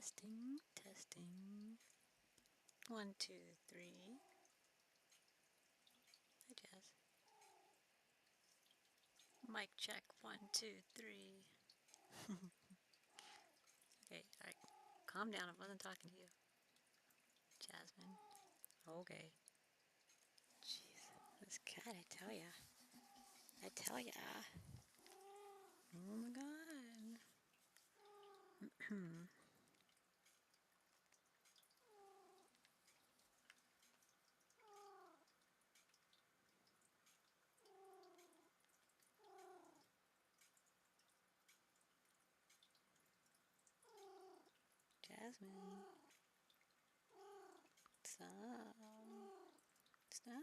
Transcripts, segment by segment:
Testing, testing. 1, 2, 3. Hi, Jazz. Mic check. 1, 2, 3. Okay, alright. Calm down. I wasn't talking to you. Jasmine. Okay. Jeez. This cat, I tell ya. I tell ya. Oh my god. Jasmine. Stop. Stop.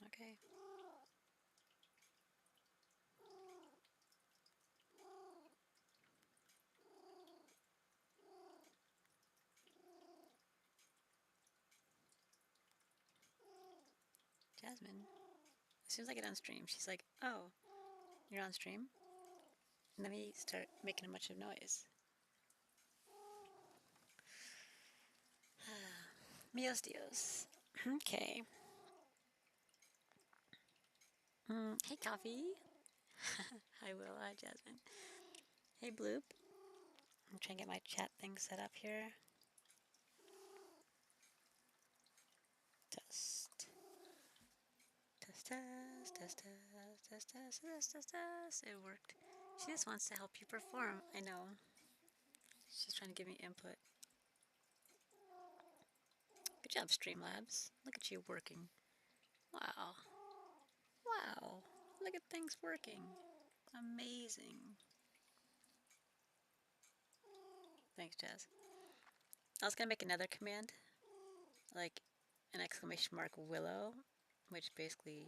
Okay. Jasmine. As soon as I get on stream, she's like, oh, you're on stream? And let me start making a bunch of noise. Mios Dios. Okay. Hey, Coffee. Hi, Will. Hi, Jasmine. Hey, Bloop. I'm trying to get my chat thing set up here. Test. Test, test, test, test, test, test, test, test, test. It worked. She just wants to help you perform. I know. She's trying to give me input. Good job, Streamlabs. Look at you working. Wow. Wow. Look at things working. Amazing. Thanks, Jazz. I was going to make another command, like an exclamation mark willow, which basically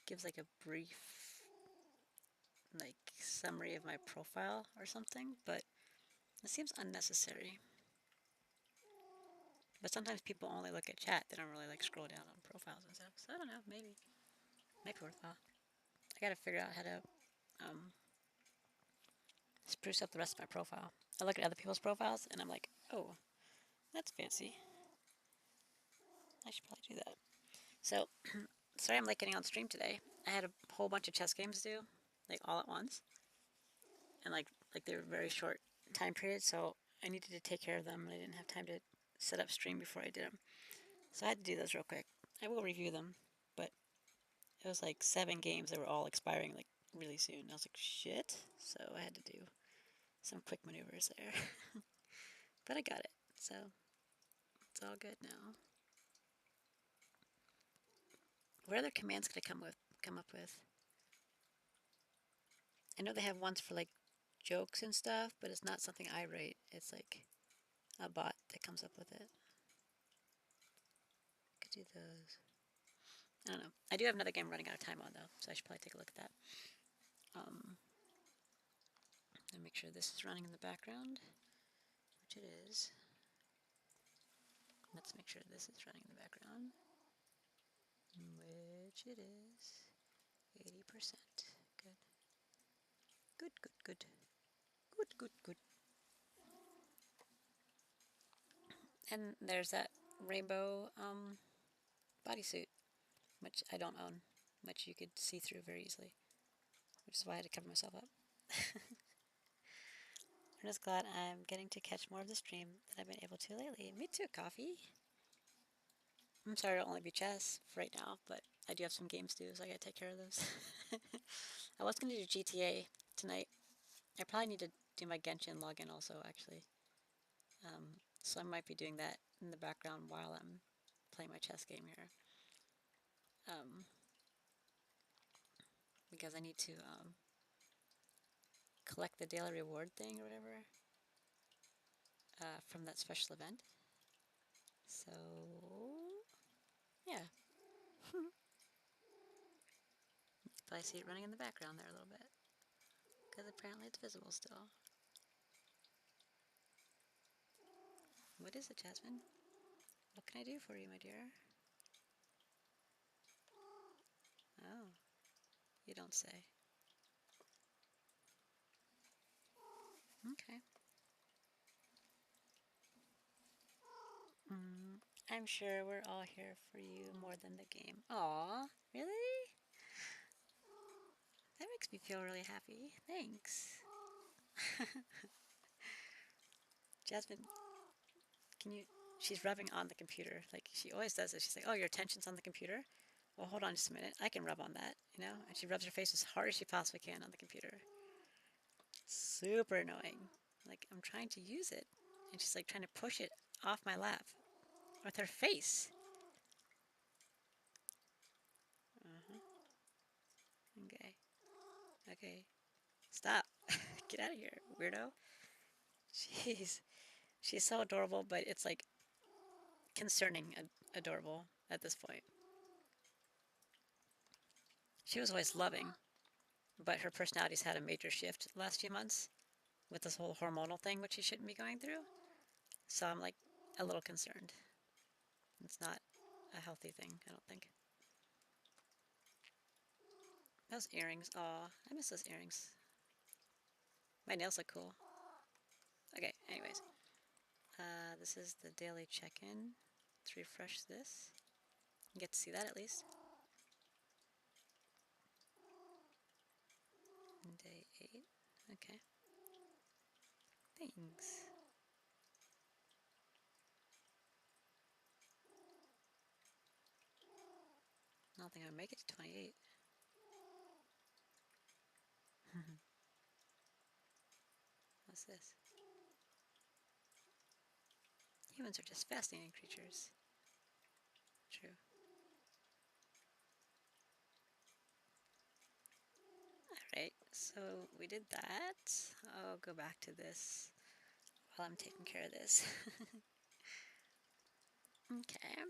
gives like a brief like summary of my profile or something, but it seems unnecessary. But sometimes people only look at chat, they don't really like scroll down on profiles and stuff. So I don't know, maybe. Might be worthwhile. I gotta figure out how to spruce up the rest of my profile. I look at other people's profiles and I'm like, oh, that's fancy. I should probably do that. So, sorry I'm late getting on stream today. I had a whole bunch of chess games to do, like all at once. And like they were very short time periods, so I needed to take care of them and I didn't have time to set up stream before I did them. So I had to do those real quick. I will review them, but it was like 7 games that were all expiring like really soon. I was like, shit. So I had to do some quick maneuvers there. But I got it, so it's all good now. What other commands could I come up with? I know they have ones for like jokes and stuff, but it's not something I write. It's like a bot that comes up with it. I could do those. I don't know. I do have another game running out of time on though, so I should probably take a look at that. And make sure this is running in the background, which it is. Let's make sure this is running in the background, which it is. 80%. Good. Good, good, good. Good, good, good. And there's that rainbow bodysuit, which I don't own, which you could see through very easily, which is why I had to cover myself up. I'm just glad I'm getting to catch more of the stream than I've been able to lately. Me too, Coffee. I'm sorry it'll only be chess for right now, but I do have some games to do, so I gotta take care of those. I was gonna do GTA tonight. I probably need to do my Genshin login also, actually. So I might be doing that in the background while I'm playing my chess game here. Because I need to collect the daily reward thing or whatever from that special event. So, yeah. Probably see it running in the background there a little bit. Because apparently it's visible still. What is it, Jasmine? What can I do for you, my dear? Oh, you don't say. Okay. I'm sure we're all here for you more than the game. Aw, really? That makes me feel really happy. Thanks. Jasmine, can you... She's rubbing on the computer. Like, she always does this. She's like, oh, your attention's on the computer? Well, hold on just a minute. I can rub on that, you know? And she rubs her face as hard as she possibly can on the computer. Super annoying. Like, I'm trying to use it. And she's like trying to push it off my lap with her face. Okay. Okay. Stop. Get out of here, weirdo. Jeez. She's so adorable, but it's like concerning adorable at this point. She was always loving, but her personality's had a major shift the last few months with this whole hormonal thing, which she shouldn't be going through. So I'm like a little concerned. It's not a healthy thing, I don't think. Those earrings, aw, I miss those earrings. My nails look cool. Okay, anyways. This is the daily check-in. Let's refresh this. You get to see that at least. Day 8. Okay. Thanks. I don't think I'll make it to 28. What's this? Humans are just fascinating creatures. True. Alright, so we did that. I'll go back to this while I'm taking care of this. Okay.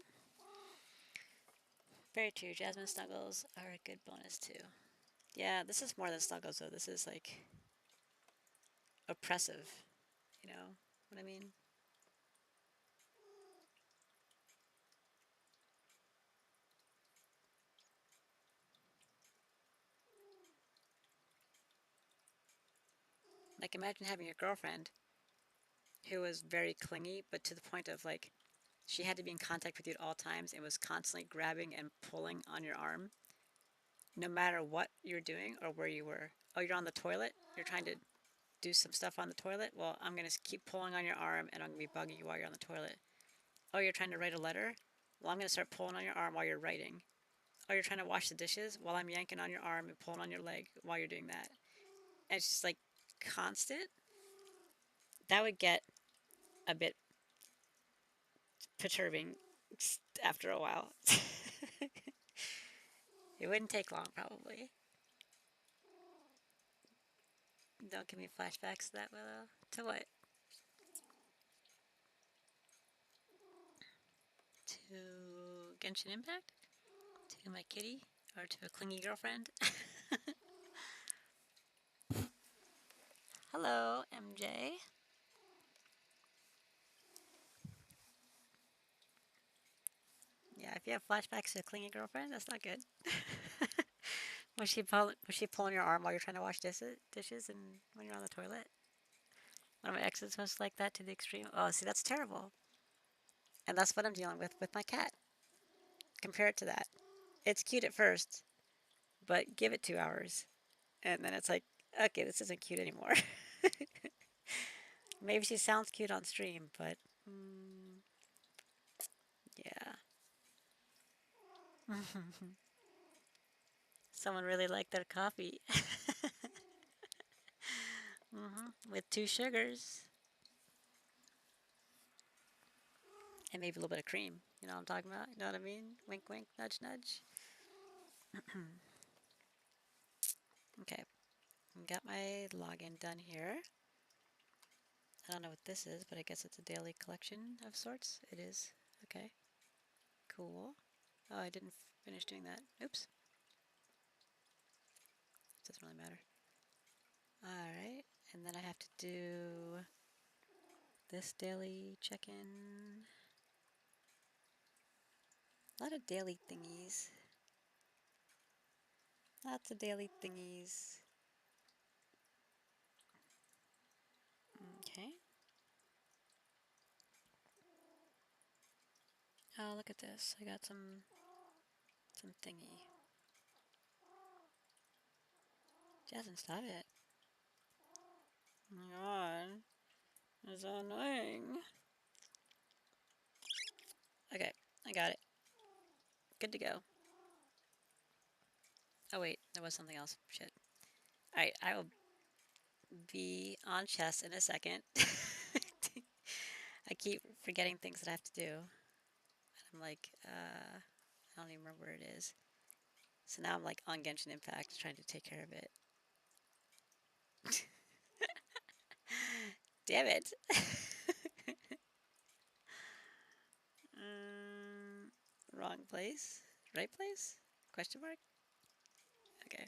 Very true. Jasmine snuggles are a good bonus too. Yeah, this is more than snuggles though. This is like oppressive. You know what I mean? Like imagine having a girlfriend who was very clingy, but to the point of like she had to be in contact with you at all times and was constantly grabbing and pulling on your arm, no matter what you're doing or where you were. Oh, you're on the toilet? You're trying to do some stuff on the toilet? Well, I'm going to keep pulling on your arm and I'm going to be bugging you while you're on the toilet. Oh, you're trying to write a letter? Well, I'm going to start pulling on your arm while you're writing. Oh, you're trying to wash the dishes? Well, I'm yanking on your arm and pulling on your leg while you're doing that. And it's just like constant. That would get a bit perturbing after a while. It wouldn't take long, probably. Don't give me flashbacks to that, Willow. To what? To Genshin Impact? To my kitty? Or to a clingy girlfriend? Hello, MJ. Yeah, if you have flashbacks to a clingy girlfriend, that's not good. Was she pulling your arm while you're trying to wash dishes and when you're on the toilet? One of my exes was like that to the extreme. Oh, see, that's terrible. And that's what I'm dealing with my cat. Compare it to that. It's cute at first, but give it 2 hours. And then it's like, okay, this isn't cute anymore. Maybe she sounds cute on stream, but yeah. Someone really liked their coffee. With 2 sugars and maybe a little bit of cream. You know what I'm talking about? You know what I mean? Wink, wink, nudge, nudge. Okay, got my login done here. I don't know what this is, but I guess it's a daily collection of sorts. It is. Okay. Cool. Oh, I didn't finish doing that. Oops. Doesn't really matter. Alright, and then I have to do this daily check-in. A lot of daily thingies. Lots of daily thingies. Okay. Oh, look at this. I got some thingy. Jasmine, stop it. Oh my god. It's so annoying. Okay, I got it. Good to go. Oh wait, there was something else. Shit. Alright, I will be on chess in a second. I keep forgetting things that I have to do. I'm like, I don't even remember where it is. So now I'm like on Genshin Impact trying to take care of it. Damn it. Wrong place? Right place? Question mark? Okay.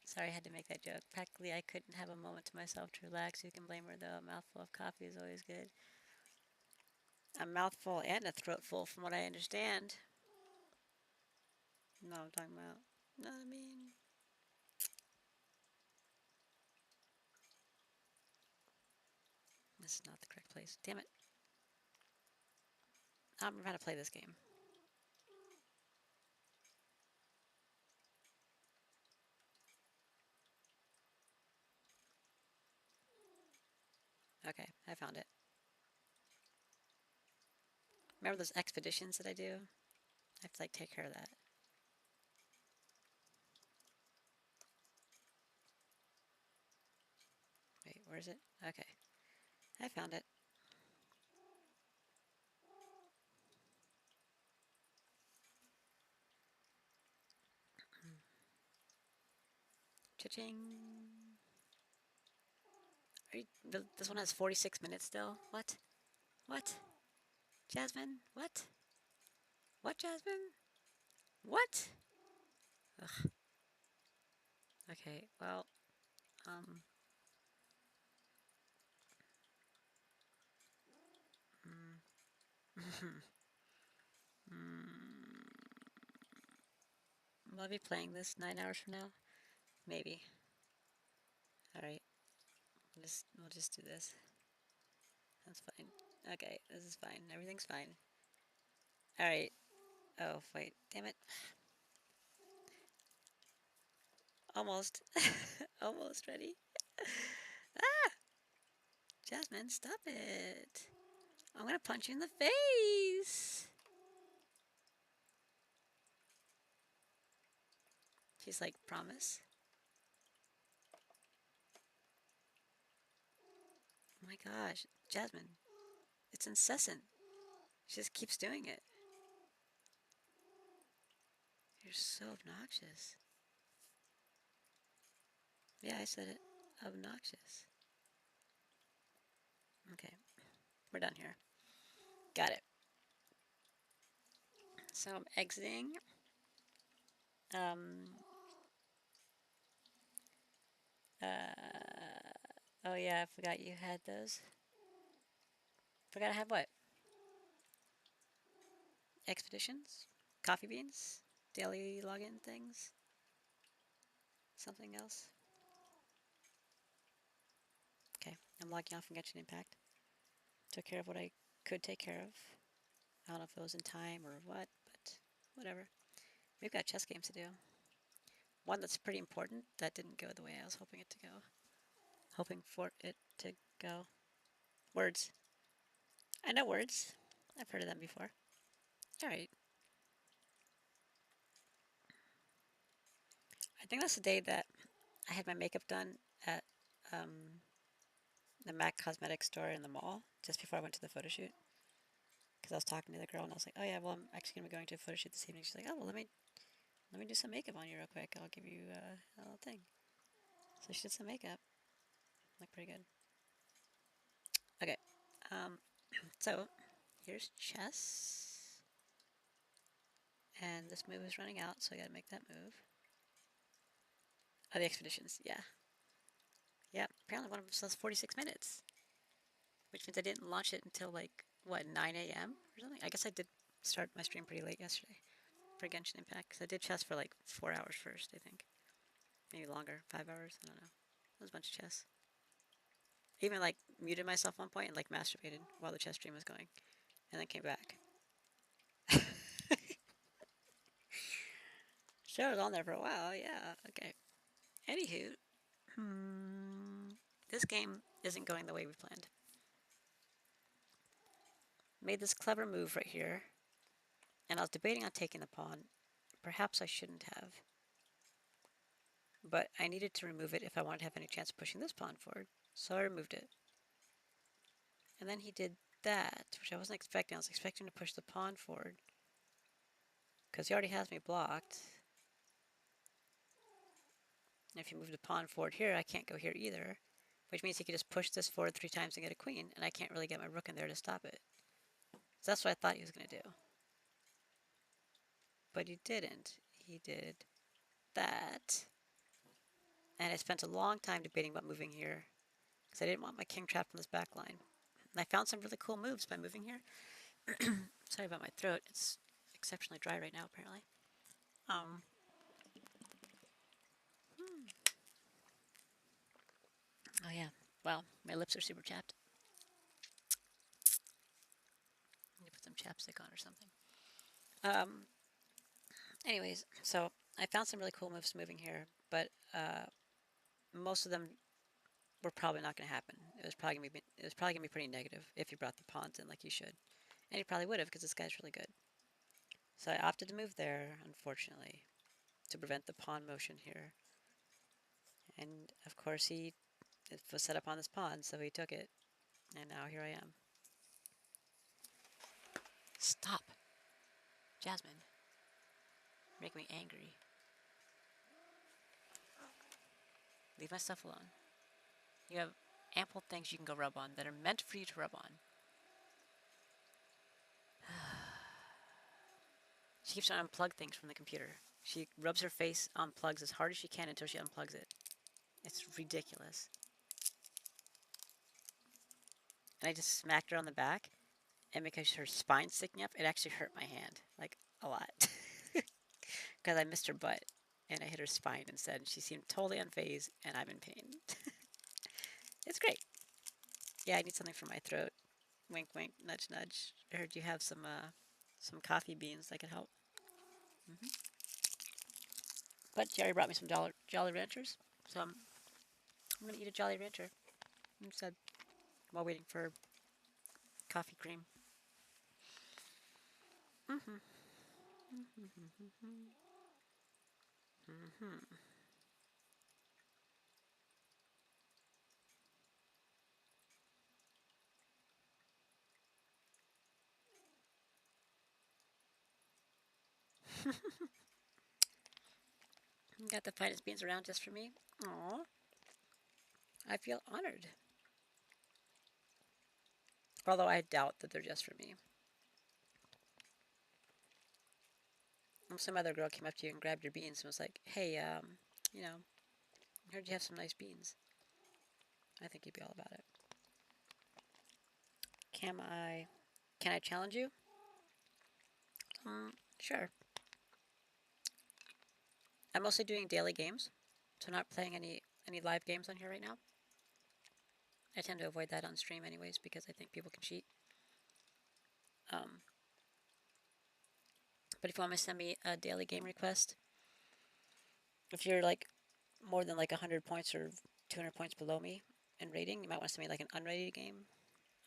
Sorry I had to make that joke. Practically I couldn't have a moment to myself to relax. You can blame her though. A mouthful of coffee is always good. A mouthful and a throatful from what I understand. No, I'm talking about. No, I mean. This is not the correct place. Damn it. I don't remember how to play this game. Okay, I found it. Remember those expeditions that I do? I have to like take care of that. Wait, where is it? Okay. I found it. Cha-ching. This one has 46 minutes still? What? What? Jasmine? What? What, Jasmine? What? Ugh. Okay, well, um... will I be playing this 9 hours from now? Maybe. Alright. We'll just do this. That's fine. Okay, this is fine. Everything's fine. Alright. Oh, wait. Damn it. Almost. Almost ready. Ah! Jasmine, stop it. I'm gonna punch you in the face. She's like, promise? Oh my gosh. Jasmine. It's incessant. She just keeps doing it. You're so obnoxious. Yeah, I said it. Obnoxious. Okay. We're done here. Got it. So I'm exiting. Oh yeah, I forgot you had those. Forgot I had what? Expeditions? Coffee beans? Daily login things? Something else? Okay, I'm logging off from Genshin Impact. Took care of what I could take care of. I don't know if it was in time or what, but whatever. We've got chess games to do. One that's pretty important that didn't go the way I was hoping it to go. Hoping for it to go. Words. I know words. I've heard of them before. Alright. I think that's the day that I had my makeup done at the MAC Cosmetics store in the mall just before I went to the photo shoot. Because I was talking to the girl and I was like, oh yeah, well I'm actually going to be going to a photo shoot this evening. She's like, oh well let me do some makeup on you real quick. I'll give you a little thing. So she did some makeup. Looked pretty good. Okay. So here's chess. And this move is running out, so I gotta make that move. Oh, the expeditions, yeah. Yeah, apparently one of them says 46 minutes, which means I didn't launch it until like, what, 9 a.m. or something? I guess I did start my stream pretty late yesterday for Genshin Impact, because I did chess for like 4 hours first, I think. Maybe longer, 5 hours, I don't know. It was a bunch of chess. Even like muted myself one point and like masturbated while the chess stream was going, and then came back. Show was on there for a while, yeah, okay. Anywho, this game isn't going the way we planned. Made this clever move right here, and I was debating on taking the pawn. Perhaps I shouldn't have. But I needed to remove it if I wanted to have any chance of pushing this pawn forward, so I removed it. And then he did that, which I wasn't expecting. I was expecting to push the pawn forward, because he already has me blocked. And if you move the pawn forward here, I can't go here either, which means he could just push this forward 3 times and get a queen, and I can't really get my rook in there to stop it. So that's what I thought he was going to do. But he didn't. He did that. And I spent a long time debating about moving here, because I didn't want my king trapped on this back line. And I found some really cool moves by moving here. Sorry about my throat. It's exceptionally dry right now, apparently. Oh yeah. Wow, my lips are super chapped. I need to put some chapstick on or something. Anyways, so I found some really cool moves moving here, but most of them were probably not going to happen. It was probably going to be pretty negative if you brought the pawns in like you should, and you probably would have because this guy's really good. So I opted to move there, unfortunately, to prevent the pawn motion here. And of course it was set up on this pawn, so he took it, and now here I am. Stop, Jasmine. Make me angry. Leave my stuff alone. You have ample things you can go rub on that are meant for you to rub on. She keeps trying to unplug things from the computer. She rubs her face on plugs as hard as she can until she unplugs it. It's ridiculous. And I just smacked her on the back, and because her spine's sticking up, it actually hurt my hand, like, a lot. Because I missed her butt, and I hit her spine instead, and she seemed totally unfazed, and I'm in pain. It's great. Yeah, I need something for my throat. Wink, wink, nudge, nudge. I heard you have some coffee beans that could help. But Jerry brought me some Jolly Ranchers, so I'm going to eat a Jolly Rancher instead while waiting for coffee cream. Got the finest beans around just for me. Aww. I feel honored. Although I doubt that they're just for me. If some other girl came up to you and grabbed your beans and was like, hey, you know, I heard you have some nice beans. I think you'd be all about it. Can I challenge you? Sure. I'm mostly doing daily games, so not playing any live games on here right now. I tend to avoid that on stream anyways because I think people can cheat. But if you want to send me a daily game request, if you're like more than like 100 points or 200 points below me in rating, you might want to send me like an unrated game.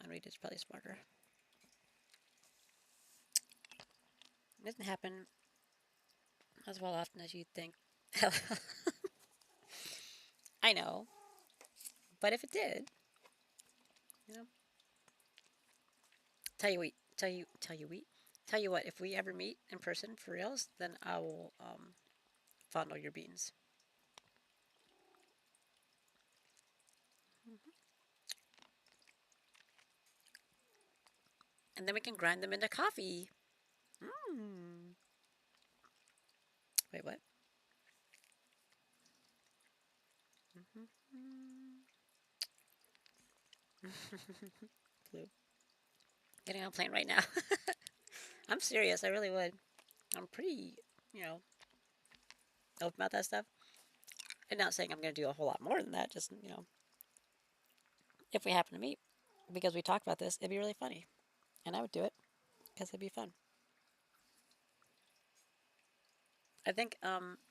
Unrated is probably smarter. It doesn't happen as well often as you'd think. I know, but if it did, you know, tell you what, if we ever meet in person for reals, then I will fondle your beans. And then we can grind them into coffee. Mm. Wait, what? Blue. Getting on a plane right now. I'm serious. I really would. I'm pretty, you know, open about that stuff. And not saying I'm going to do a whole lot more than that. Just, if we happen to meet, because we talked about this, it'd be really funny. And I would do it because it'd be fun. I think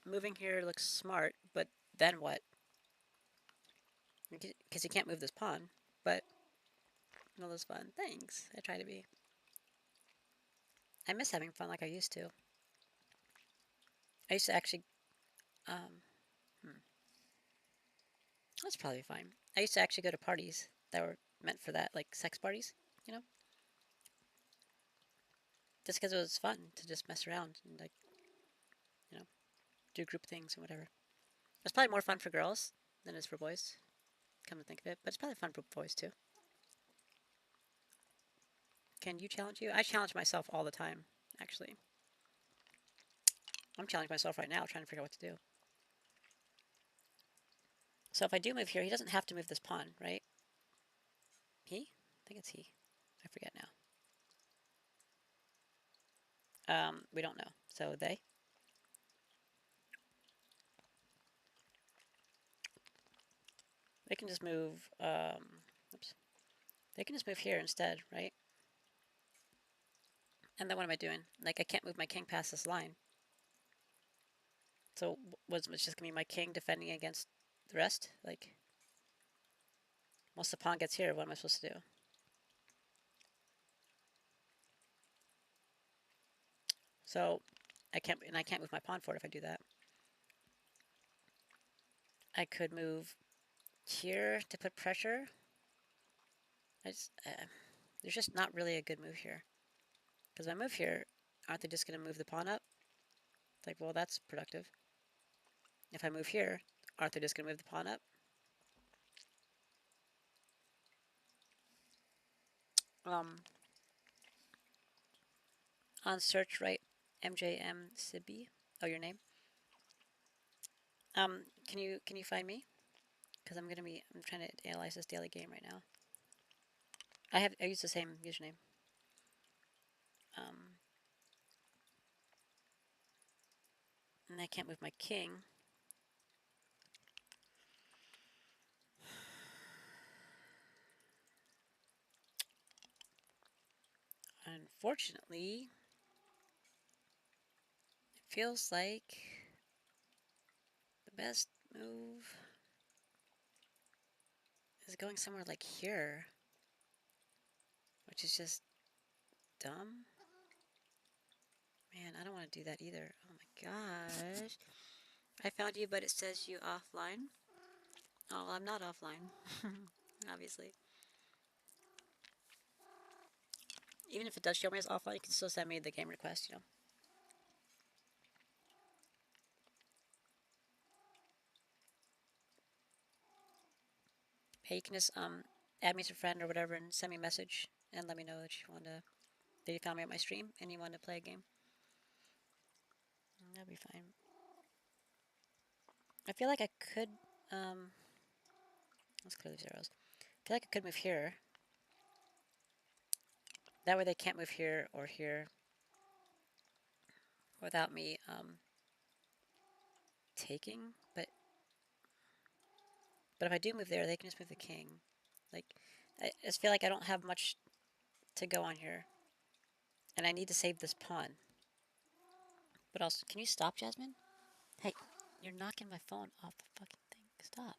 moving here looks smart, but then what? Because you can't move this pawn, but no, that's fun. Thanks. I try to be. I miss having fun like I used to. I used to actually. Um, hmm, that's probably fine. I used to actually go to parties that were meant for that, like sex parties, you know? Just because it was fun to just mess around and, like, you know, do group things and whatever. It's probably more fun for girls than it is for boys, come to think of it, but it's probably fun for boys too. Can you challenge you? I challenge myself all the time, actually. I'm challenging myself right now, trying to figure out what to do. So if I do move here, he doesn't have to move this pawn, right? He? I think it's he. I forget now. We don't know. So they? They can just move, oops. They can just move here instead, right? And then what am I doing? Like, I can't move my king past this line. So was it just going to be my king defending against the rest? Like, once the pawn gets here, what am I supposed to do? So I can't move my pawn forward if I do that. I could move here to put pressure. There's just not really a good move here. Because if I move here, aren't they just going to move the pawn up? It's like, well, that's productive. If I move here, aren't they just going to move the pawn up? On search, write MJM Sibi. Oh, your name. Can you find me? Because I'm trying to analyze this daily game right now. I use the same username. And I can't move my king. Unfortunately, it feels like the best move is going somewhere like here, which is just dumb. Man, I don't want to do that either. Oh my gosh. I found you, but it says you offline. Oh, well, I'm not offline, obviously. Even if it does show me as offline, you can still send me the game request, Hey, you can just add me as a friend or whatever and send me a message and let me know that you found me at my stream and you want to play a game. That'd be fine. I feel like I could, let's clear these arrows. I feel like I could move here. That way they can't move here or here without me, taking, but if I do move there, they can just move the king. Like, I just feel like I don't have much to go on here. And I need to save this pawn. But also, can you stop, Jasmine? Hey, you're knocking my phone off the fucking thing. Stop.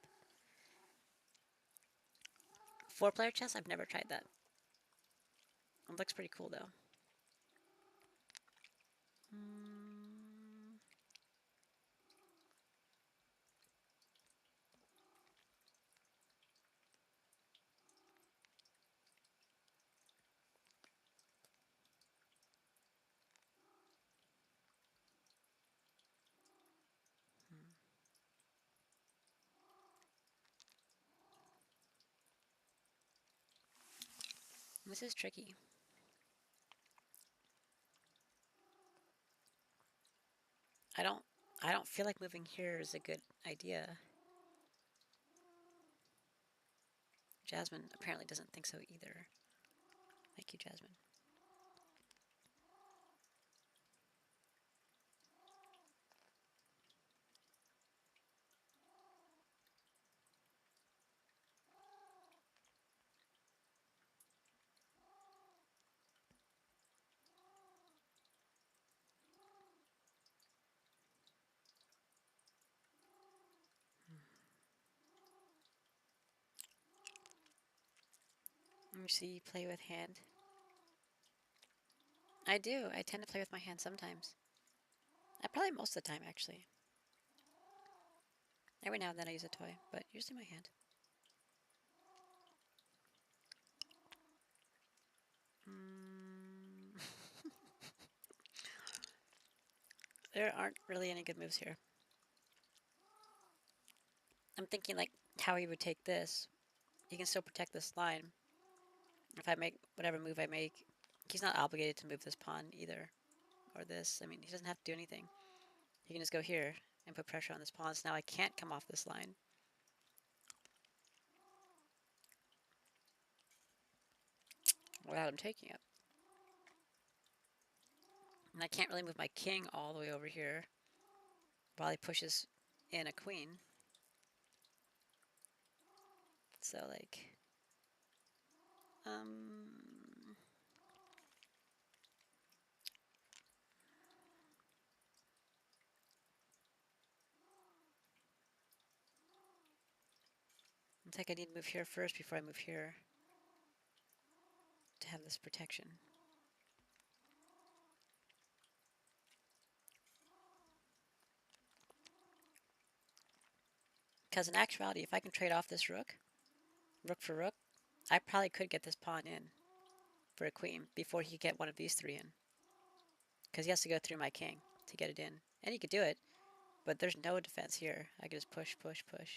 4-player chess? I've never tried that. It looks pretty cool, though. This is tricky. I don't I don't feel like moving here is a good idea. Jasmine apparently doesn't think so either. Thank you, Jasmine. Let me see, play with hand. I do. I tend to play with my hand sometimes. Probably most of the time, actually. Every now and then I use a toy, but usually my hand. Mm. There aren't really any good moves here. I'm thinking like how he would take this. He can still protect this line. If I make whatever move I make, he's not obligated to move this pawn either. Or this. I mean, he doesn't have to do anything. He can just go here and put pressure on this pawn. So now I can't come off this line. Without him taking it. And I can't really move my king all the way over here while he pushes in a queen. So, like, I think I need to move here first before I move here to have this protection. Because in actuality, if I can trade off this rook, rook for rook, I probably could get this pawn in for a queen before he could get one of these three in. Because he has to go through my king to get it in. And he could do it, but there's no defense here. I can just push, push, push.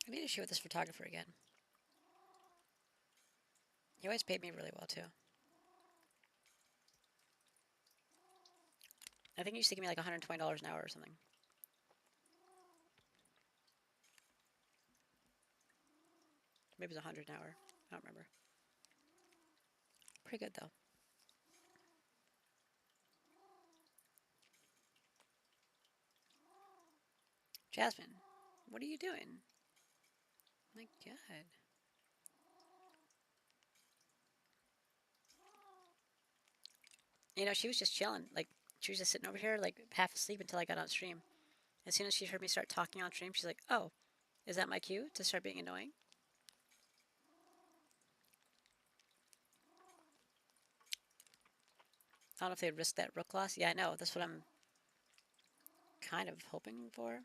I need to shoot with this photographer again. He always paid me really well, too. I think he used to give me like $120 an hour or something. Maybe it was $100 an hour. I don't remember. Pretty good, though. Jasmine, what are you doing? My God. You know, she was just chilling. Like, she was just sitting over here, like, half asleep until I got on stream. As soon as she heard me start talking on stream, she's like, oh, is that my cue to start being annoying? I don't know if they'd risk that rook loss. Yeah, I know. That's what I'm kind of hoping for.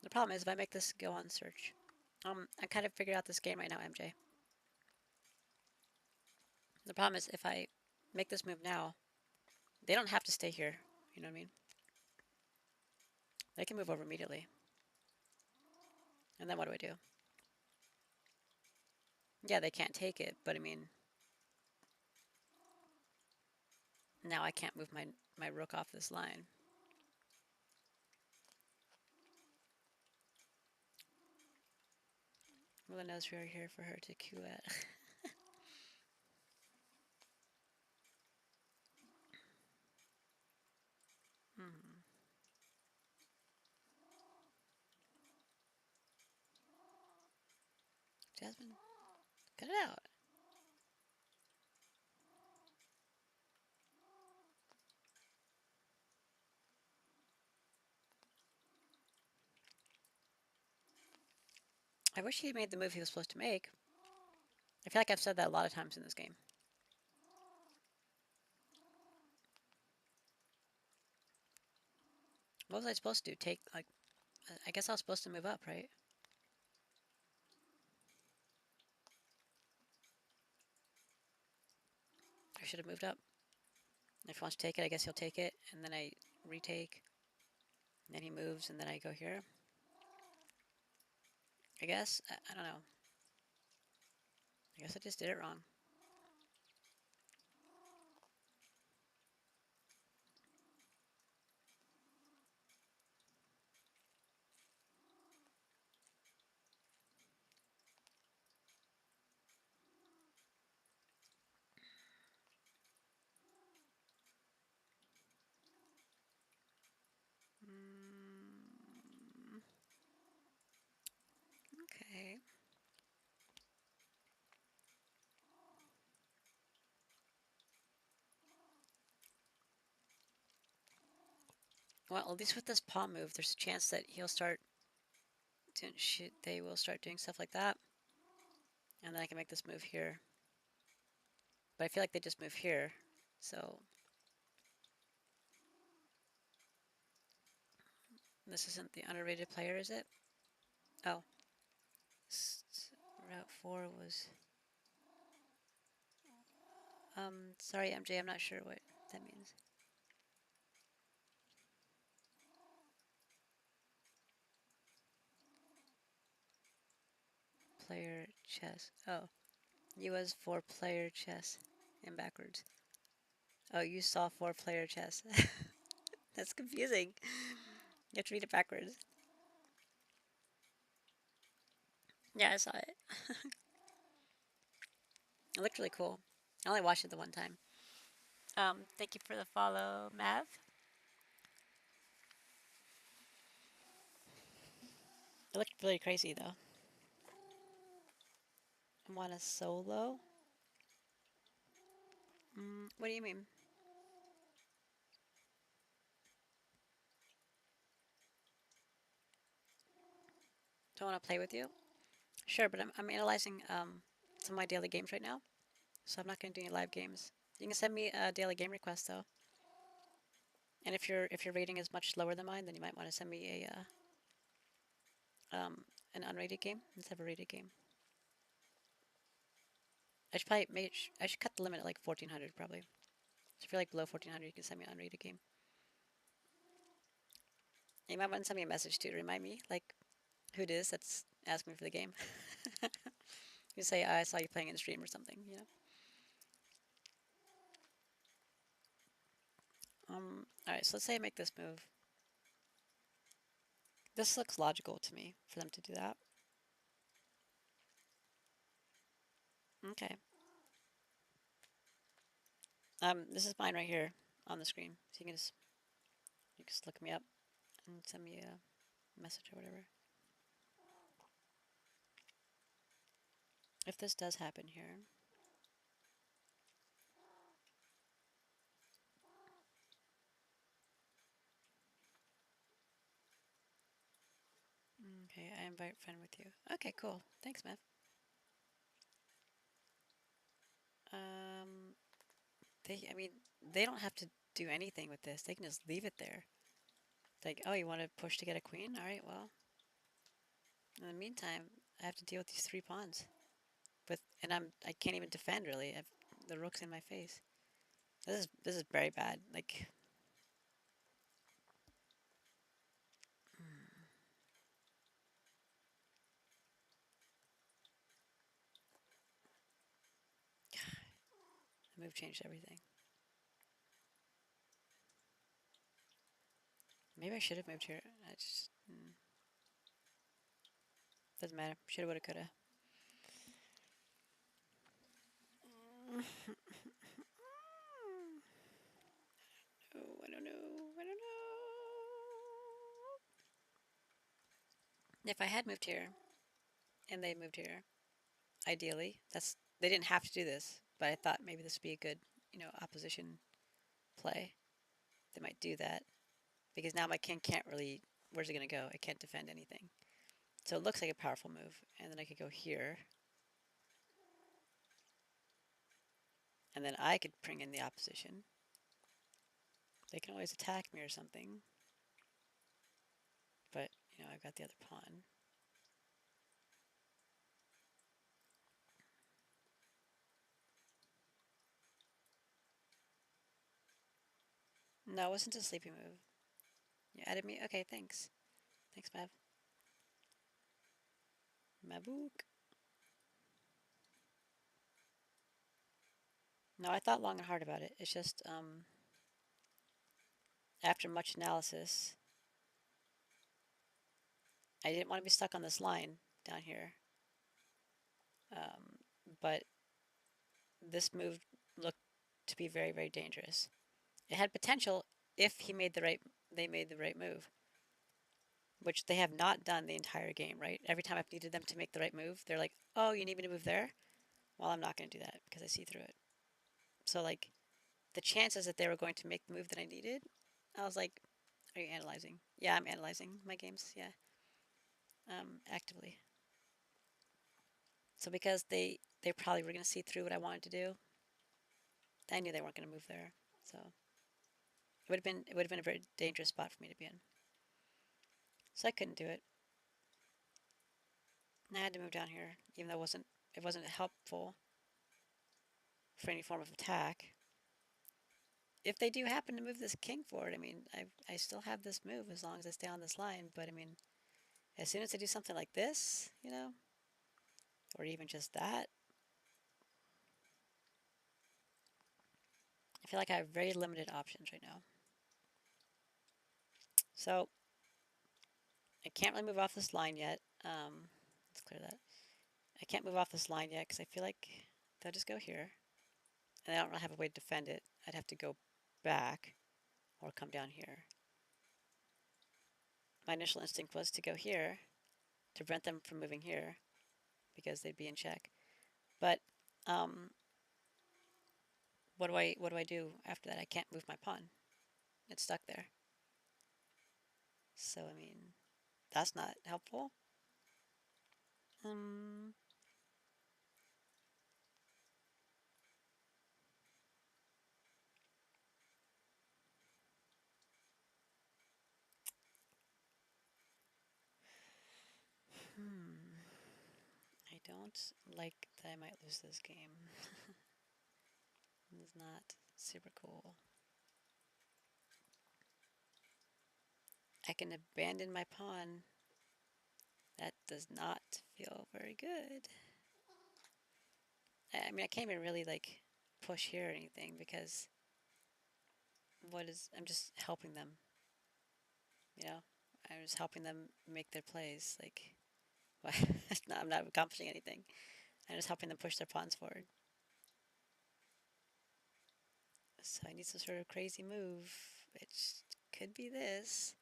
The problem is if I make this go on search. I kind of figured out this game right now, MJ. The problem is if I make this move now, they don't have to stay here. You know what I mean? They can move over immediately. And then what do I do? Yeah, they can't take it, but I mean, now I can't move my rook off this line. Mother knows we are here for her to cue at. Jasmine, cut it out. I wish he had made the move he was supposed to make. I feel like I've said that a lot of times in this game. What was I supposed to do? Take, like, I guess I was supposed to move up, right? I should have moved up. If he wants to take it, I guess he'll take it, and then I retake. And then he moves, and then I go here. I guess. I don't know. I guess I just did it wrong. Mm, okay. Well, at least with this pawn move, there's a chance that he'll start. They will start doing stuff like that, and then I can make this move here. But I feel like they just move here, so this isn't the underrated player, is it? Oh, Route 4 was. Sorry, MJ, I'm not sure what that means. Player chess. Oh, you was 4-player chess and backwards. Oh, you saw 4-player chess. That's confusing. You have to read it backwards. Yeah, I saw it. It looked really cool. I only watched it the one time. Thank you for the follow, Mav. It looked really crazy though. I want a solo. What do you mean? Do I want to play with you? Sure, but I'm analyzing some of my daily games right now, so I'm not going to do any live games. You can send me a daily game request though, and if your rating is much lower than mine, then you might want to send me an unrated game instead of a rated game. I should cut the limit at like 1400 probably. So if you're like below 1400, you can send me an unrated game. You might want to send me a message too to remind me, like, who it is that's asking me for the game. You say, I saw you playing in stream or something, you know? Alright, so let's say I make this move. This looks logical to me for them to do that. Okay. This is mine right here on the screen. So you can just look me up and send me a message or whatever. If this does happen here, okay, I invite friend with you. Okay, cool. Thanks, Matt. Um, I mean, they don't have to do anything with this. They can just leave it there. Like, oh, you want to push to get a queen? All right, well, in the meantime, I have to deal with these 3 pawns. And I can't even defend really. The rook's in my face. This is very bad. Like, the move changed everything. Maybe I should have moved here. I just doesn't matter. Shoulda, woulda, coulda. Oh, I don't know. I don't know. If I had moved here and they moved here, ideally, they didn't have to do this, but I thought maybe this would be a good, opposition play. They might do that because now my king can't really. Where's it gonna go? I can't defend anything. So it looks like a powerful move, and then I could go here, and then I could bring in the opposition. They can always attack me or something. you know, I've got the other pawn. No, it wasn't a sleepy move. You added me? Okay, thanks. Thanks, Mav. Mabook. No, I thought long and hard about it. It's just, after much analysis, I didn't want to be stuck on this line down here. But this move looked to be very, very dangerous. It had potential if they made the right move, which they have not done the entire game, right? Every time I've needed them to make the right move, they're like, oh, you need me to move there? Well, I'm not going to do that because I see through it. So, like, the chances that they were going to make the move that I needed, I was like, are you analyzing? Yeah, I'm analyzing my games, yeah. Actively. So because they probably were going to see through what I wanted to do, I knew they weren't going to move there. So it would have been a very dangerous spot for me to be in. So I couldn't do it. And I had to move down here, even though it wasn't helpful for any form of attack. If they do happen to move this king forward, I mean, I still have this move as long as I stay on this line. But I mean, as soon as they do something like this, you know, or even just that, I feel like I have very limited options right now. So I can't really move off this line yet. Let's clear that. I can't move off this line yet because I feel like they'll just go here. And I don't really have a way to defend it. I'd have to go back or come down here. My initial instinct was to go here to prevent them from moving here because they'd be in check. But what do I do after that? I can't move my pawn. It's stuck there. So I mean, that's not helpful. Um, hmm. I don't like that I might lose this game. It's not super cool. I can abandon my pawn. That does not feel very good. I mean, I can't even really like push here or anything because I'm just helping them. You know, I'm just helping them make their plays. Like, I'm not accomplishing anything. I'm just helping them push their pawns forward. So I need some sort of crazy move, which could be this.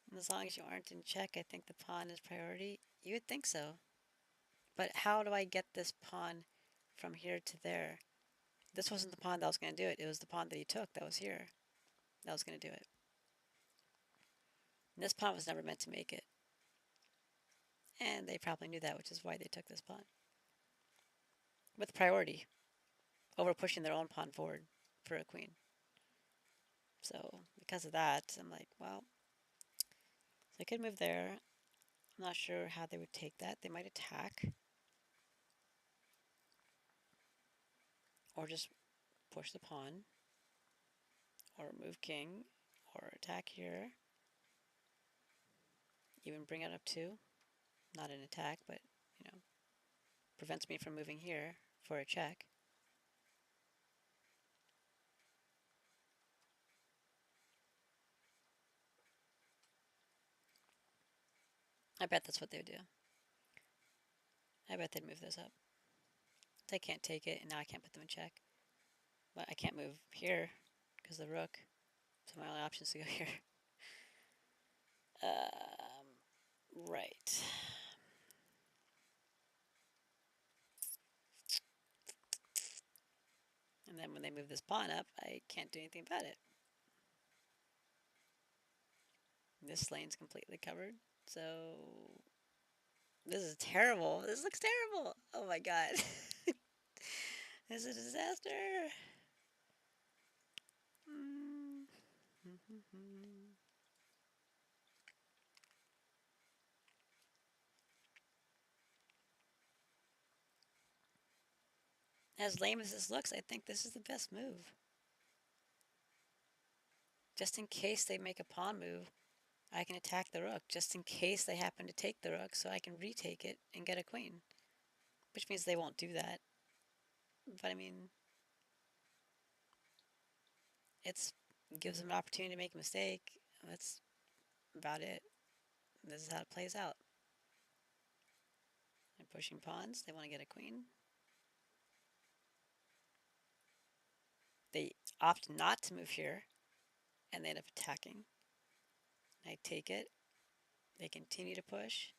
And as long as you aren't in check, I think the pawn is priority. You would think so. But how do I get this pawn from here to there? This wasn't the pawn that was going to do it. It was the pawn that he took that was here that was going to do it. And this pawn was never meant to make it. And they probably knew that, which is why they took this pawn. With priority over pushing their own pawn forward for a queen. So because of that, I'm like, well, so I could move there. I'm not sure how they would take that. They might attack. Or just push the pawn. Or move king. Or attack here. Even bring it up too. Not an attack, but, you know, prevents me from moving here for a check. I bet that's what they would do. I bet they'd move this up. They can't take it, and now I can't put them in check. But I can't move here because of the rook. So my only option is to go here. Right. And then when they move this pawn up, I can't do anything about it. This lane's completely covered. So this is terrible. This looks terrible. Oh my god. This is a disaster. As lame as this looks, I think this is the best move. Just in case they make a pawn move, I can attack the rook. Just in case they happen to take the rook, so I can retake it and get a queen. Which means they won't do that. But I mean, it gives them an opportunity to make a mistake. That's about it. This is how it plays out. They're pushing pawns. They want to get a queen. They opt not to move here, and they end up attacking. I take it. They continue to push,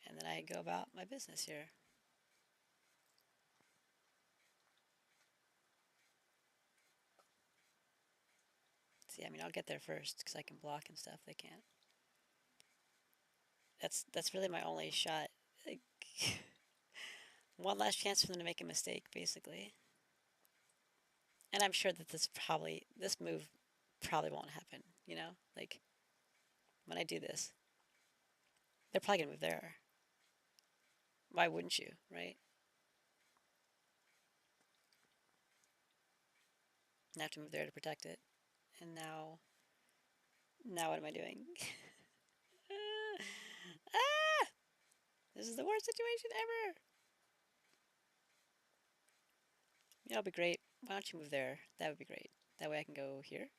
and then I go about my business here. See, I mean, I'll get there first because I can block and stuff. They can't. That's really my only shot. Like, one last chance for them to make a mistake, basically. And I'm sure that this move probably won't happen, you know? Like, when I do this, they're probably going to move there. Why wouldn't you, right? And I have to move there to protect it. And now what am I doing? Ah! This is the worst situation ever! You know, it'll be great. Why don't you move there? That would be great. That way I can go here.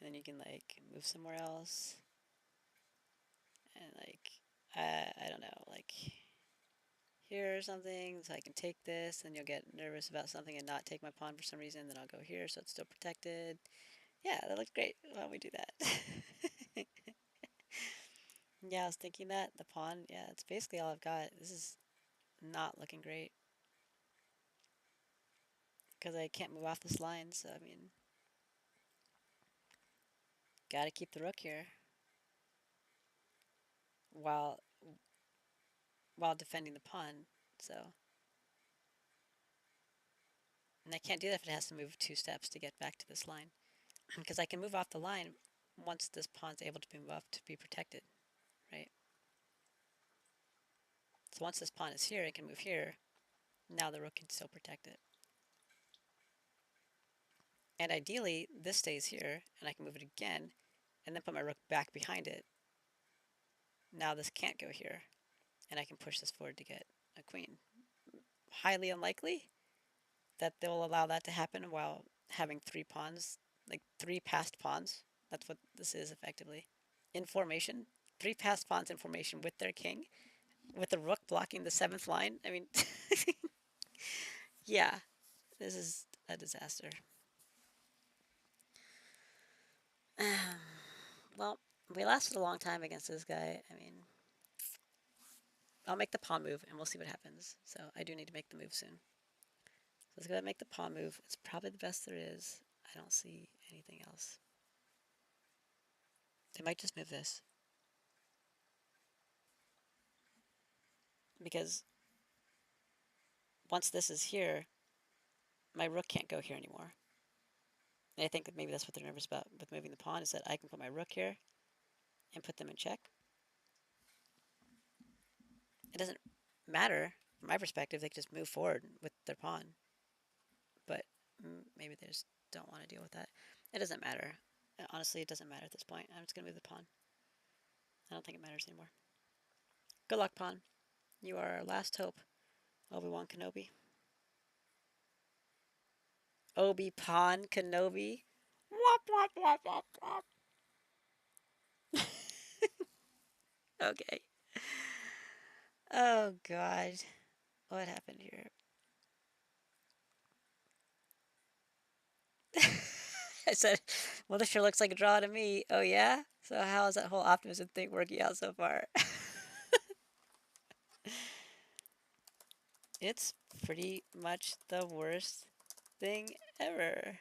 And then you can, like, move somewhere else. And, like, I don't know, like, here or something, so I can take this, and you'll get nervous about something and not take my pawn for some reason, then I'll go here so it's still protected. Yeah, that looks great. Why don't we do that? Yeah, I was thinking that. The pawn, yeah, it's basically all I've got. This is not looking great. Because I can't move off this line, so I mean, gotta keep the rook here. While while defending the pawn, so. And I can't do that if it has to move 2 steps to get back to this line. Because I can move off the line once this pawn's able to move up to be protected, right? So once this pawn is here, it can move here. Now the rook can still protect it. And ideally, this stays here, and I can move it again, and then put my rook back behind it. Now this can't go here, and I can push this forward to get a queen. Highly unlikely that they'll allow that to happen while having 3 pawns, like 3 passed pawns. That's what this is effectively. In formation, 3 passed pawns in formation with their king, with the rook blocking the 7th line. I mean, yeah, this is a disaster. Well, we lasted a long time against this guy. I mean, I'll make the pawn move and we'll see what happens. So I do need to make the move soon. So let's go ahead and make the pawn move. It's probably the best there is. I don't see anything else. They might just move this. Because once this is here, my rook can't go here anymore. And I think that maybe that's what they're nervous about with moving the pawn, is that I can put my rook here and put them in check. It doesn't matter from my perspective. They can just move forward with their pawn. But maybe they just don't want to deal with that. It doesn't matter. Honestly, it doesn't matter at this point. I'm just going to move the pawn. I don't think it matters anymore. Good luck, pawn. You are our last hope, Obi-Wan Kenobi. Obi-Pawn Kenobi. Wop, wop, wop, wop, wop. Okay. Oh, God. What happened here? I said, well, this sure looks like a draw to me. Oh, yeah? So how is that whole optimism thing working out so far? It's pretty much the worst thing ever.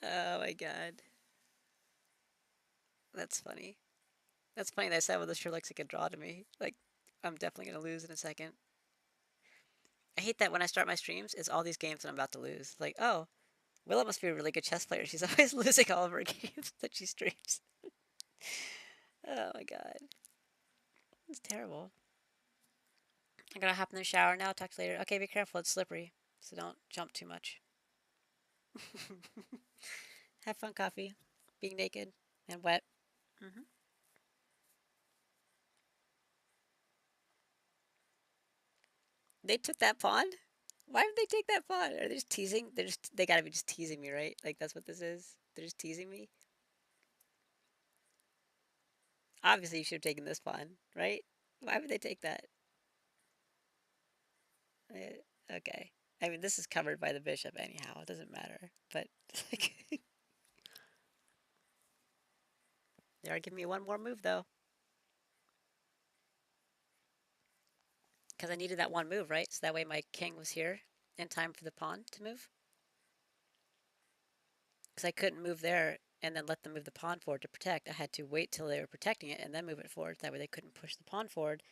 Oh my god. That's funny. That's funny that I said, well, this sure looks like a draw to me. Like, I'm definitely going to lose in a second. I hate that when I start my streams, it's all these games that I'm about to lose. Like, oh, Willow must be a really good chess player. She's always losing all of her games that she streams. Oh my god. It's terrible. I'm gonna hop in the shower now. Talk to you later. Okay, be careful. It's slippery. So don't jump too much. Have fun, coffee. Being naked and wet. Hmm. They took that pawn? Why would they take that pawn? Are they just teasing? They gotta be just teasing me, right? Like that's what this is. They're just teasing me. Obviously, you should have taken this pawn, right? Why would they take that? Okay. I mean, this is covered by the bishop anyhow. It doesn't matter. But like, they are giving me one more move though, because I needed that one move, right? So that way my king was here in time for the pawn to move. Because I couldn't move there and then let them move the pawn forward to protect. I had to wait till they were protecting it and then move it forward. That way they couldn't push the pawn forward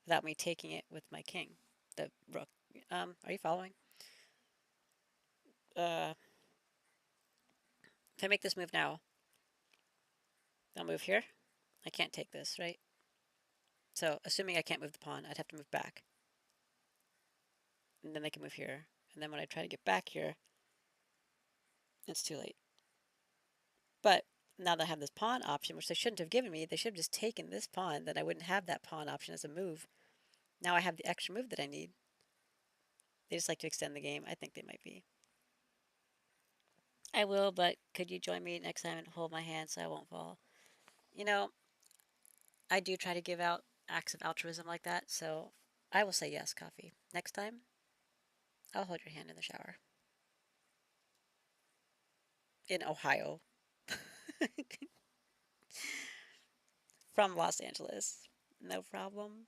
without me taking it with my king, the rook. Are you following? If I make this move now, I'll move here. I can't take this, right? So, assuming I can't move the pawn, I'd have to move back. And then they can move here. And then when I try to get back here, it's too late. But now that I have this pawn option, which they shouldn't have given me, they should have just taken this pawn, then I wouldn't have that pawn option as a move. Now I have the extra move that I need. They just like to extend the game. I think they might be. I will, but could you join me next time and hold my hand so I won't fall? You know, I do try to give out acts of altruism like that, so I will say yes, Coffee. Next time, I'll hold your hand in the shower. In Ohio. From Los Angeles. No problem.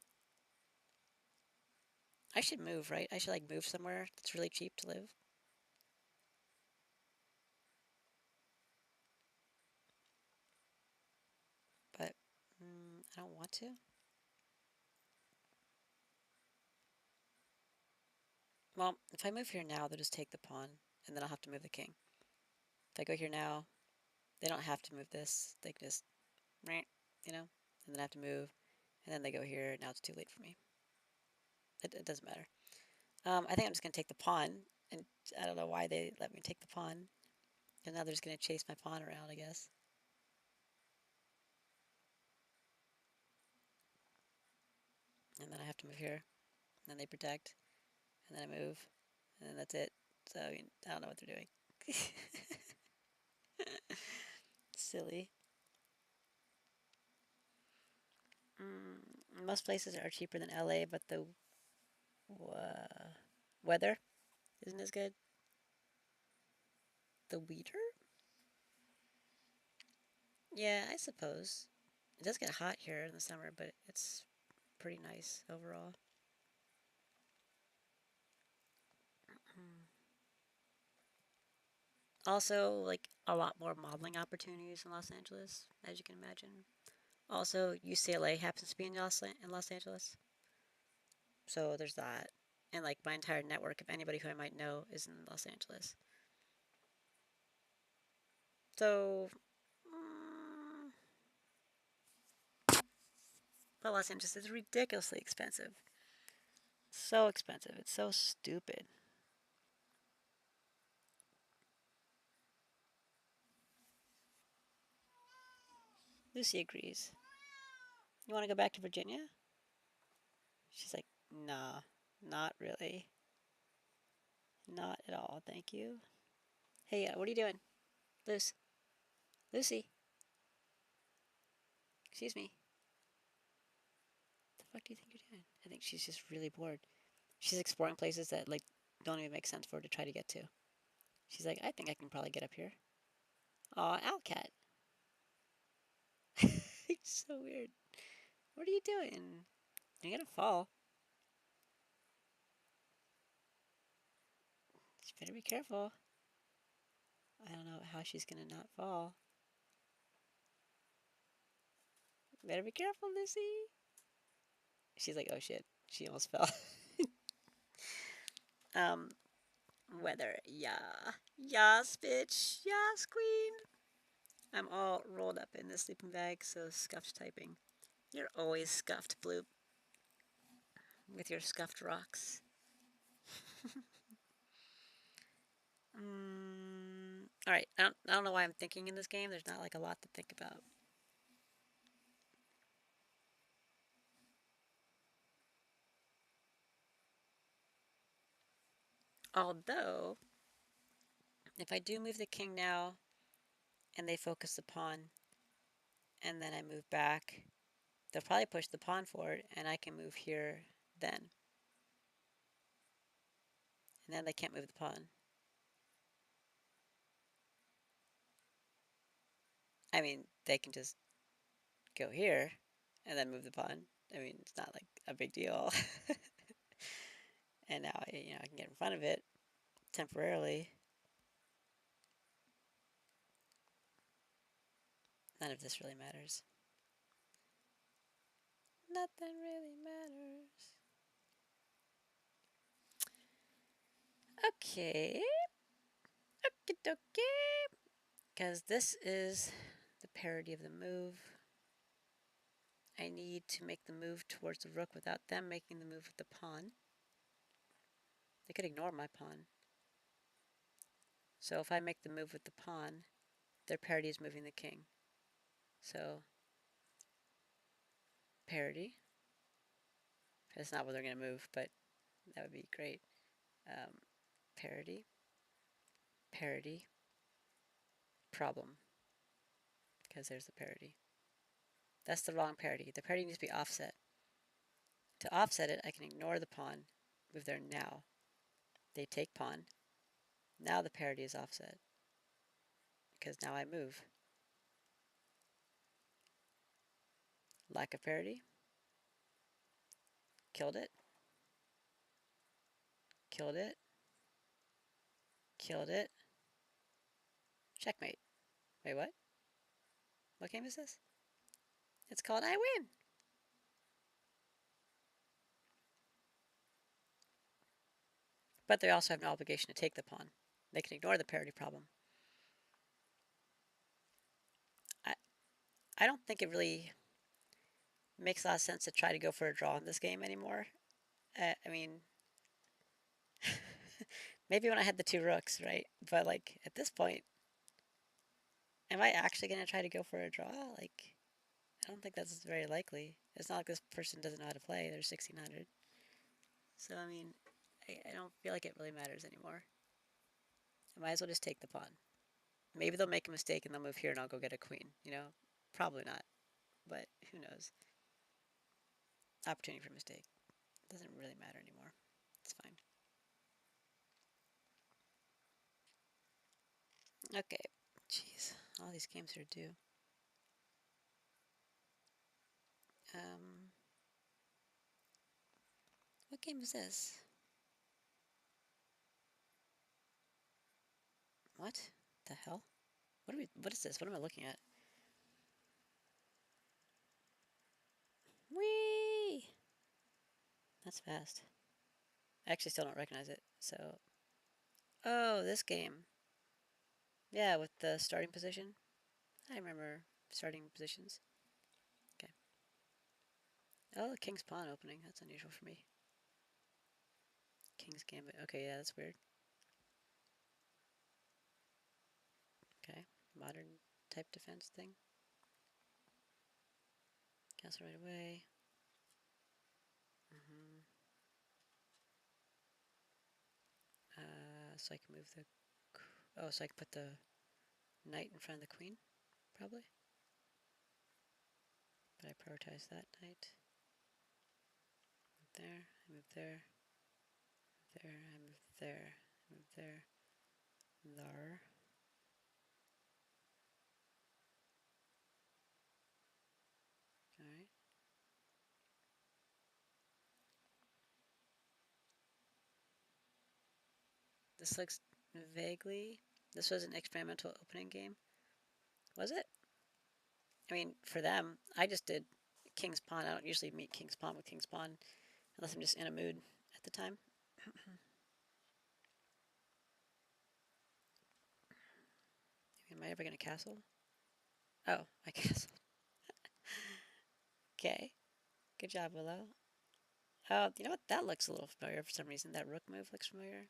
I should move, right? I should like move somewhere that's really cheap to live. But I don't want to. Well, if I move here now, they'll just take the pawn, and then I'll have to move the king. If I go here now, they don't have to move this. They can just, you know, and then I have to move, and then they go here. Now it's too late for me. It doesn't matter. I think I'm just going to take the pawn, and I don't know why they let me take the pawn. And now they're just going to chase my pawn around, I guess. And then I have to move here, and then they protect, and then I move, and then that's it. So, I mean, I don't know what they're doing. Silly. Most places are cheaper than LA, but the weather isn't as good. The weather? Yeah, I suppose. It does get hot here in the summer, but it's pretty nice overall. Also, like a lot more modeling opportunities in Los Angeles, as you can imagine. Also, UCLA happens to be in Los Angeles, so there's that. And like my entire network of anybody who I might know is in Los Angeles. So, but Los Angeles is ridiculously expensive. So expensive. It's so stupid. Lucy agrees. You want to go back to Virginia? She's like, nah, not really. Not at all, thank you. Hey, what are you doing? Luce. Lucy. Excuse me. What the fuck do you think you're doing? I think she's just really bored. She's exploring places that, like, don't even make sense for her to try to get to. She's like, I think I can probably get up here. Aw, Owlcat. It's so weird. What are you doing? You're gonna fall. You better be careful. I don't know how she's gonna not fall. Better be careful, Lucy. She's like, oh shit. She almost fell. um, weather. Yeah. Yas, bitch. Yas, queen. I'm all rolled up in this sleeping bag, so scuffed typing. You're always scuffed, Bloop, with your scuffed rocks. Alright, I don't know why I'm thinking in this game. There's not like a lot to think about. Although, if I do move the king now, and they focus the pawn, and then I move back, they'll probably push the pawn forward, and I can move here then. And then they can't move the pawn. I mean, they can just go here, and then move the pawn. I mean, it's not like a big deal. And now, I can get in front of it temporarily. None of this really matters. Nothing really matters. Okay. Okie dokie. Because this is the parity of the move. I need to make the move towards the rook without them making the move with the pawn. They could ignore my pawn. So if I make the move with the pawn, their parity is moving the king. So, parity. That's not what they're going to move, but that would be great. Parity. Parity. Problem. Because there's the parity. That's the wrong parity. The parity needs to be offset. To offset it, I can ignore the pawn, move there now. They take pawn. Now the parity is offset. Because now I move. Lack of parity. Killed it. Killed it. Killed it. Checkmate. Wait, what? What game is this? It's called I Win. But they also have no obligation to take the pawn. They can ignore the parity problem. I don't think it really makes a lot of sense to try to go for a draw in this game anymore. I mean, maybe when I had the two rooks, right? But like at this point, am I actually going to try to go for a draw? Like, I don't think that's very likely. It's not like this person doesn't know how to play. They're 1600. So, I mean, I don't feel like it really matters anymore. I might as well just take the pawn. Maybe they'll make a mistake and they'll move here and I'll go get a queen. Probably not. But who knows? Opportunity for mistake. Doesn't really matter anymore. It's fine. Okay. Jeez. All these games are due. What game is this? What the hell? What is this? What am I looking at? Whee! That's fast. I actually still don't recognize it, so... Oh, this game. Yeah, with the starting position. I remember starting positions. Okay. Oh, King's Pawn opening. That's unusual for me. King's Gambit. Okay, yeah, that's weird. Okay. Modern type defense thing. Castle right away. So I can move the... Oh, so I can put the knight in front of the queen, probably. But I prioritize that knight. Move there, I move there. There, I move there, I move there. There. Alright. This looks vaguely... This was an experimental opening game. Was it? I mean, for them, I just did King's Pawn. I don't usually meet King's Pawn with King's Pawn unless I'm just in a mood at the time. Am I ever going to castle? Oh, I castled. Okay. Good job, Willow. Oh, you know what? That looks a little familiar for some reason. That rook move looks familiar.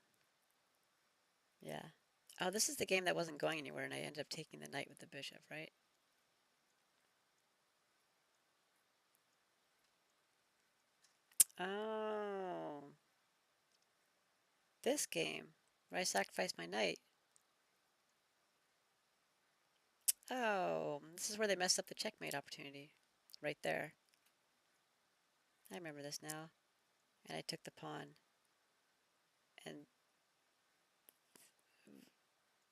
Yeah. Oh, this is the game that wasn't going anywhere, and I ended up taking the knight with the bishop, right? Oh. This game, where I sacrificed my knight. Oh, this is where they messed up the checkmate opportunity. Right there. I remember this now. And I took the pawn. And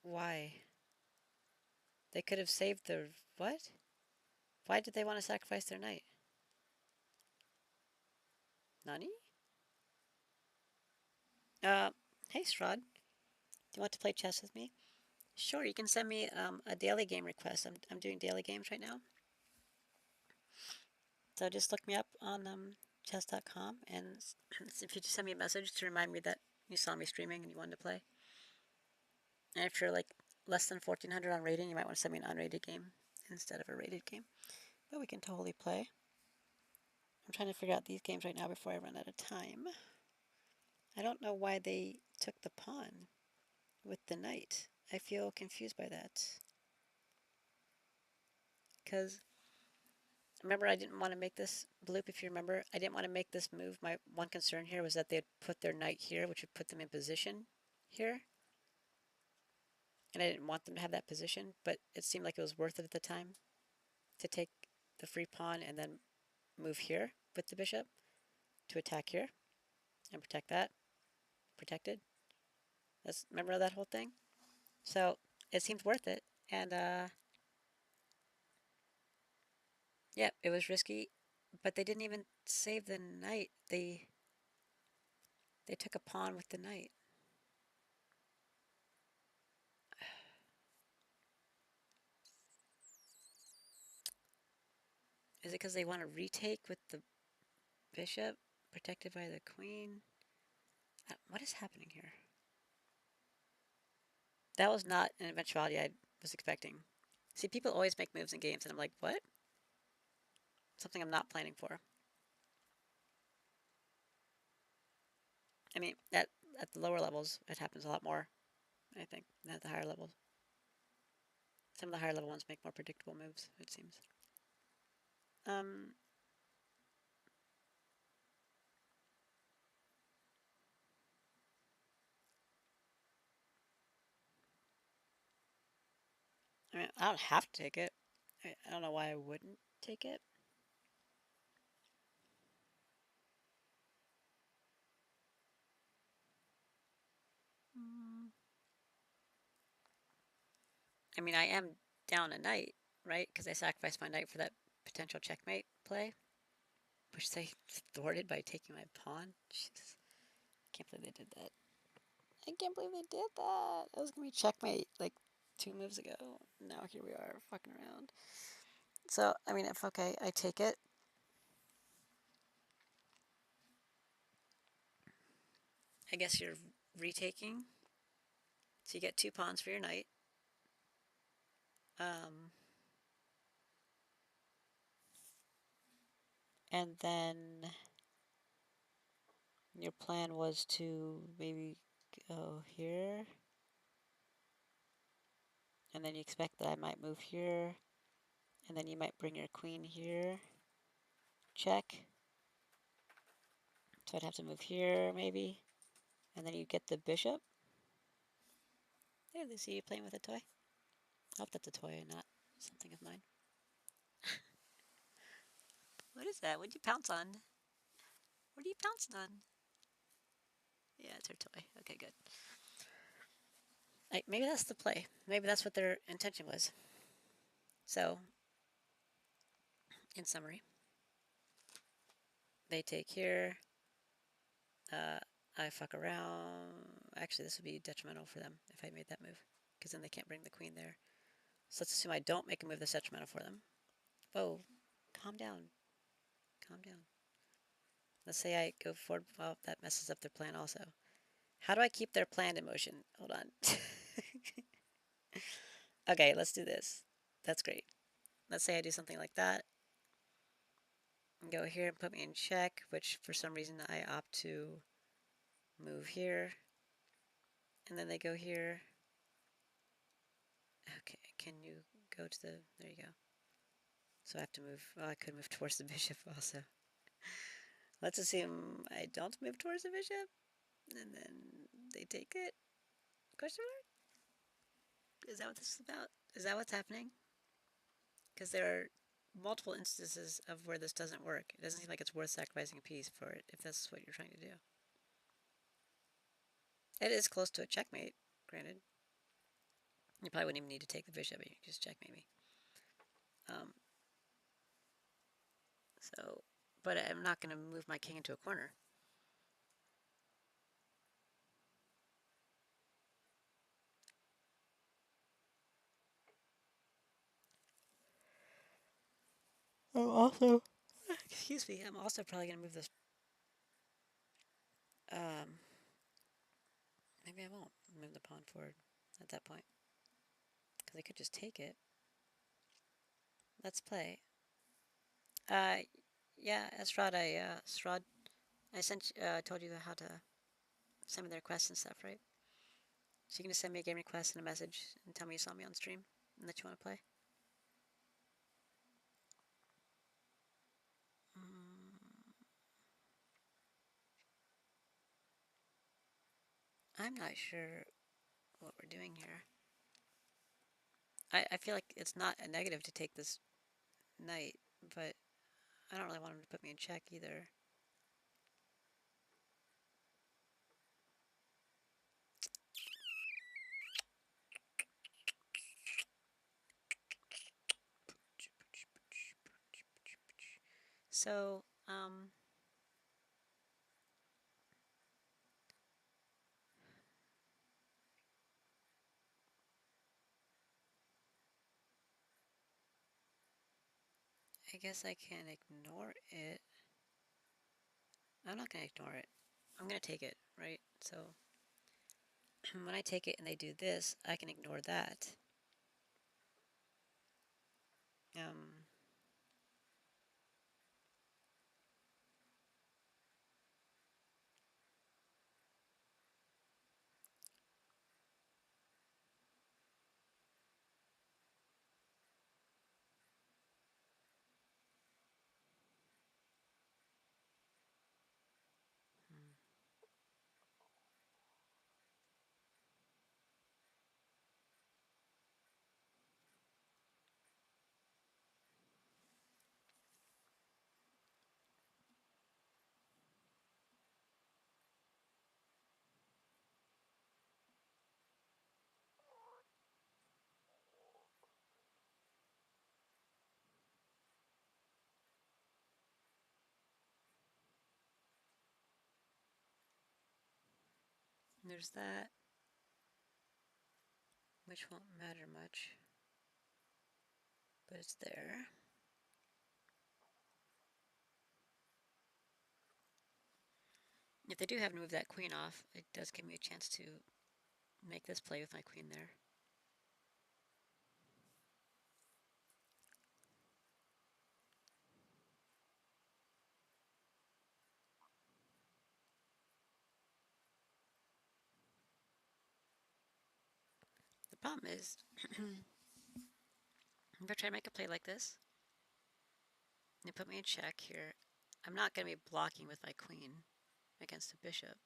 why? They could have saved the... What? Why did they want to sacrifice their knight? Nani? Uh, hey Strahd. Do you want to play chess with me? Sure, you can send me a daily game request. I'm doing daily games right now. So just look me up on chess.com, and if you just send me a message to remind me that you saw me streaming and you wanted to play. And if you're like less than 1400 on rating, you might want to send me an unrated game instead of a rated game. But we can totally play. I'm trying to figure out these games right now before I run out of time. I don't know why they took the pawn with the knight. I feel confused by that. Because remember, I didn't want to make this bloop, if you remember. I didn't want to make this move. My one concern here was that they'd put their knight here, which would put them in position here. And I didn't want them to have that position, but it seemed like it was worth it at the time to take the free pawn and then move here with the bishop to attack here and protect that. Protected. Remember that whole thing? So it seemed worth it. And yeah, it was risky, but they didn't even save the knight. They took a pawn with the knight. Is it because they want to retake with the bishop protected by the queen? What is happening here? That was not an eventuality I was expecting. See, people always make moves in games, and I'm like, what? Something I'm not planning for. I mean, at the lower levels, it happens a lot more, I think, than at the higher levels. Some of the higher level ones make more predictable moves, it seems. Um, I mean, I don't have to take it. I don't know why I wouldn't take it. Mm. I mean, I am down a knight, right? Because I sacrificed my knight for that potential checkmate play, which they thwarted by taking my pawn. Jesus. I can't believe they did that. I can't believe they did that. That was going to be checkmate like 2 moves ago. Now here we are, fucking around. So, I mean, if okay, I take it. I guess you're retaking. So you get 2 pawns for your knight. Um, and then your plan was to maybe go here. And then you expect that I might move here. And then you might bring your queen here. Check. So I'd have to move here, maybe. And then you get the bishop. Hey, they see you playing with a toy. I hope that's a toy and not something of mine. What is that? What'd you pounce on? What are you pouncing on? Yeah, it's her toy. Okay, good. Maybe that's the play. Maybe that's what their intention was. So, in summary, they take here. I fuck around. Actually, this would be detrimental for them if I made that move, because then they can't bring the queen there. So let's assume I don't make a move that's detrimental for them. Whoa, calm down. Calm down. Let's say I go forward. Well, that messes up their plan also. How do I keep their plan in motion? Hold on. Okay, let's do this. That's great. Let's say I do something like that. And go here and put me in check, which for some reason I opt to move here. And then they go here. Okay, can you go to the... There you go. So I have to move... Well, I could move towards the bishop also. Let's assume I don't move towards the bishop. And then they take it? Question mark? Is that what this is about? Is that what's happening? Because there are multiple instances of where this doesn't work. It doesn't seem like it's worth sacrificing a piece for it, if that's what you're trying to do. It is close to a checkmate, granted. You probably wouldn't even need to take the bishop, you just checkmate me. But I'm not going to move my king into a corner. I'm also, excuse me, I'm also probably going to move this, maybe I won't move the pawn forward at that point, because I could just take it. Let's play. Yeah, Estrad, I told you how to send me the requests and stuff, right? So you can just send me a game request and a message and tell me you saw me on stream and that you want to play. I'm not sure what we're doing here. I feel like it's not a negative to take this knight, but I don't really want him to put me in check either. So, I guess I can't ignore it. I'm not going to ignore it. I'm going to take it, right? So, when I take it and they do this, I can ignore that. There's that, which won't matter much, but it's there. If they do have to move that queen off, it does give me a chance to make this play with my queen there. The problem is, if I try to make a play like this, they put me in check here, I'm not going to be blocking with my queen against the bishop.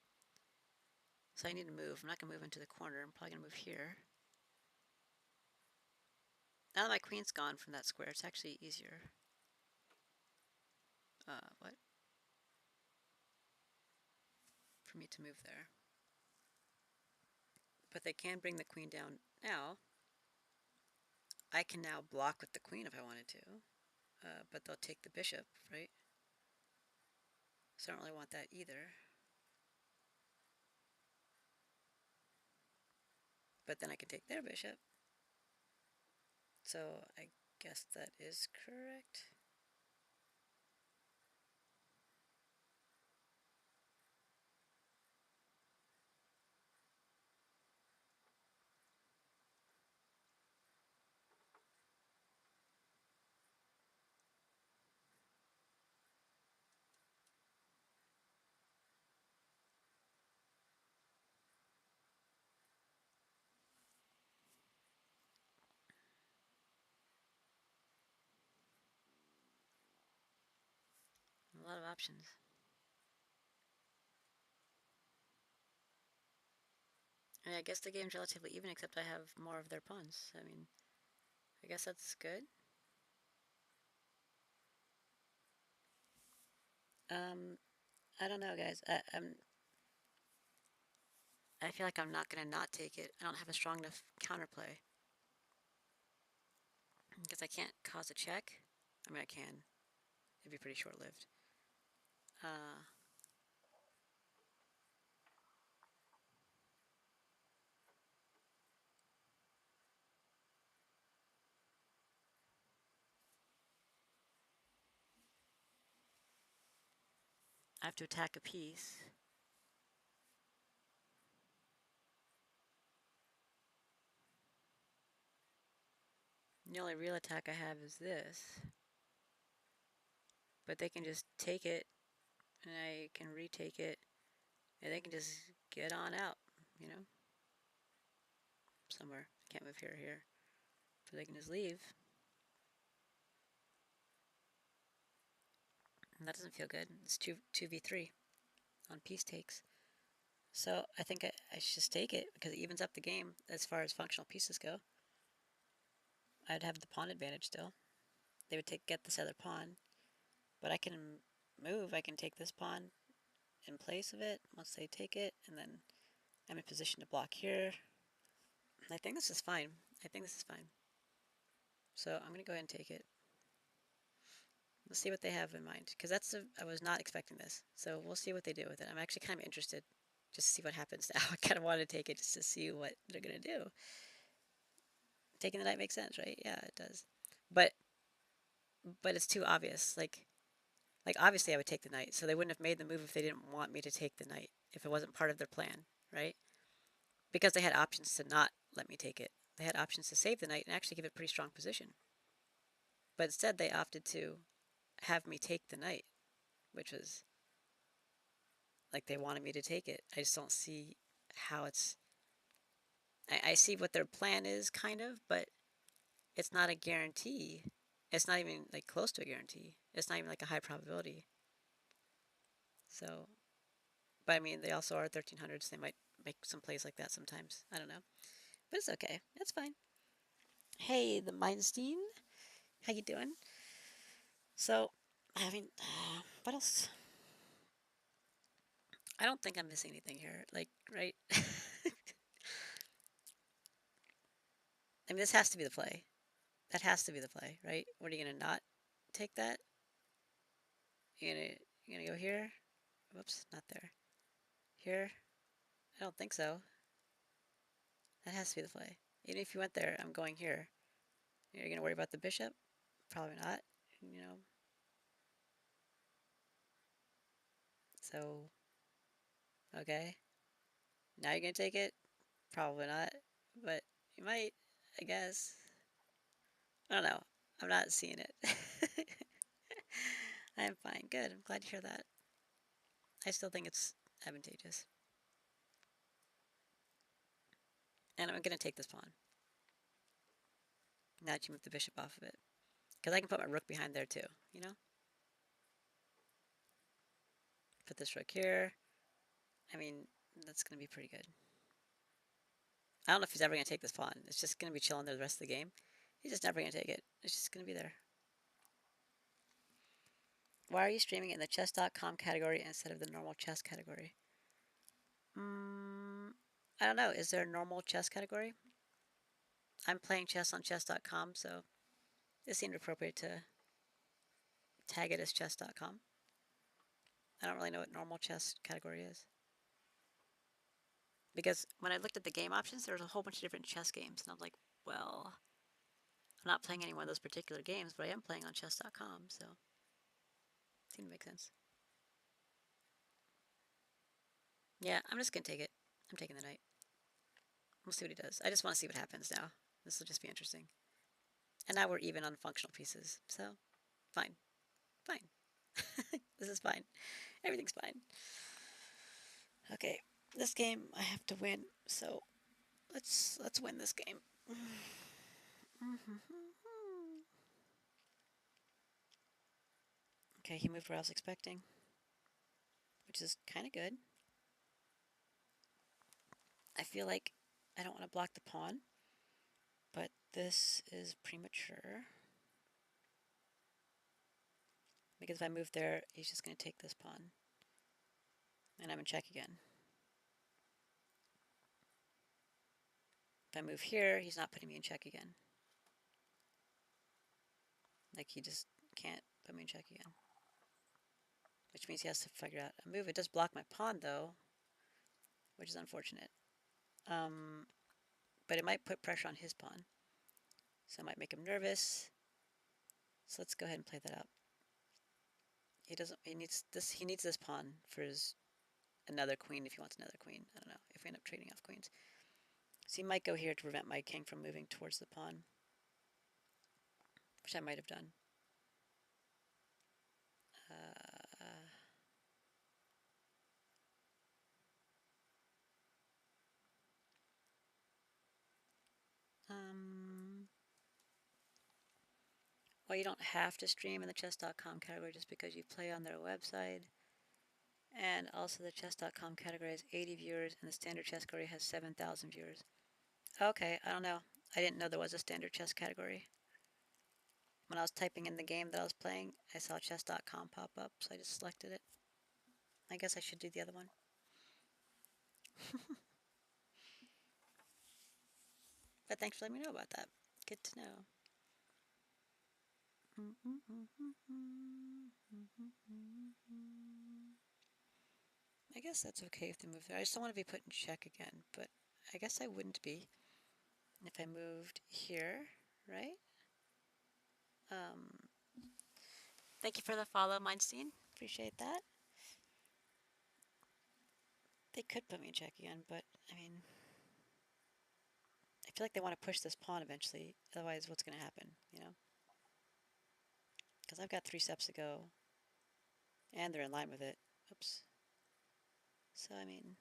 So I need to move. I'm not going to move into the corner. I'm probably going to move here. Now that my queen's gone from that square, it's actually easier. What? For me to move there. But they can bring the queen down now. I can now block with the queen if I wanted to. But they'll take the bishop, right? So I don't really want that either. But then I can take their bishop. So I guess that is correct. options. I mean, I guess the game's relatively even, except I have more of their pawns. I mean, I guess that's good. I don't know, guys. I feel like I'm not gonna not take it. I don't have a strong enough counterplay because I can't cause a check. I mean, I can. It'd be pretty short-lived. Uh, I have to attack a piece. The only real attack I have is this. But they can just take it, and I can retake it, and they can just get on out, you know? Somewhere. Can't move here or here. But they can just leave. And that doesn't feel good. It's 2v3 on piece takes. So I think I should just take it because it evens up the game as far as functional pieces go. I'd have the pawn advantage still. They would get this other pawn. But I can move. I can take this pawn in place of it once they take it, and then I'm in position to block here. I think this is fine. I think this is fine. So I'm going to go ahead and take it. Let's see what they have in mind, because I was not expecting this. So we'll see what they do with it. I'm actually kind of interested just to see what happens now. I kind of want to take it just to see what they're going to do. Taking the knight makes sense, right? Yeah, it does. But it's too obvious. Like obviously I would take the knight, so they wouldn't have made the move if they didn't want me to take the knight, if it wasn't part of their plan, right? Because they had options to not let me take it. They had options to save the knight and actually give it a pretty strong position. But instead they opted to have me take the knight, which was like they wanted me to take it. I just don't see how it's... I see what their plan is, kind of, but it's not a guarantee. It's not even like close to a guarantee. It's not even like a high probability. So, but I mean, they also are 1300s. They might make some plays like that sometimes. I don't know. But it's okay. It's fine. Hey, the Meinstein. How you doing? So, having... what else? I don't think I'm missing anything here. Like, right? I mean, this has to be the play. That has to be the play, right? What, are you going to not take that? You gonna go here? Whoops, not there. Here? I don't think so. That has to be the play. Even if you went there, I'm going here. You're gonna worry about the bishop? Probably not. You know. So, okay. Now you're gonna take it? Probably not. But you might, I guess. I don't know. I'm not seeing it. I'm fine. Good. I'm glad to hear that. I still think it's advantageous. And I'm gonna take this pawn. Now that you move the bishop off of it. Because I can put my rook behind there too, you know? Put this rook here. I mean, that's going to be pretty good. I don't know if he's ever going to take this pawn. It's just going to be chilling there the rest of the game. He's just never going to take it. It's just going to be there. Why are you streaming in the chess.com category instead of the normal chess category? I don't know. Is there a normal chess category? I'm playing chess on chess.com, so it seemed appropriate to tag it as chess.com. I don't really know what normal chess category is. Because when I looked at the game options, there was a whole bunch of different chess games, and I was like, well, I'm not playing any one of those particular games, but I am playing on chess.com, so it seemed to make sense. Yeah, I'm just going to take it. I'm taking the knight. We'll see what he does. I just want to see what happens now. This will just be interesting. And now we're even on functional pieces, so fine. Fine. This is fine. Everything's fine. Okay, this game I have to win, so let's win this game. Okay, he moved where I was expecting. is kind of good. I feel like I don't want to block the pawn, but this is premature. Because if I move there, he's just going to take this pawn. And I'm in check again. If I move here, he's not putting me in check again. Like, he just can't put me in check again. Which means he has to figure out a move. It does block my pawn, though, which is unfortunate. But it might put pressure on his pawn. So it might make him nervous. So let's go ahead and play that out. He needs this pawn for his another queen if he wants another queen. I don't know, if we end up trading off queens. So he might go here to prevent my king from moving towards the pawn, which I might have done. Well, you don't have to stream in the chess.com category just because you play on their website. And also the chess.com category has 80 viewers and the standard chess category has 7,000 viewers. Okay, I don't know. I didn't know there was a standard chess category. When I was typing in the game that I was playing, I saw chess.com pop up, so I just selected it. I guess I should do the other one. But thanks for letting me know about that. Good to know. I guess that's okay if they move there. I just don't want to be put in check again, but I guess I wouldn't be if I moved here, right? Thank you for the follow, Meinstein. Appreciate that. They could put me in check again, but I mean, I feel like they want to push this pawn eventually. Otherwise, what's going to happen, you know? Because I've got 3 steps to go, and they're in line with it. Oops. So, I mean,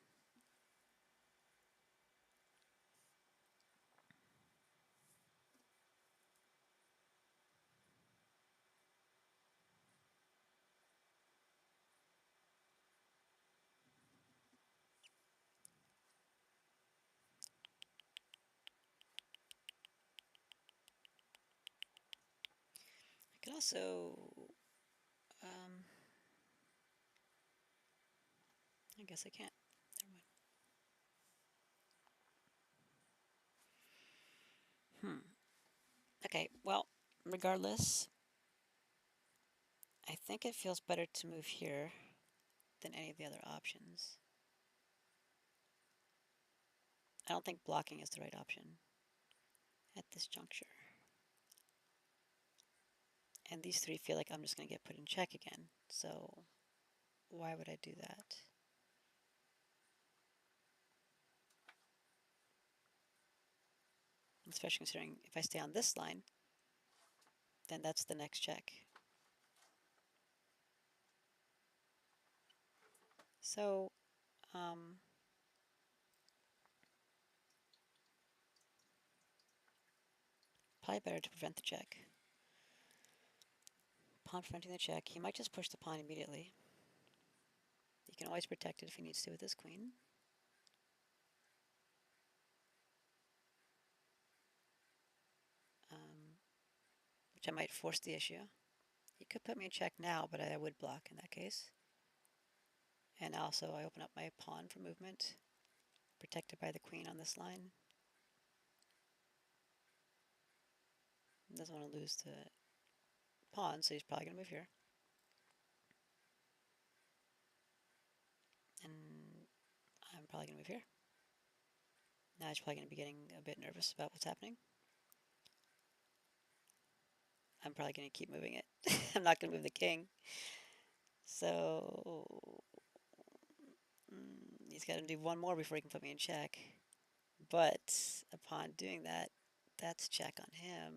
I could also, I guess I can't. Never mind. Okay, well, regardless, I think it feels better to move here than any of the other options. I don't think blocking is the right option at this juncture. And these 3 feel like I'm just going to get put in check again. So why would I do that? Especially considering if I stay on this line, then that's the next check. So, probably better to prevent the check. Pawn preventing the check. He might just push the pawn immediately. He can always protect it if he needs to with his queen. Which I might force the issue. He could put me in check now, but I would block in that case. And also I open up my pawn for movement, protected by the queen on this line. Doesn't want to lose the pawn, so he's probably going to move here. And I'm probably going to move here. Now he's probably going to be getting a bit nervous about what's happening. I'm probably going to keep moving it. I'm not going to move the king. So he's got to do one more before he can put me in check. But upon doing that, that's check on him.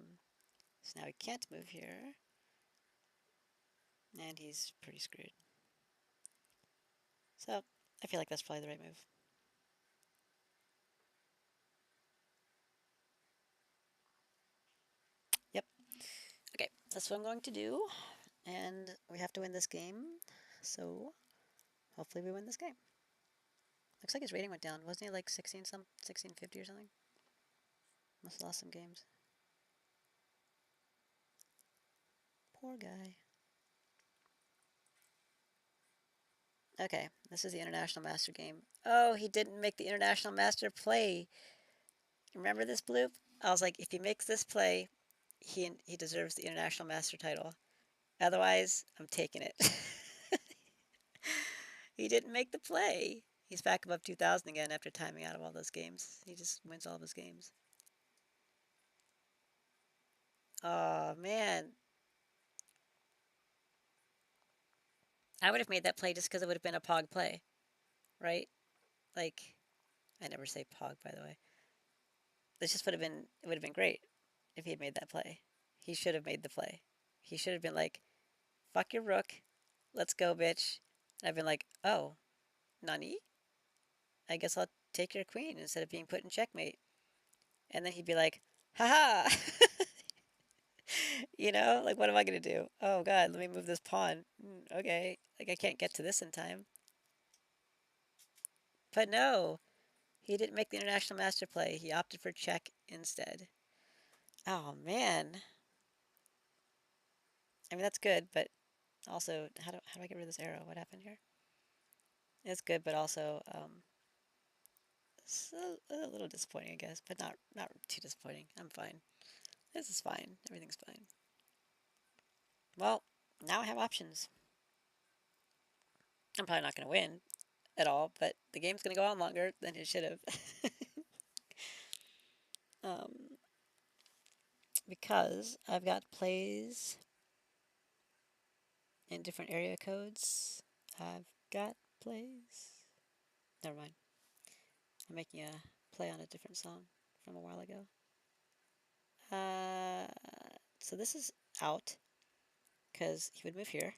So now he can't move here. And he's pretty screwed. So I feel like that's probably the right move. Yep. Okay, that's what I'm going to do. And we have to win this game. So hopefully we win this game. Looks like his rating went down. Wasn't he like 1650 or something? Must have lost some games. Poor guy. Okay, this is the International Master game. Oh, he didn't make the International Master play. Remember this bloop? I was like, if he makes this play, he deserves the International Master title. Otherwise, I'm taking it. He didn't make the play. He's back above 2,000 again after timing out of all those games. He just wins all of his games. Oh, man. I would have made that play just because it would have been a pog play, right? Like, I never say pog, by the way. This just it would have been great if he had made that play. He should have made the play. He should have been like, fuck your rook. Let's go, bitch. And I've been like, oh, nani? I guess I'll take your queen instead of being put in checkmate. And then he'd be like, haha. You know, like, what am I going to do? Oh, God, let me move this pawn. Okay. Like, I can't get to this in time. But no, he didn't make the International Master play. He opted for check instead. Oh, man. I mean, that's good, but also, how do I get rid of this arrow? What happened here? It's good, but also, it's a little disappointing, I guess, but not too disappointing. I'm fine. This is fine. Everything's fine. Well, now I have options. I'm probably not going to win at all, but the game's going to go on longer than it should have. um, because I've got plays in different area codes. I've got plays. Never mind. I'm making a play on a different song from a while ago. So this is out because he would move here.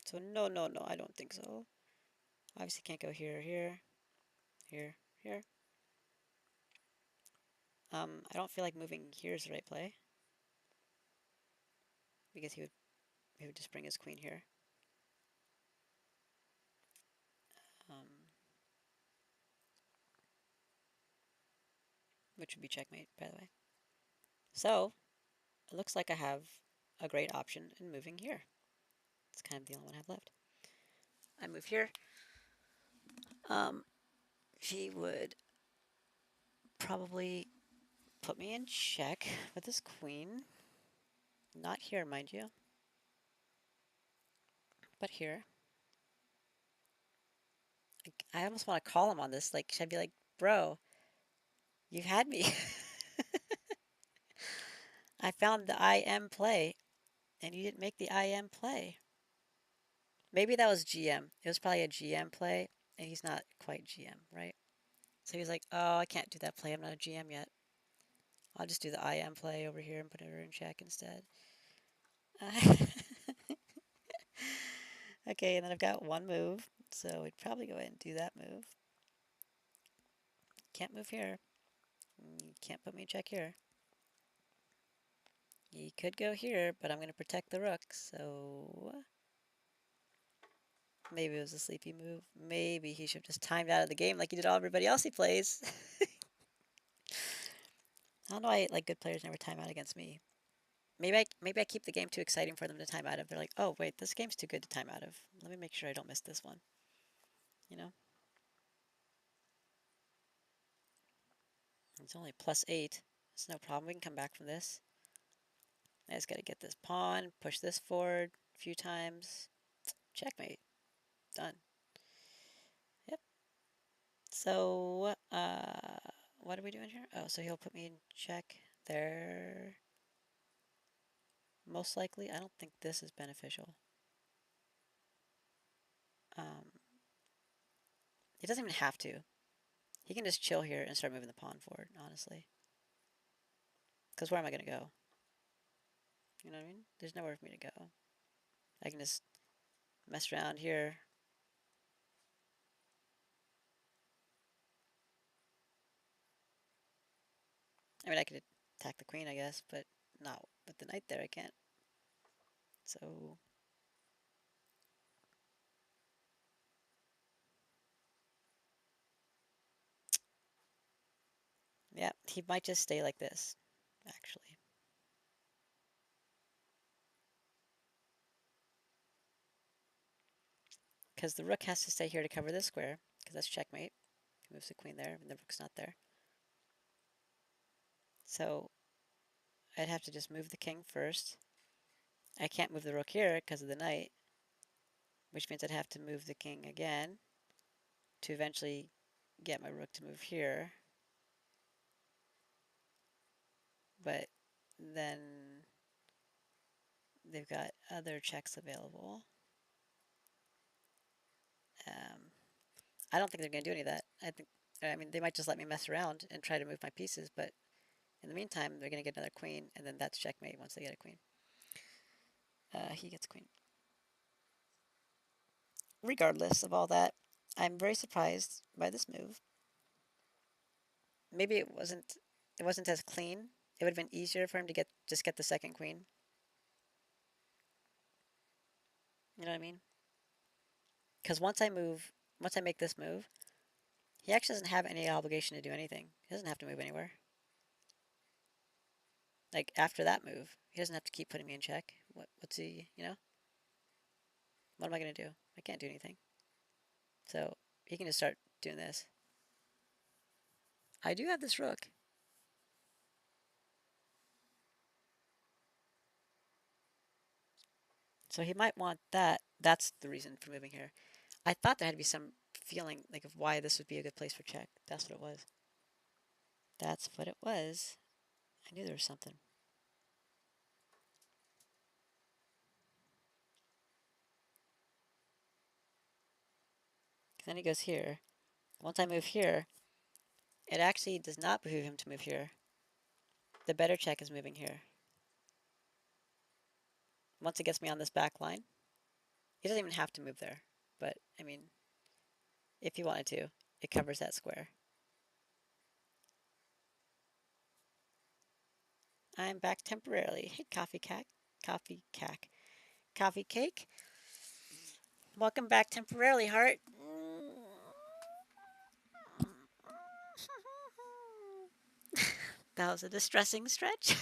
So no, no, no, I don't think so. Obviously can't go here, here, here, here. I don't feel like moving here is the right play because he would just bring his queen here. Um, which would be checkmate, by the way. So it looks like I have a great option in moving here. It's kind of the only one I have left. I move here. He would probably put me in check with his queen. Not here, mind you, but here. I almost want to call him on this. Like, should I be like, bro, you've had me. I found the IM play, and you didn't make the IM play. Maybe that was GM. It was probably a GM play, and he's not quite GM, right? So he's like, oh, I can't do that play. I'm not a GM yet. I'll just do the IM play over here and put her in check instead. Okay, and then I've got one move, so we'd probably go ahead and do that move. Can't move here. You can't put me in check here. You could go here, but I'm going to protect the rook, so maybe it was a sleepy move. Maybe he should have just timed out of the game like he did all everybody else he plays. I don't know why like good players never time out against me. Maybe I keep the game too exciting for them to time out of. They're like, oh wait, this game's too good to time out of. Let me make sure I don't miss this one. You know? It's only +8. It's no problem. We can come back from this. I just got to get this pawn, push this forward a few times. Checkmate. Done. Yep. So, what are we doing here? Oh, so he'll put me in check there. Most likely, I don't think this is beneficial. He doesn't even have to. He can just chill here and start moving the pawn forward, honestly. Because where am I going to go? You know what I mean? There's nowhere for me to go. I can just mess around here. I mean, I could attack the queen, I guess, but not with the knight there, I can't. So, Yeah, he might just stay like this, actually. Because the rook has to stay here to cover this square, because that's checkmate. He moves the queen there, and the rook's not there. So I'd have to just move the king first. I can't move the rook here because of the knight, which means I'd have to move the king again to eventually get my rook to move here. But then they've got other checks available. I don't think they're going to do any of that. I mean, they might just let me mess around and try to move my pieces, but in the meantime, they're going to get another queen, and then that's checkmate once they get a queen. He gets a queen. Regardless of all that, I'm very surprised by this move. Maybe it wasn't as clean. It would have been easier for him to just get the second queen. You know what I mean? Because once I make this move, he actually doesn't have any obligation to do anything. He doesn't have to move anywhere. Like, after that move, he doesn't have to keep putting me in check. What's he, What am I going to do? I can't do anything. So, he can just start doing this. I do have this rook. So he might want that. That's the reason for moving here. I thought there had to be some feeling, like, of why this would be a good place for check. That's what it was. That's what it was. I knew there was something. Then he goes here. Once I move here, it actually does not behoove him to move here. The better check is moving here. Once it gets me on this back line, he doesn't even have to move there. But, I mean, if he wanted to, it covers that square. I'm back temporarily. Hey, coffee cack. Coffee cack. Coffee cake. Welcome back temporarily, heart. That was a distressing stretch.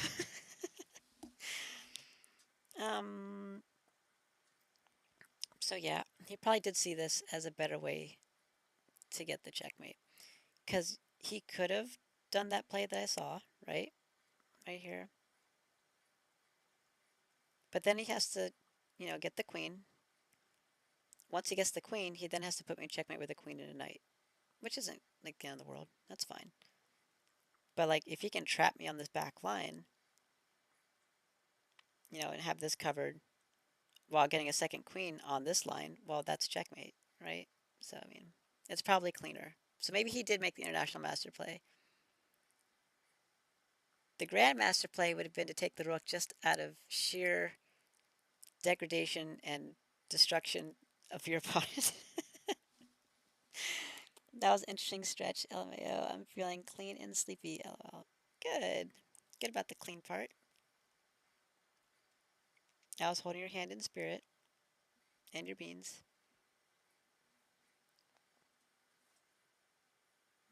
um, so yeah, he probably did see this as a better way to get the checkmate. Because he could have done that play that I saw, right? Right here. But then he has to, get the queen. Once he gets the queen, he then has to put me in checkmate with a queen and a knight. Which isn't, like, the end of the world. That's fine. But, like, if he can trap me on this back line, and have this covered while getting a second queen on this line, well, that's checkmate, right? So, I mean, it's probably cleaner. So maybe he did make the international master play. The grandmaster play would have been to take the rook just out of sheer degradation and destruction of your opponent. That was an interesting stretch, LMAO. I'm feeling clean and sleepy, LOL. Good. Good about the clean part. I was holding your hand in spirit and your beans.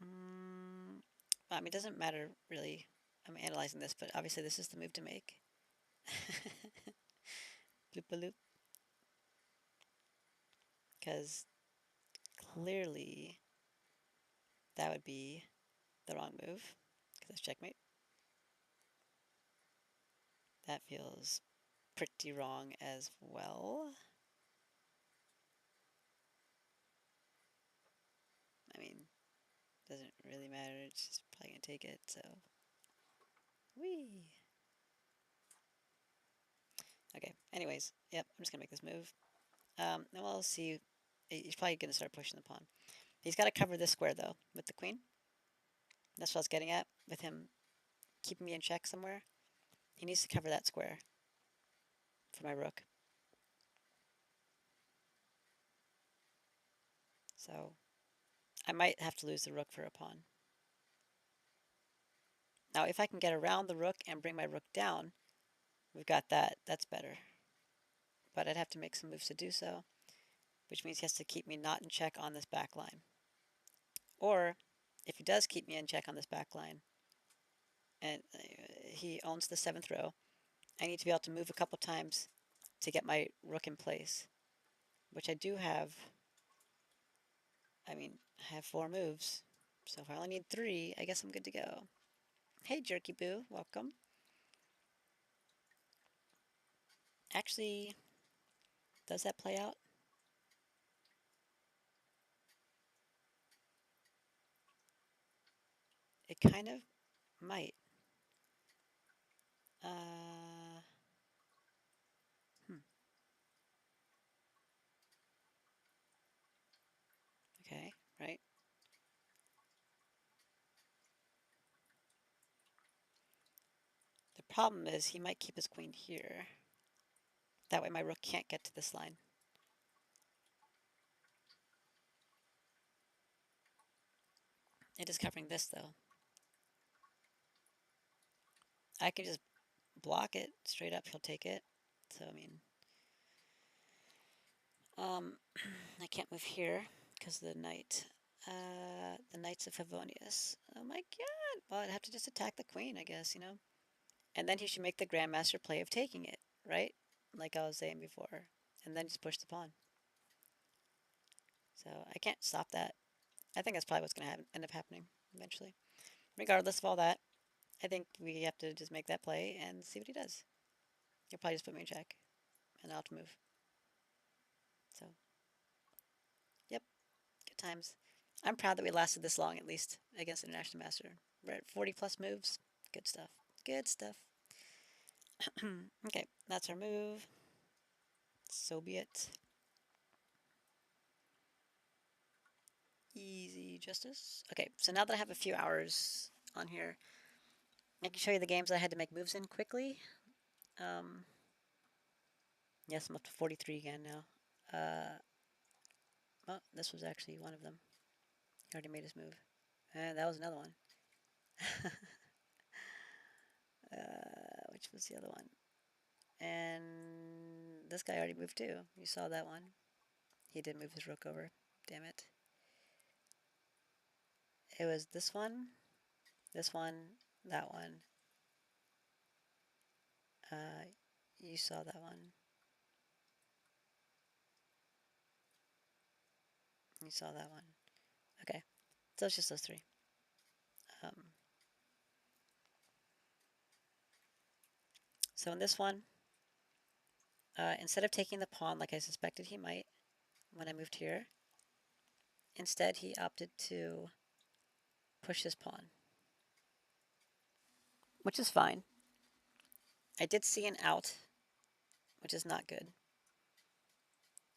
I mean, it doesn't matter really. I'm analyzing this, but obviously this is the move to make. Bloop-a-loop. Because clearly that would be the wrong move. Because that's checkmate. That feels pretty wrong as well. I mean, doesn't really matter. It's just probably going to take it, so. Whee! Okay, anyways, yep, I'm just going to make this move. Then we'll see. He's probably going to start pushing the pawn. He's got to cover this square, though, with the queen. That's what I was getting at, with him keeping me in check somewhere. He needs to cover that square for my rook. So I might have to lose the rook for a pawn. Now, if I can get around the rook and bring my rook down, we've got that. That's better. But I'd have to make some moves to do so, which means he has to keep me not in check on this back line. Or, if he does keep me in check on this back line, and he owns the 7th row. I need to be able to move a couple times to get my rook in place, which I do have. I mean, I have 4 moves, so if I only need 3, I guess I'm good to go. Hey, Jerky Boo, welcome. Actually, does that play out? It kind of might. Uh, hmm. Okay, right. The problem is he might keep his queen here. That way my rook can't get to this line. It is covering this, though. I can just block it straight up. He'll take it. So, I mean... I can't move here because of the knight. The Knights of Favonius. Oh my god! Well, I'd have to just attack the queen, I guess, you know? And then he should make the Grandmaster play of taking it, right? Like I was saying before. And then just push the pawn. So I can't stop that. I think that's probably what's going to end up happening eventually. Regardless of all that, I think we have to just make that play and see what he does. He'll probably just put me in check, and I'll have to move. So, yep, good times. I'm proud that we lasted this long, at least, against International Master. We're at 40 plus moves. Good stuff. Good stuff. Okay, that's our move. So be it. Easy justice. Okay, so now that I have a few hours on here, I can show you the games I had to make moves in quickly. Yes, I'm up to 43 again now. Well, this was actually one of them. He already made his move. And that was another one. Which was the other one? And this guy already moved too. You saw that one. He did move his rook over. Damn it. It was this one, that one. You saw that one. You saw that one. Okay, so it's just those 3. So in this one, instead of taking the pawn like I suspected he might when I moved here, instead he opted to push his pawn, which is fine. I did see an out, which is not good,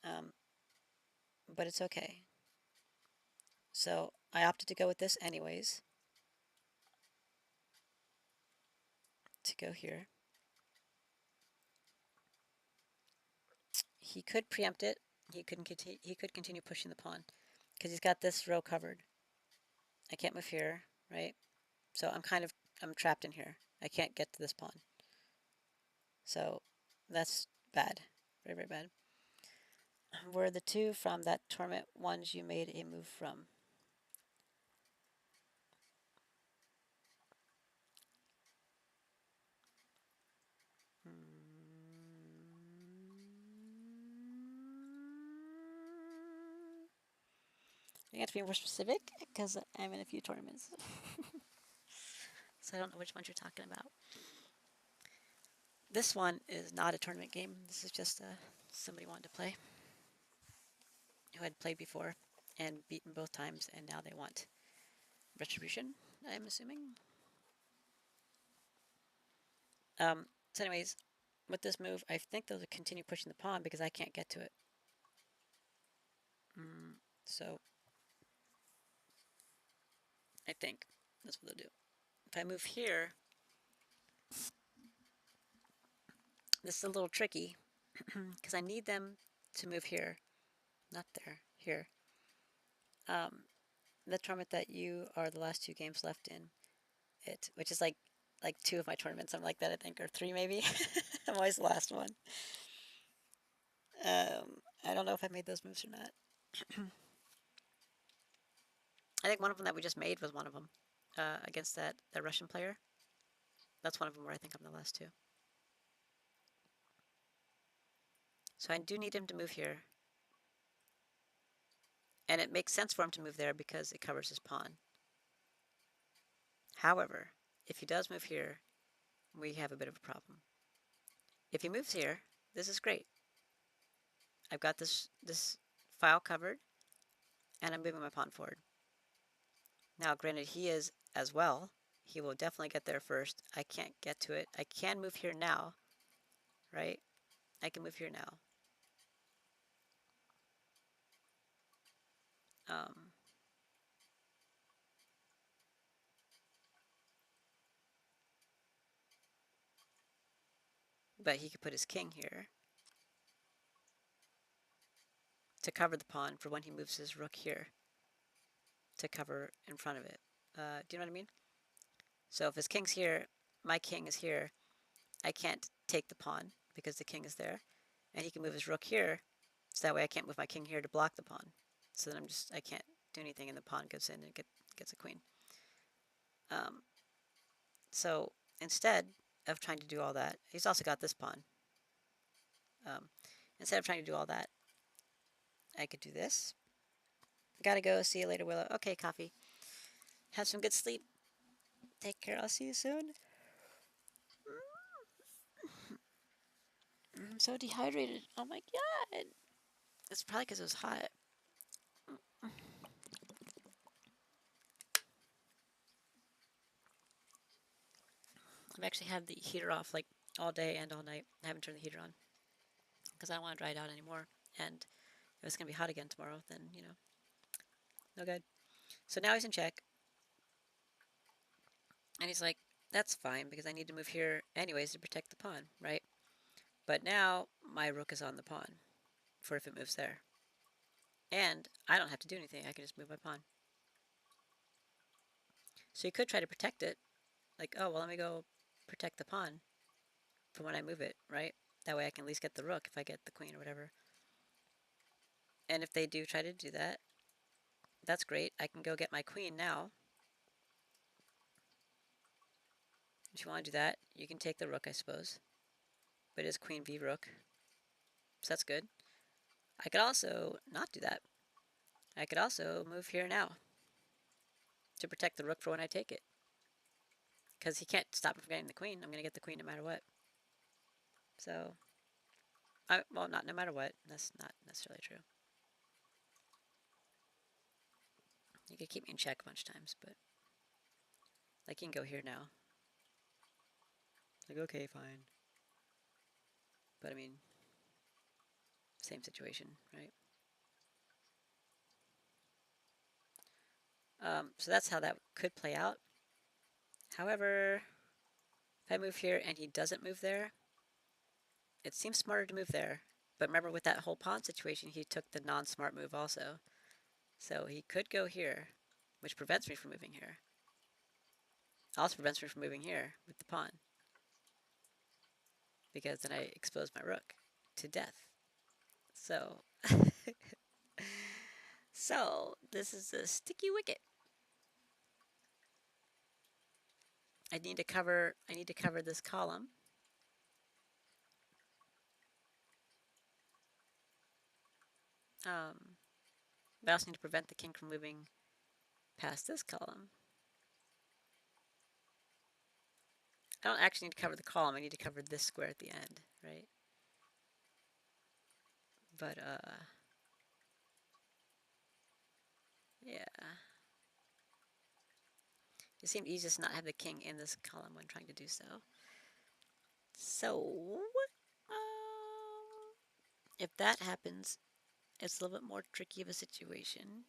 but it's okay. So I opted to go with this anyways, to go here. He could preempt it. He could continue pushing the pawn because he's got this row covered. I can't move here, right? So I'm trapped in here. I can't get to this pawn. So that's bad. Very, very bad. Were the 2 from that tournament ones you made a move from? You have to be more specific because I'm in a few tournaments. So I don't know which ones you're talking about. This one is not a tournament game. This is just somebody wanted to play who had played before and beaten both times, and now they want retribution, I'm assuming. So anyways, with this move, I think they'll continue pushing the pawn because I can't get to it. So I think that's what they'll do. If I move here, this is a little tricky because I need them to move here, not there, here. The tournament that you are the last 2 games left in it, which is like 2 of my tournaments. I'm like that, I think, or 3 maybe. I'm always the last one. I don't know if I made those moves or not. I think one of them that we just made was one of them against that Russian player. That's one of them where I think I'm the last two. So I do need him to move here. And it makes sense for him to move there because it covers his pawn. However, if he does move here, we have a bit of a problem. If he moves here, this is great. I've got this file covered, and I'm moving my pawn forward. Now, granted, he is as well. He will definitely get there first. I can't get to it. I can move here now, right? I can move here now. But he could put his king here to cover the pawn for when he moves his rook here to cover in front of it. Do you know what I mean? So if his king's here, my king is here, I can't take the pawn because the king is there. And he can move his rook here, so that way I can't move my king here to block the pawn. So then I can't do anything and the pawn goes in and gets a queen. So instead of trying to do all that, he's also got this pawn. Instead of trying to do all that, I could do this. Gotta go. See you later, Willow. Okay, coffee. Have some good sleep. Take care. I'll see you soon. I'm so dehydrated. Oh my god. It's probably because it was hot. I've actually had the heater off like all day and all night. I haven't turned the heater on because I don't want to dry it out anymore. And if it's going to be hot again tomorrow, then, you know, no good. So now he's in check. And he's like, that's fine because I need to move here anyways to protect the pawn, right? But now my rook is on the pawn for if it moves there. And I don't have to do anything. I can just move my pawn. So you could try to protect it. Like, oh, well, let me go protect the pawn for when I move it, right? That way I can at least get the rook if I get the queen or whatever. And if they do try to do that, that's great. I can go get my queen now. If you want to do that, you can take the rook, I suppose. But it is queen v rook. So that's good. I could also not do that. I could also move here now to protect the rook for when I take it. Because he can't stop me from getting the queen. I'm going to get the queen no matter what. So, well, not no matter what. That's not necessarily true. You could keep me in check a bunch of times, but like you can go here now. Like, okay, fine. But I mean, same situation, right? So that's how that could play out. However, if I move here and he doesn't move there, it seems smarter to move there. But remember, with that whole pawn situation, he took the non-smart move also. So he could go here, which prevents me from moving here. Also prevents me from moving here with the pawn. Because then I expose my rook to death. So, so this is a sticky wicket. I need to cover this column. I also need to prevent the king from moving past this column. I don't actually need to cover the column, I need to cover this square at the end, right? But, yeah. It seemed easiest to not have the king in this column when trying to do so. So, if that happens, it's a little bit more tricky of a situation.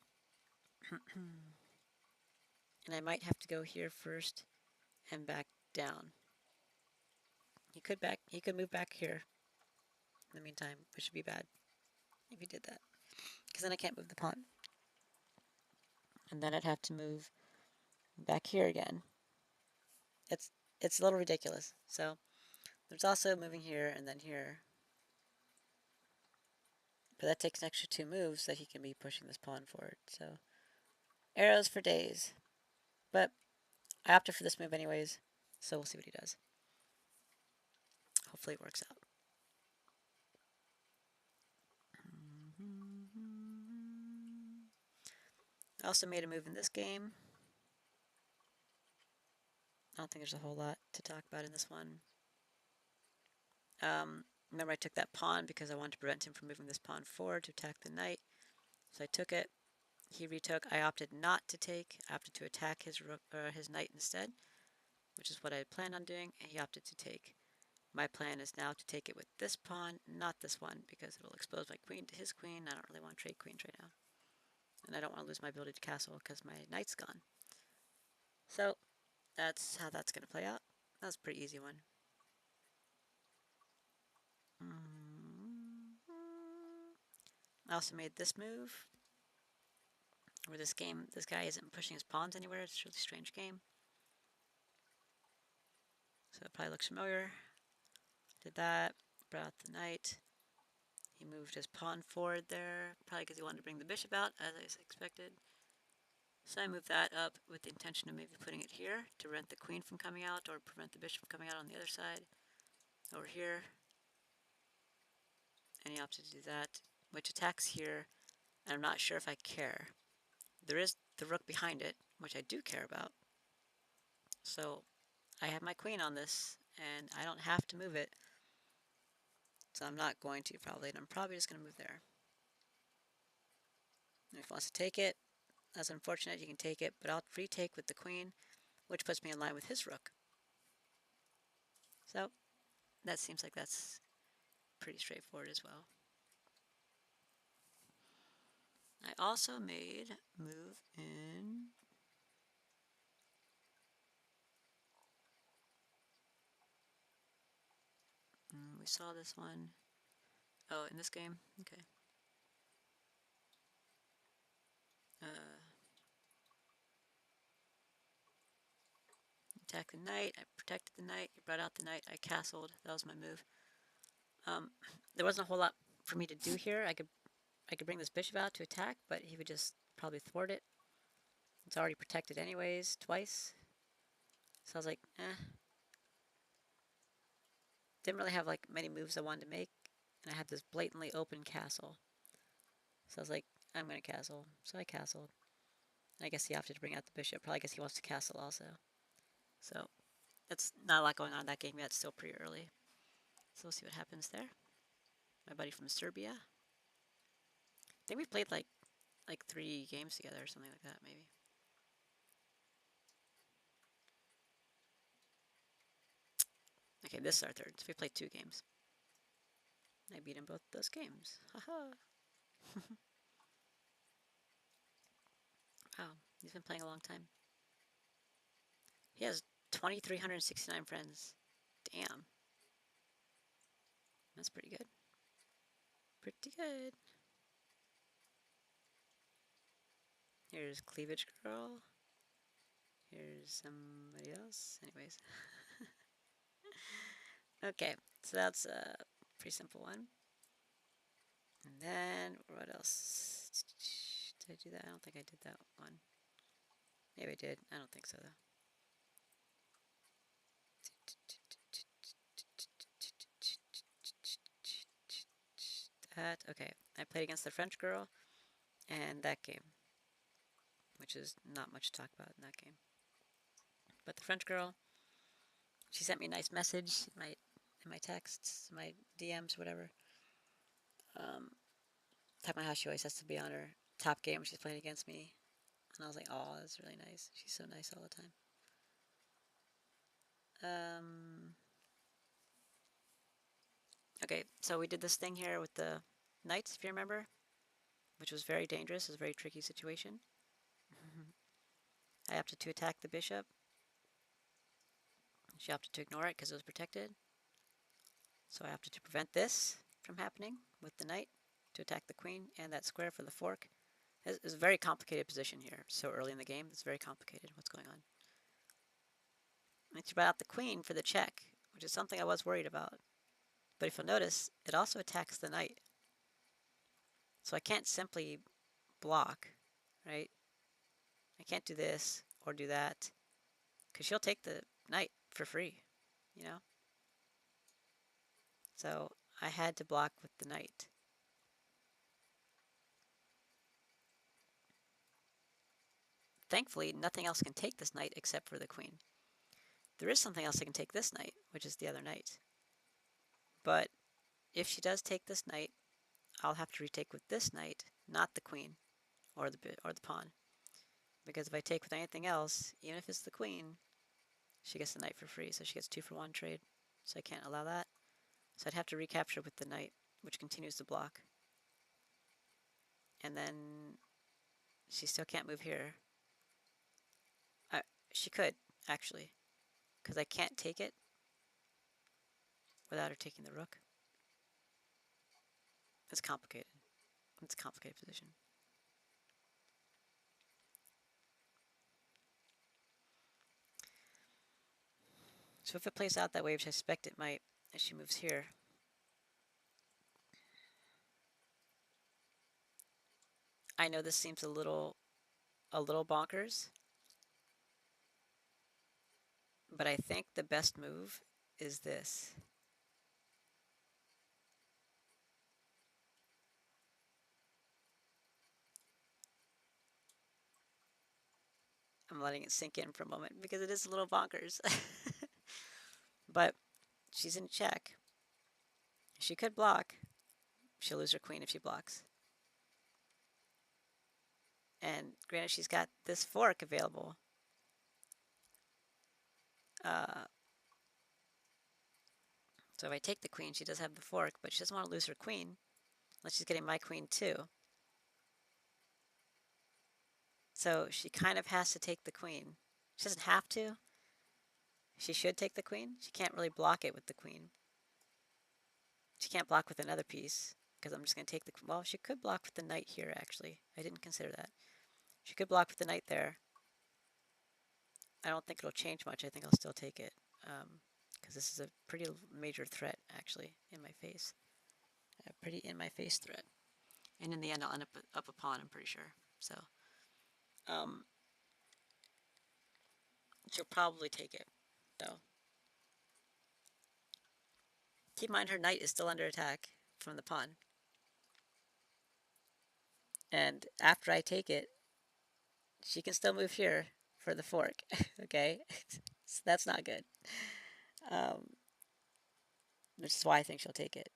And I might have to go here first and back down. He could move back here in the meantime, which would be bad if he did that. Because then I can't move the pawn. And then I'd have to move back here again. It's a little ridiculous. So there's also moving here and then here. But that takes an extra 2 moves that he can be pushing this pawn forward. So arrows for days. But I opted for this move anyways. So we'll see what he does. Hopefully it works out. I also made a move in this game. I don't think there's a whole lot to talk about in this one. Remember I took that pawn because I wanted to prevent him from moving this pawn forward to attack the knight. So I took it. He retook. I opted not to take. I opted to attack his knight instead, which is what I had planned on doing, and he opted to take. My plan is now to take it with this pawn, not this one, because it'll expose my queen to his queen. I don't really want to trade queens right now. And I don't want to lose my ability to castle because my knight's gone. So that's how that's going to play out. That was a pretty easy one. I also made this move, where this guy isn't pushing his pawns anywhere. It's a really strange game. So it probably looks familiar. Did that, brought out the knight. He moved his pawn forward there, probably because he wanted to bring the bishop out, as I expected. So I moved that up with the intention of maybe putting it here to prevent the queen from coming out or prevent the bishop from coming out on the other side. Over here. And he opted to do that, which attacks here, and I'm not sure if I care. There is the rook behind it, which I do care about. So I have my queen on this, and I don't have to move it. So I'm not going to probably, and I'm probably just going to move there. And if he wants to take it, that's unfortunate, you can take it, but I'll retake with the queen, which puts me in line with his rook. So that seems like that's pretty straightforward as well. I also made move in we saw this one. Oh, in this game? Okay. Attack the knight. I protected the knight. He brought out the knight. I castled. That was my move. There wasn't a whole lot for me to do here. I could bring this bishop out to attack, but he would just probably thwart it. It's already protected anyways, twice. So I was like, Didn't really have like many moves I wanted to make, and I had this blatantly open castle. So I was like, I'm gonna castle. So I castled. And I guess he opted to bring out the bishop, probably because he wants to castle also. So that's not a lot going on in that game yet. It's still pretty early. So we'll see what happens there. My buddy from Serbia. I think we played like 3 games together or something like that, maybe. Okay, this is our third. So we played 2 games. I beat him both those games. Haha. Wow, he's been playing a long time. He has 2,369 friends. Damn. That's pretty good. Pretty good. Here's Cleavage Girl. Here's somebody else. Anyways. Okay, so that's a pretty simple one. And then, what else? Did I do that? I don't think I did that one. Maybe I did. I don't think so, though. Okay, I played against the French girl and that game, which is not much to talk about in that game. But the French girl, she sent me a nice message in my texts, my DMs, whatever. Talking about how she always has to be on her top game when she's playing against me. And I was like, oh, that's really nice. She's so nice all the time. Okay, so we did this thing here with the knights, if you remember, which was very dangerous. It was a very tricky situation. I opted to attack the bishop. She opted to ignore it because it was protected. So I opted to prevent this from happening with the knight, to attack the queen and that square for the fork. It's a very complicated position here. So early in the game, it's very complicated what's going on. And she brought out the queen for the check, which is something I was worried about. But if you'll notice, it also attacks the knight. So I can't simply block, right? I can't do this or do that, because she'll take the knight for free, you know? So I had to block with the knight. Thankfully, nothing else can take this knight except for the queen. There is something else that can take this knight, which is the other knight. But if she does take this knight, I'll have to retake with this knight, not the queen or the pawn. Because if I take with anything else, even if it's the queen, she gets the knight for free, so she gets 2-for-1 trade. So I can't allow that. So I'd have to recapture with the knight, which continues to block. And then she still can't move here. She could, actually, because I can't take it without her taking the rook. It's complicated. It's a complicated position. So if it plays out that way, which I suspect it might, as she moves here, I know this seems a little bonkers, but I think the best move is this. I'm letting it sink in for a moment because it is a little bonkers. But she's in check. She could block. She'll lose her queen if she blocks. And granted, she's got this fork available. So if I take the queen, she does have the fork, but she doesn't want to lose her queen unless she's getting my queen too. So she kind of has to take the queen. She doesn't have to. She should take the queen. She can't really block it with the queen. She can't block with another piece because I'm just going to take the... Well, she could block with the knight here, actually. I didn't consider that. She could block with the knight there. I don't think it'll change much. I think I'll still take it because this is a pretty major threat, actually, in my face. A pretty in-my-face threat. And in the end, I'll end up a pawn, I'm pretty sure. So, she'll probably take it, though. Keep in mind, her knight is still under attack from the pawn. And after I take it, she can still move here for the fork, okay? So that's not good. Which is why I think she'll take it.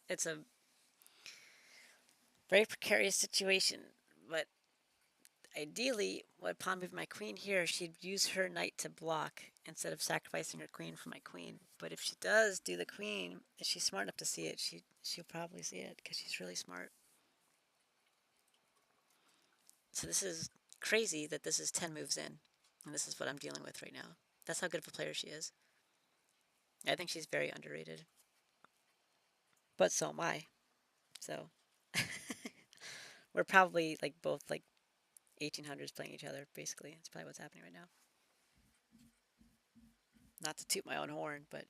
It's a very precarious situation, but ideally, would pawn move my queen here, she'd use her knight to block instead of sacrificing her queen for my queen. But if she does do the queen, if she's smart enough to see it, she'll probably see it because she's really smart. So this is crazy that this is 10 moves in, and this is what I'm dealing with right now. That's how good of a player she is. I think she's very underrated. But so am I. So we're probably like both like 1800s playing each other, basically. It's probably what's happening right now. Not to toot my own horn, but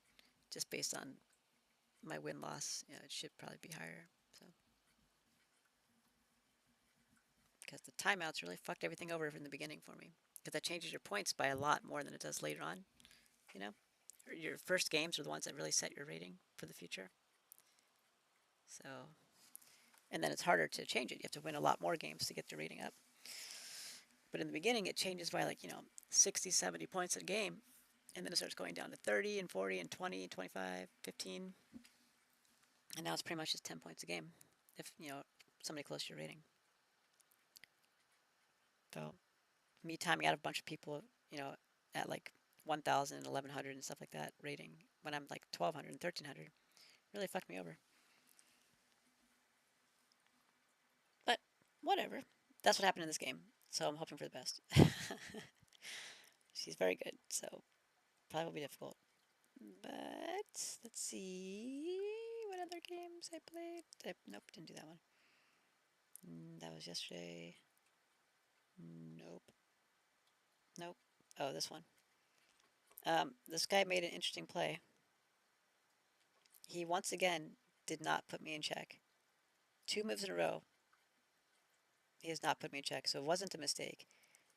just based on my win-loss, yeah, it should probably be higher. So because the timeouts really fucked everything over from the beginning for me. Because that changes your points by a lot more than it does later on. You know, your first games are the ones that really set your rating for the future. So, and then it's harder to change it. You have to win a lot more games to get your rating up. But in the beginning, it changes by like, 60, 70 points a game. And then it starts going down to 30 and 40 and 20 and 25, 15. And now it's pretty much just 10 points a game if, somebody close to your rating. So me timing out a bunch of people, at like 1,000 and 1,100 and stuff like that rating when I'm like 1,200 and 1,300 really fucked me over. But whatever. That's what happened in this game. So I'm hoping for the best. She's very good, so probably will be difficult. But let's see what other games I played. Nope, didn't do that one. That was yesterday. Nope. Nope. Oh, this one. This guy made an interesting play. He once again did not put me in check. 2 moves in a row, he has not put me in check, so it wasn't a mistake.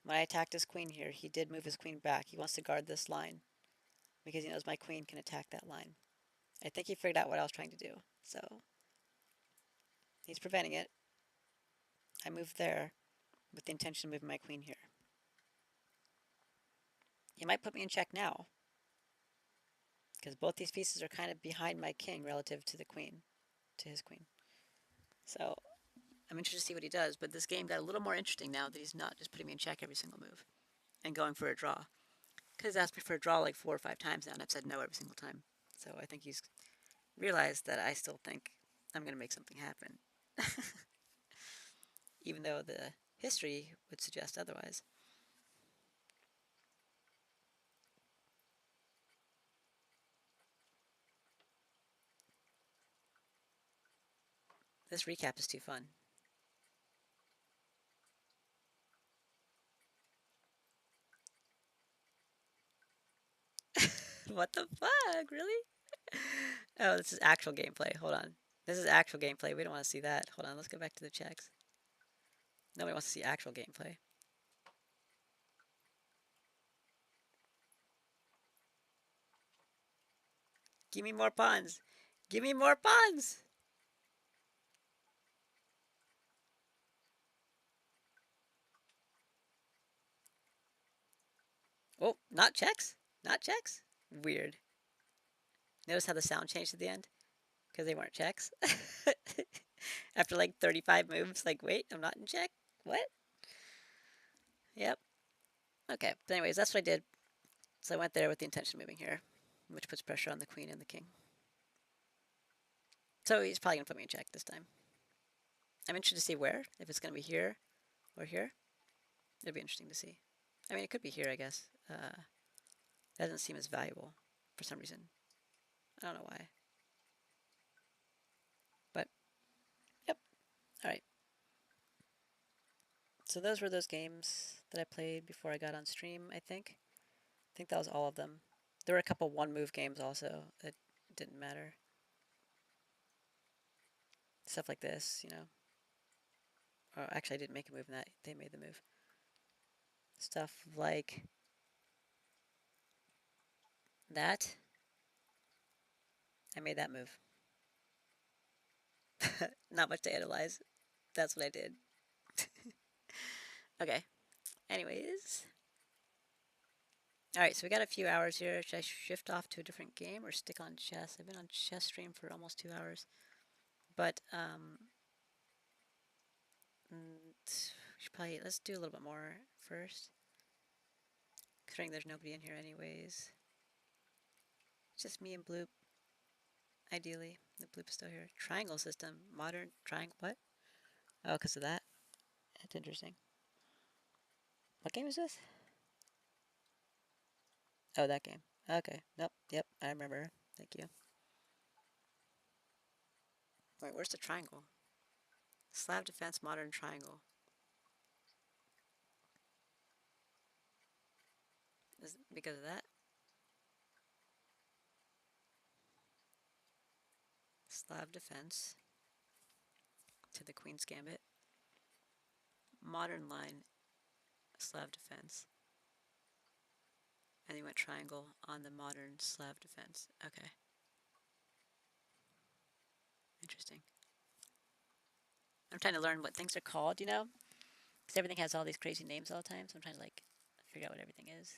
When I attacked his queen here, he did move his queen back. He wants to guard this line because he knows my queen can attack that line. I think he figured out what I was trying to do, so he's preventing it. I moved there with the intention of moving my queen here. He might put me in check now because both these pieces are kind of behind my king relative to the queen, to his queen. So I'm interested to see what he does, but this game got a little more interesting now that he's not just putting me in check every single move and going for a draw. Because he's asked me for a draw like 4 or 5 times now, and I've said no every single time. So I think he's realized that I still think I'm going to make something happen. Even though the history would suggest otherwise. This recap is too fun. What the fuck? Really? Oh, this is actual gameplay. Hold on. This is actual gameplay. We don't want to see that. Hold on. Let's go back to the checks. Nobody wants to see actual gameplay. Give me more pawns. Give me more pawns. Oh, not checks? Not checks? Weird. Notice how the sound changed at the end? Because they weren't checks. After like 35 moves, like, wait, I'm not in check? What? Yep. Okay, but anyways, that's what I did. So I went there with the intention of moving here, which puts pressure on the queen and the king. So he's probably going to put me in check this time. I'm interested to see where, if it's going to be here or here. It'll be interesting to see. I mean, it could be here, I guess. It doesn't seem as valuable for some reason. I don't know why. But, yep. All right. So those were those games that I played before I got on stream, I think. I think that was all of them. There were a couple one-move games also that didn't matter. Stuff like this, you know. Oh, actually, I didn't make a move in that. They made the move. Stuff like that. I made that move. Not much to analyze. That's what I did. Okay. Anyways. Alright, so we got a few hours here. Should I shift off to a different game or stick on chess? I've been on chess stream for almost 2 hours. But, we should probably, let's do a little bit more first. Considering there's nobody in here anyways. It's just me and Bloop. Ideally. The Bloop's still here. Triangle system. Modern triangle. What? Oh, because of that? That's interesting. What game is this? Oh, that game. Okay. Nope. Yep. I remember. Thank you. Wait, where's the triangle? Slab defense, modern triangle. Is it because of that? Slav defense to the Queen's Gambit. Modern line, Slav defense. And he went triangle on the modern Slav defense. Okay. Interesting. I'm trying to learn what things are called, you know? Because everything has all these crazy names all the time, so I'm trying to, like, figure out what everything is.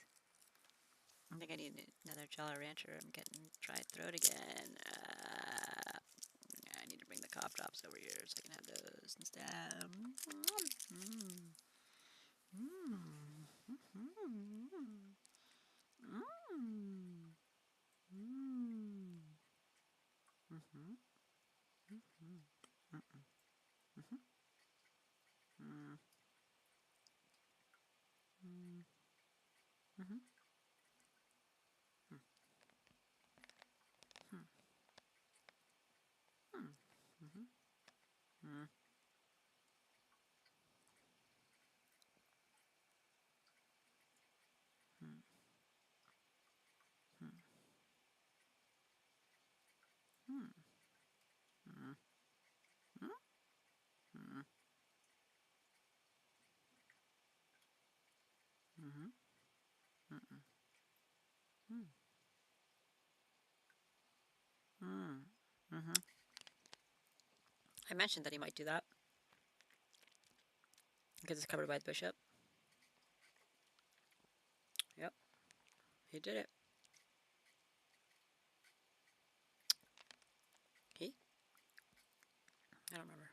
I think I need another Jolly Rancher. I'm getting dried throat again. I need to bring the cough drops over here so I can have those instead. mentioned that he might do that because it's covered by the bishop. Yep, he did it. He? I don't remember.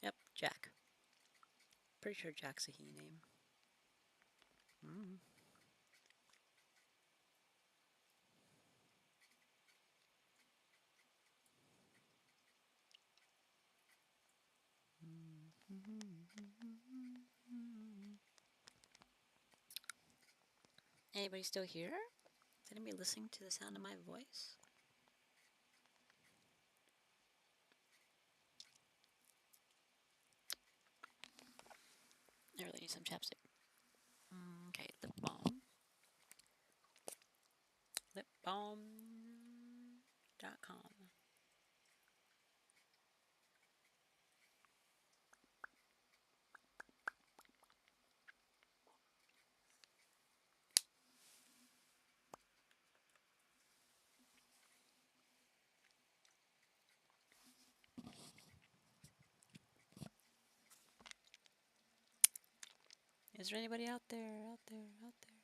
Yep, Jack. Pretty sure Jack's a he name. Mm. Anybody still here? Is anybody listening to the sound of my voice? I really need some chapstick. Okay, lip balm. Lipbalm.com. Is there anybody out there? Out there? Out there?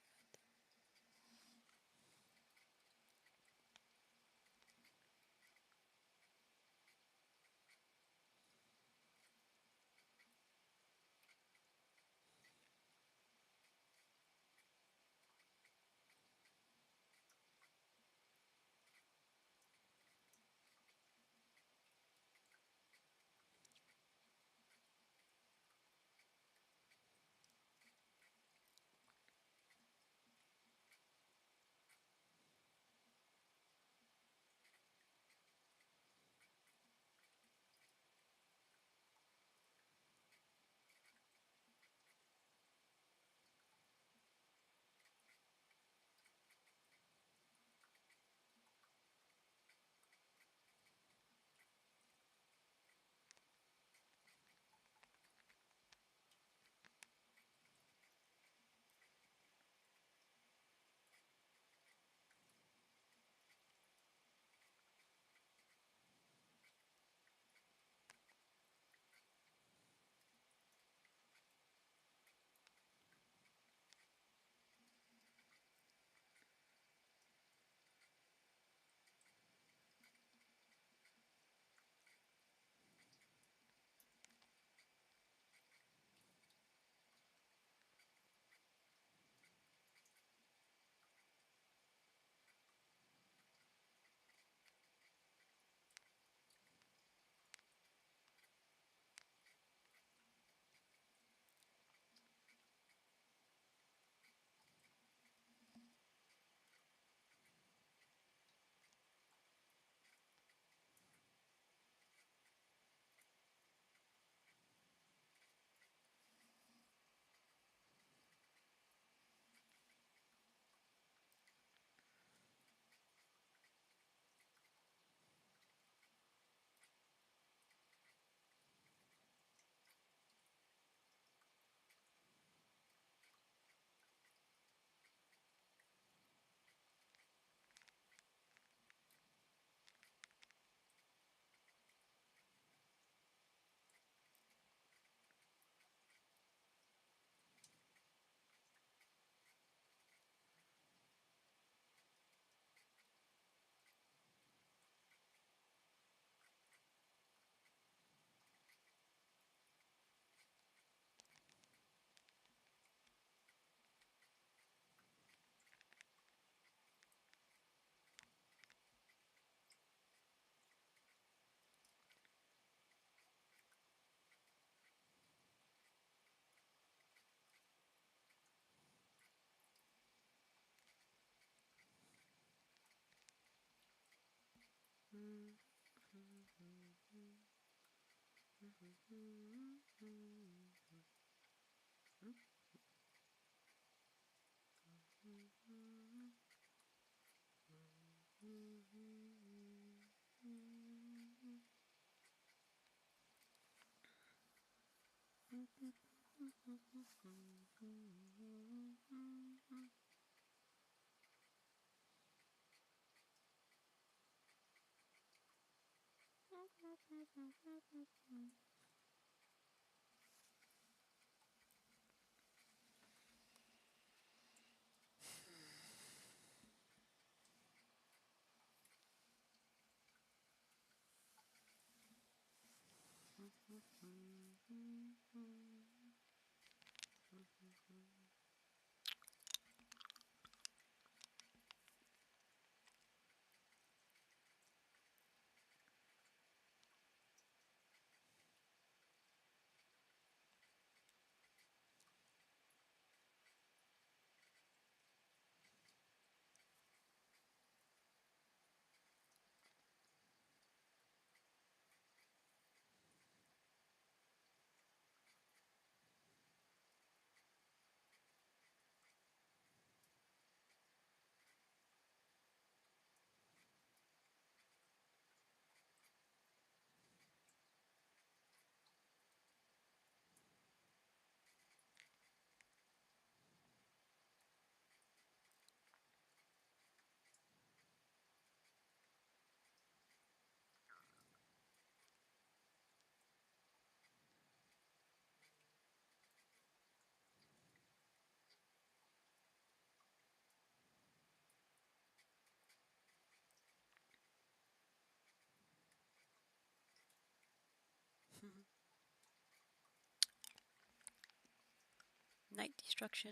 Night destruction.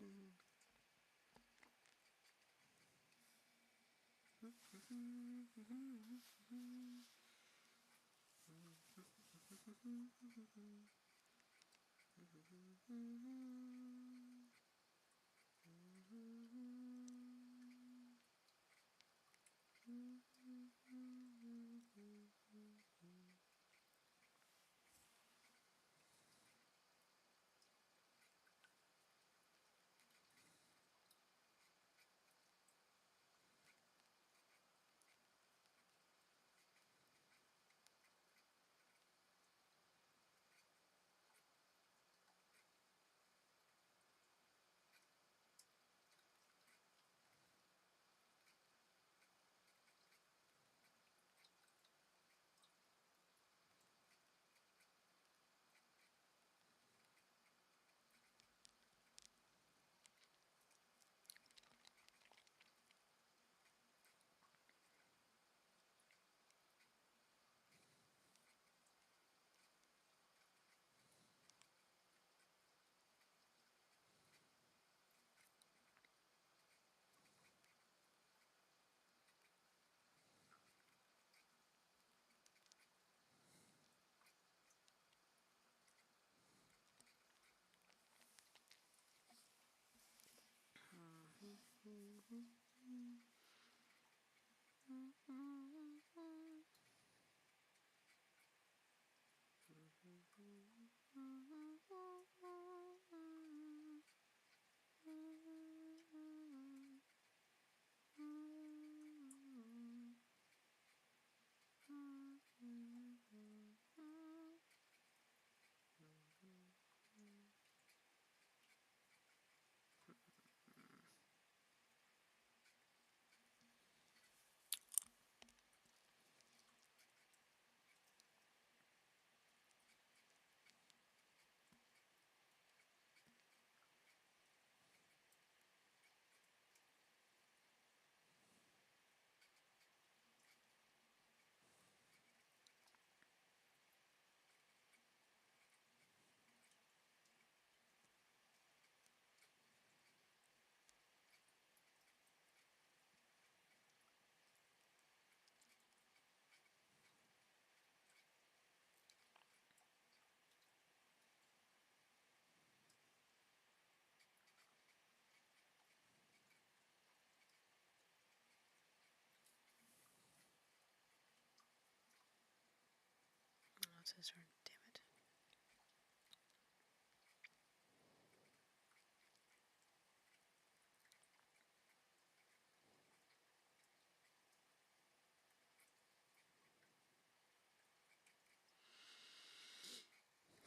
That's his turn. Damn it.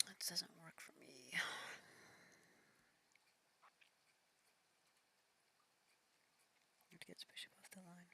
That doesn't work for me. Need to get his bishop off the line.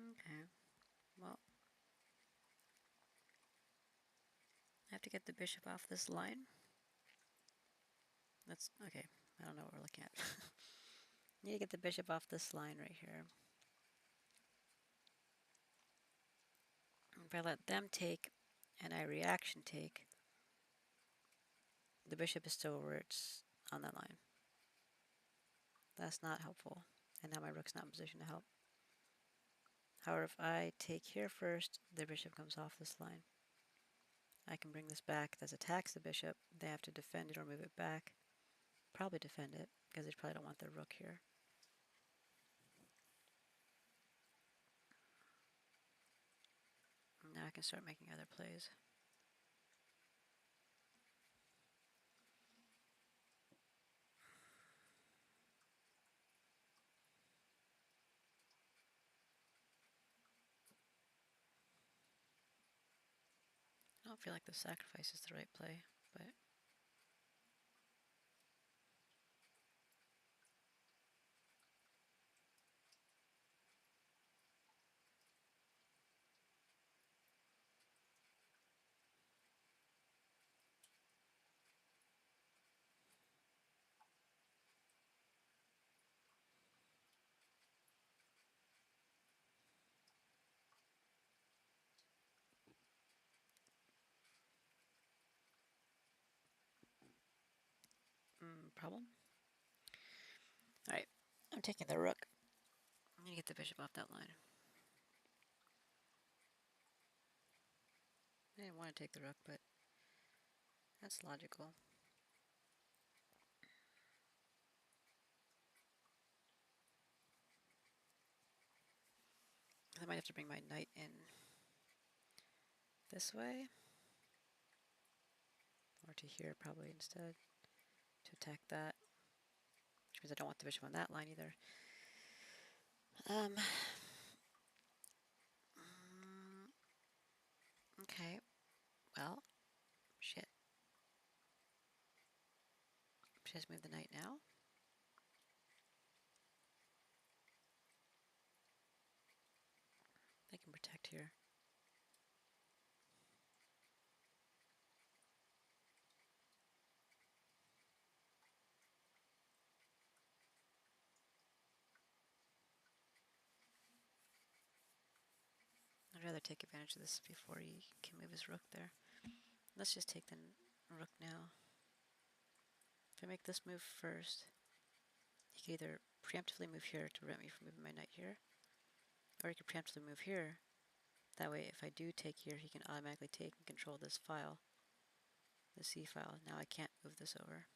Okay. Well, I have to get the bishop off this line. That's okay. I don't know what we're looking at. Need to get the bishop off this line right here. If I let them take and I reaction take, the bishop is still where it's on that line. That's not helpful. And now my rook's not in position to help. However, if I take here first, the bishop comes off this line. I can bring this back. This attacks the bishop. They have to defend it or move it back. Probably defend it, because they probably don't want their rook here. Now I can start making other plays. I don't feel like the sacrifice is the right play, but problem. Alright, I'm taking the rook. I'm going to get the bishop off that line. I didn't want to take the rook, but that's logical. I might have to bring my knight in this way, or to here probably instead, to attack that, which means I don't want the bishop on that line either. Okay, well, shit. Should I just move the knight now? I can protect here. I'd rather take advantage of this before he can move his rook there. Let's just take the rook now. If I make this move first, he can either preemptively move here to prevent me from moving my knight here, or he could preemptively move here. That way, if I do take here, he can automatically take and control this file, the C file. Now I can't move this over.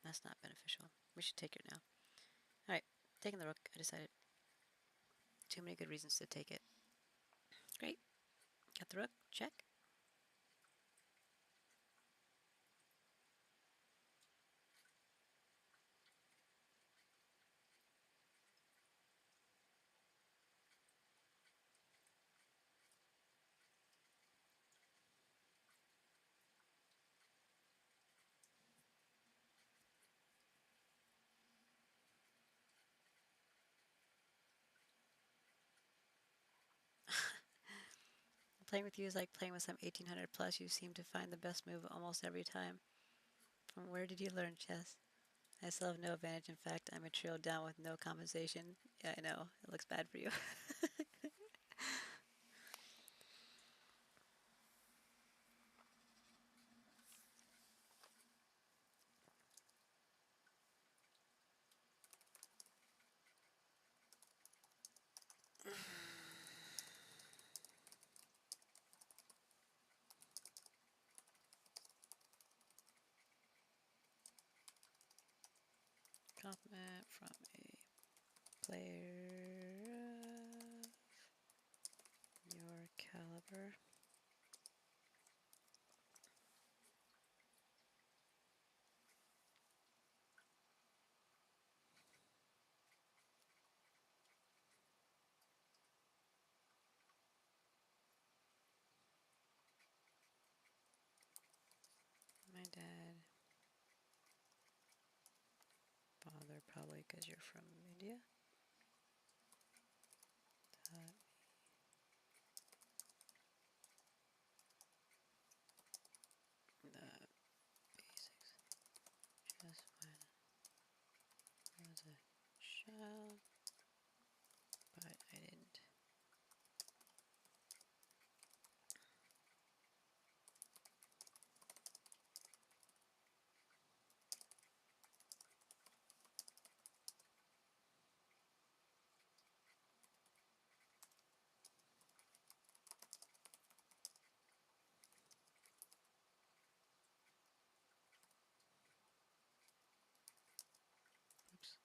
That's not beneficial. We should take it now. Alright, taking the rook, I decided. Too many good reasons to take it. Great. Got the rook, check. Playing with you is like playing with some 1800 plus. You seem to find the best move almost every time. From where did you learn chess? I still have no advantage. In fact, I'm a trio down with no compensation. Yeah, I know. It looks bad for you. Compliment from a player of your caliber. My dad, father, probably because you're from India. but I didn't. Oops.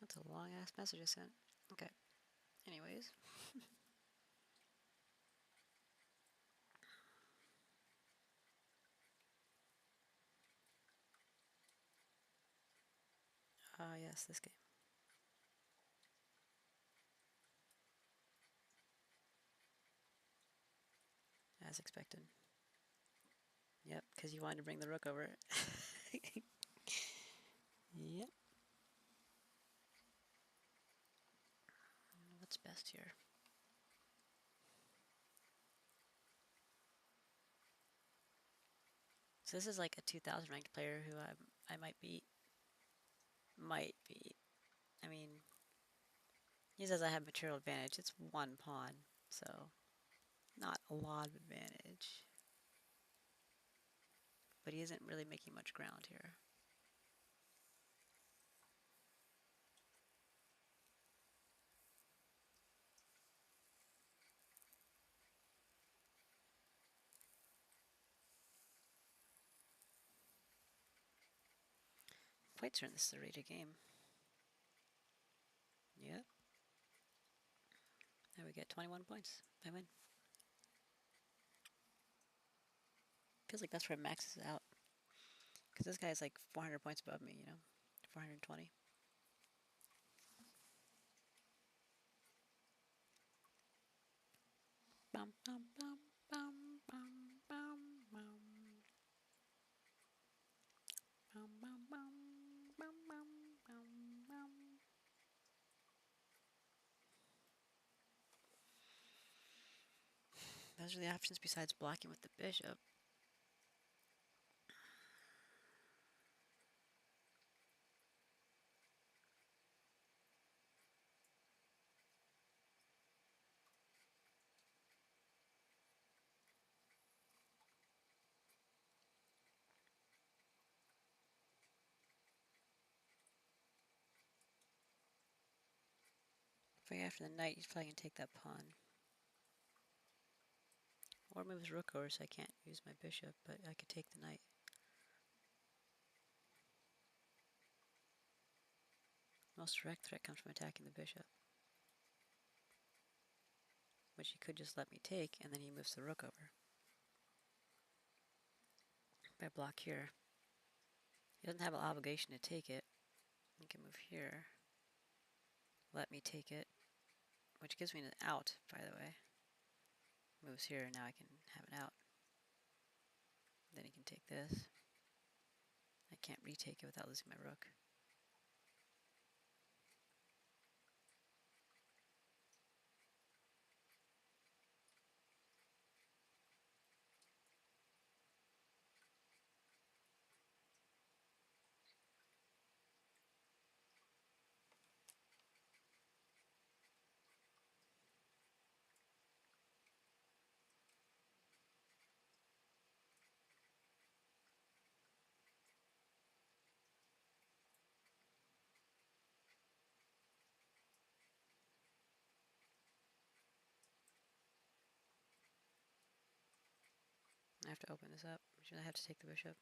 That's a long ass message I sent. Okay. Anyways. Yes, this game. As expected. Yep, because you wanted to bring the rook over. Yep. What's best here? So this is like a 2000 ranked player who I might beat. Might beat. I mean, he says I have material advantage. It's one pawn, so not a lot of advantage. But he isn't really making much ground here. Quite certain this is a rated game. Yep. There we get 21 points. I win. Feels like that's where it maxes out. Because this guy's like 400 points above me, you know? 420. Bum, bum, bum, bum, bum, bum, bum. Bum, bum, bum, bum, bum, bum, bum. Those are the options besides blocking with the bishop. If I go after the knight, he's probably going to take that pawn. Or move his rook over so I can't use my bishop, but I could take the knight. Most direct threat comes from attacking the bishop, which he could just let me take, and then he moves the rook over. If I block here, he doesn't have an obligation to take it. He can move here, let me take it, which gives me an out, by the way. Moves here, now I can have an out. Then he can take this. I can't retake it without losing my rook. I have to open this up, which means I have to take the bishop.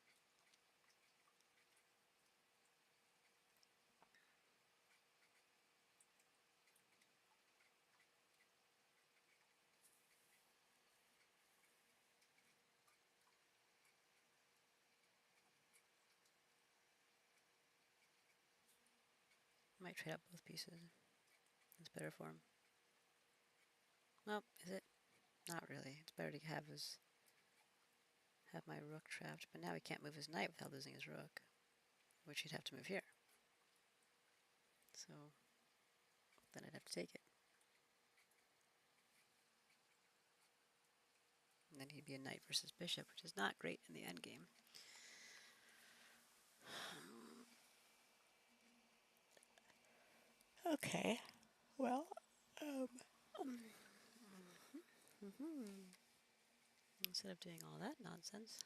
I might trade out both pieces. It's better for him. Well, is it? Not really. It's better to have my rook trapped, but now he can't move his knight without losing his rook, which he'd have to move here. So then I'd have to take it. And then he'd be a knight versus bishop, which is not great in the endgame. Okay. Well, instead of doing all that nonsense.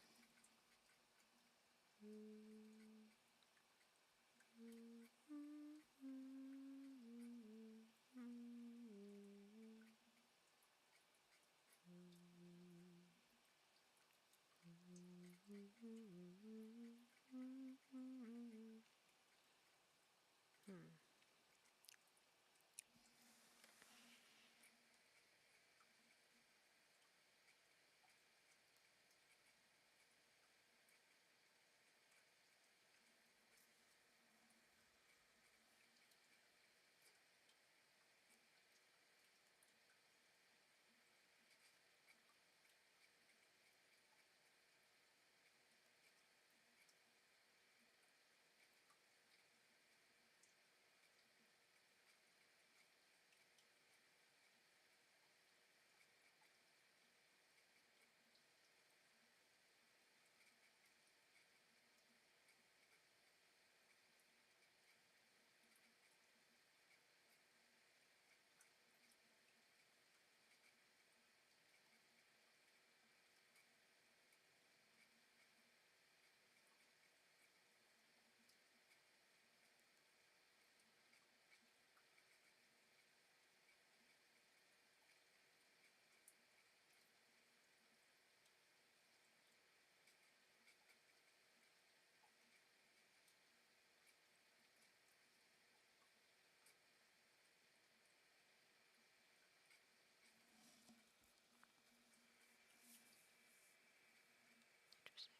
Interesting.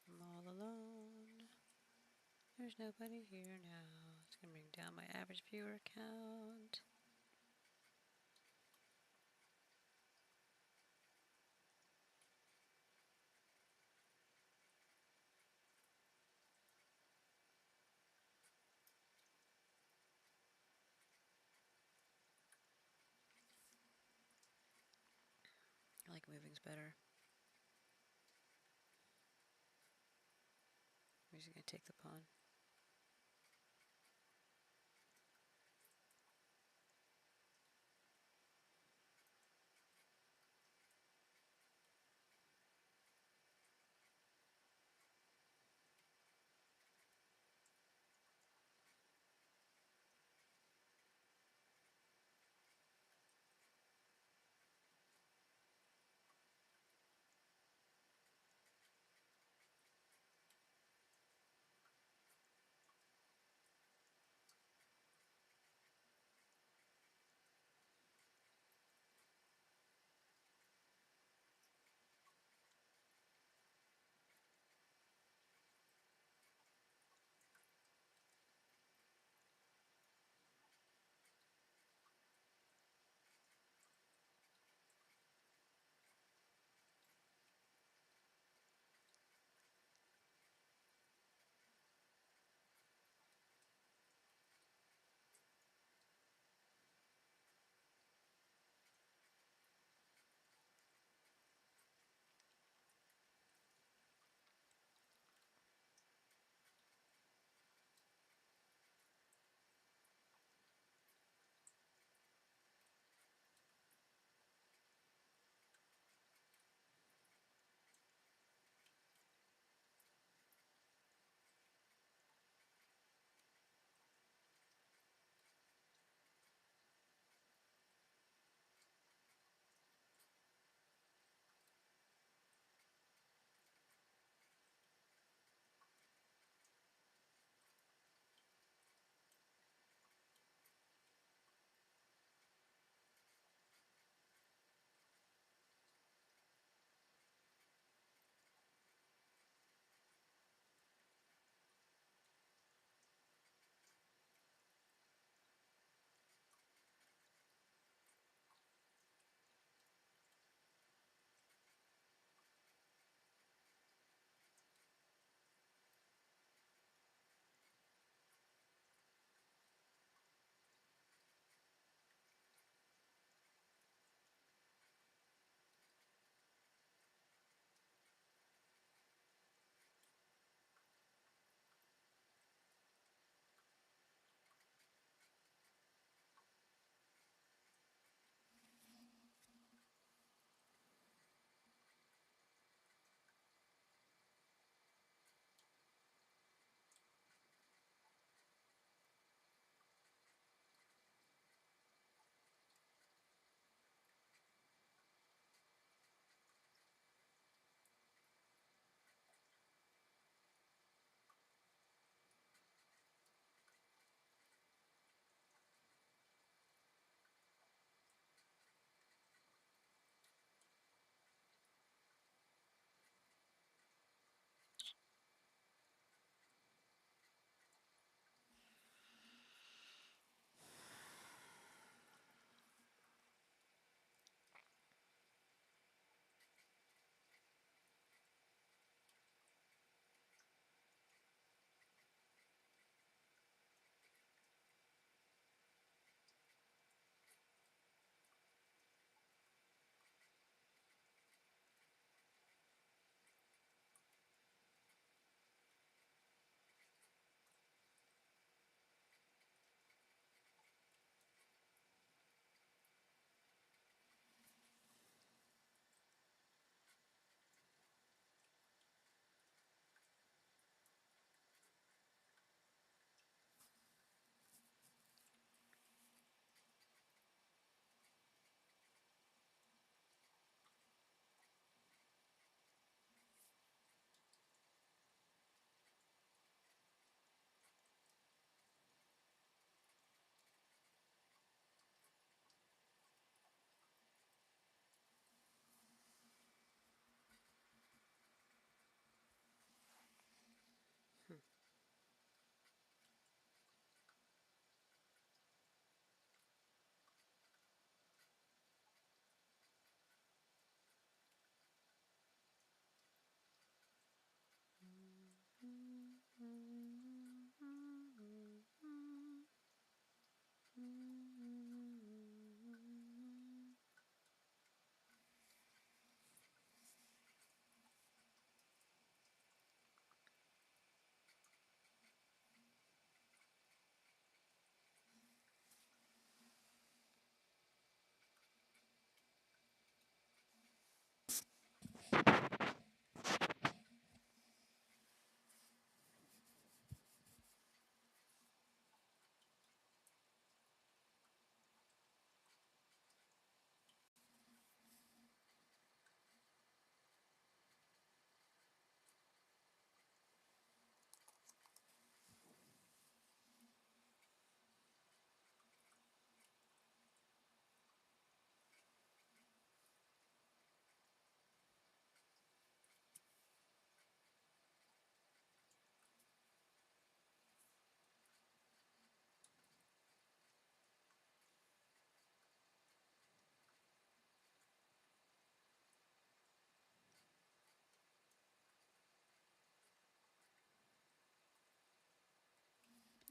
I'm all alone. There's nobody here now. It's gonna bring down my average viewer count. I like moving's better. I'm just gonna take the pawn.